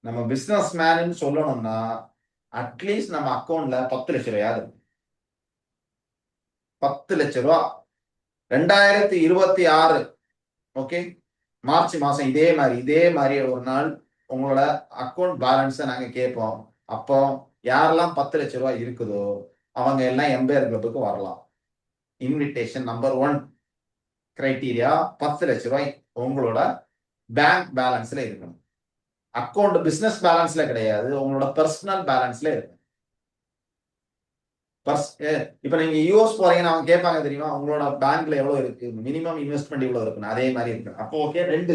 நம்ம பிசினஸ் மேன் சொல்லணும்னா அட்லீஸ்ட் நம்ம அக்கௌண்ட்ல 10 லட்சம் ரூபாயாவது இருக்கும். 10 லட்சம் ரூபா 2026 ஓகே, மார்ச் மாசம் இதே மாதிரி ஒரு நாள் உங்களோட அக்கௌண்ட் பேலன்ஸை நாங்க கேட்போம். அப்போ யாரெல்லாம் 10 லட்சம் ரூபாய் இருக்குதோ அவங்க எல்லாம் எம்பையர் கிளப்புக்கு வரலாம். இன்விடேஷன் நம்பர் 1 கிரைட்டீரியா 10 லட்சம் ரூபாய் உங்களோட பேங்க் பேலன்ஸ்ல இருக்கணும். அக்கௌண்ட் பிசினஸ் பேலன்ஸ்ல கிடையாது, உங்களோட பர்சனல் பேலன்ஸ்ல இருக்கு. இப்ப நீங்க யூஎஸ் போறீங்கன்னா அவங்க கேட்பாங்க தெரியுமா, உங்களோட பேங்க்ல எவ்வளவு இருக்கு, மினிமம் இன்வெஸ்ட்மெண்ட் இவ்வளவு இருக்குன்னு. அதே மாதிரி இருக்கு. அப்போ ஓகே, ரெண்டு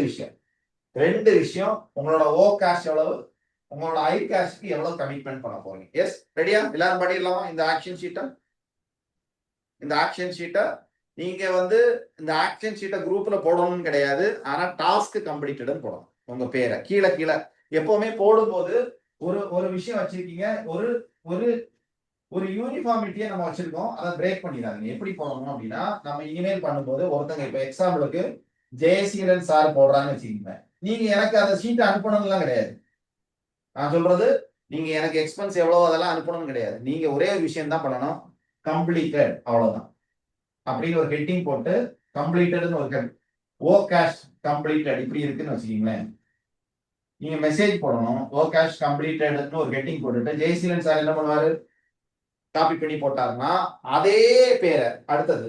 விஷயம் உங்களோட ஓ கேஷ் எவ்வளவு, உங்களோட ஐ கேஷ்க்கு எவ்வளவு கமிட்மெண்ட் பண்ண போறீங்க. எஸ், ரெடியா? எல்லாரும் பண்ணிடலாமா இந்த ஆக்ஷன் ஷீட்டை? நீங்க இந்த ஆக்ஷன் ஷீட்டை குரூப்ல போடணும்னு கிடையாது, ஆனா டாஸ்க் கம்ப்ளீட்டட் போடணும். உங்க பேரை கீழே எப்பவுமே போடும்போது ஒரு விஷயம் வச்சிருக்கீங்க, ஒரு யூனிஃபார்மிட்டியை நம்ம வச்சிருக்கோம், அதை பிரேக் பண்ணிடாதீங்க. எப்படி போடணும் அப்படின்னா, நம்ம இமெயில் பண்ணும்போது ஒருத்தங்க இப்ப எக்ஸாம்பிளுக்கு ஜெயசீலன் சார் போடுறான்னு வச்சுக்கீங்க, நீங்க எனக்கு அந்த ஷீட்டை அனுப்பணும்லாம் கிடையாது. நான் சொல்றது, நீங்க எனக்கு எக்ஸ்பென்ஸ் எவ்வளவு அதெல்லாம் அனுப்பணும்னு கிடையாது. நீங்க ஒரே ஒரு விஷயம் தான் பண்ணணும், கம்ப்ளீட்டட், அவ்வளவுதான் அப்படின்னு ஒரு ஹெட்டிங் போட்டு கம்ப்ளீட்டட்னு ஒரு ஓ கேஷ் கம்ப்ளீட்டட் இப்படி இருக்குன்னு வச்சுக்கீங்களேன். நீங்க மெசேஜ் போடணும், ஓ கேஷ் கம்ப்ளீட்டட்னு ஒரு ஹெட்டிங் போட்டுட்டு ஜெயசீலன் சார் என்ன பண்ணுவாரு, காப்பி பண்ணி போட்டாருன்னா அதே பேரை அடுத்தது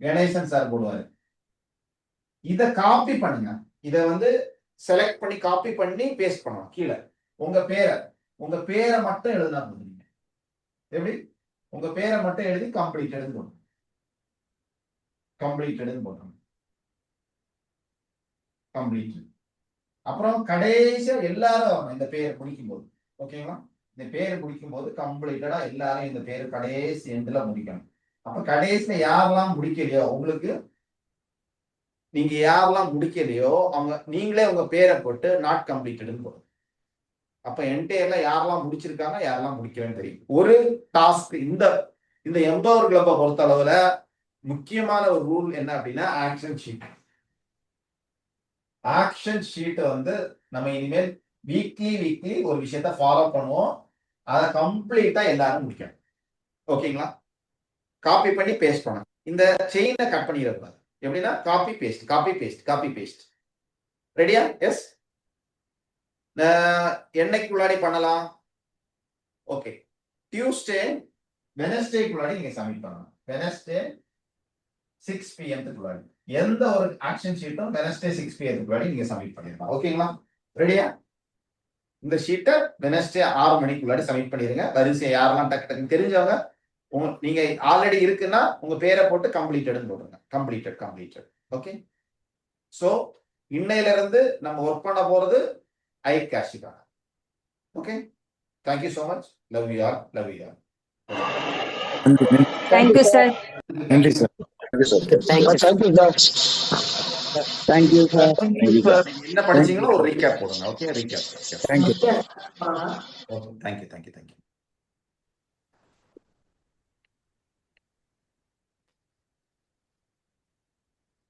கணேசன் சார் போடுவாரு. இத காப்பி பண்ணுங்க, இத செலக்ட் பண்ணி காப்பி பண்ணி பேஸ்ட் பண்ணணும். கீழே உங்க பேரை மட்டும் எழுதினா போதுங்க. எப்படி? உங்க பேரை மட்டும் எழுதி கம்ப்ளீட்டட் போடணும். அப்புறம் கடைசியா எல்லாரும் வரணும் இந்த பேரை முடிக்கும் போது. ஓகேங்களா? இந்த பேரு முடிக்கும் போது கம்ப்ளீட்டடா எல்லாரும் இந்த பேரு கடைசி எண்ட்ல முடிக்கணும். அப்ப கடைசியில யாரெல்லாம் முடிக்கலையோ, உங்களுக்கு நீங்க யாரெல்லாம் முடிக்கலையோ அவங்க நீங்களே உங்க பேரை போட்டு நாட் கம்ப்ளீட்டட்னு போடும். அப்ப என்டையர்ல யாரெல்லாம் முடிச்சிருக்காங்க யாரெல்லாம் முடிக்கலன்னு தெரியும். ஒரு டாஸ்க் இந்த எம்பவர் கிளப்பை பொறுத்த அளவுல முக்கியமான ஒரு ரூல் என்ன அப்படின்னா ஆக்ஷன் ஷீட் நம்ம இனிமேல் வீக்லி ஒரு விஷயத்த ஃபாலோ பண்ணுவோம். அதை கம்ப்ளீட்டா எல்லாரும் முடிக்கணும். ஓகேங்களா? காப்பி பண்ணி பேஸ்ட் பண்ணணும். இந்த செயினை கட் பண்ணிடக்கூடாது. எப்படின்னா காப்பி பேஸ்ட். ரெடியா? எஸ். என்னைக்குள்ளாடி பண்ணலாம்? ஓகே, டியூஸ்டே வெனஸ்டேக்குள்ளாடி நீங்க சப்மிட் பண்ணணும். வெனஸ்டே 6 PM எந்த ஒரு ஆக்ஷன் ஷீட்டும் வெனஸ்டே 6 PM நீங்க சப்மிட் பண்ணிடலாம். ஓகேங்களா? ரெடியா? இந்த ஷீட்டை வெனஸ்டே 6 மணிக்குள்ளாடி சப்மிட் பண்ணிருங்க. வரிசை யாரெல்லாம் டக்கு தெரிஞ்சவங்க, நீங்க ஆல்ரெடி இருக்குன்னா உங்க பேரை போட்டு கம்ப்ளீட்டட்னு போடுங்க. கம்ப்ளீட்டட். ஓகே. சோ இன்னையில இருந்து நம்ம ஒர்க் பண்ண போறது ஐ கேஷுக்காக. Okay, thank you so much. Love you all. Thank you sir. நன்றி சார். Thank you sir. என்ன படிச்சீங்களோ ஒரு ரீகேப் போடுங்க. Okay, recap. Thank you. Okay, thank you.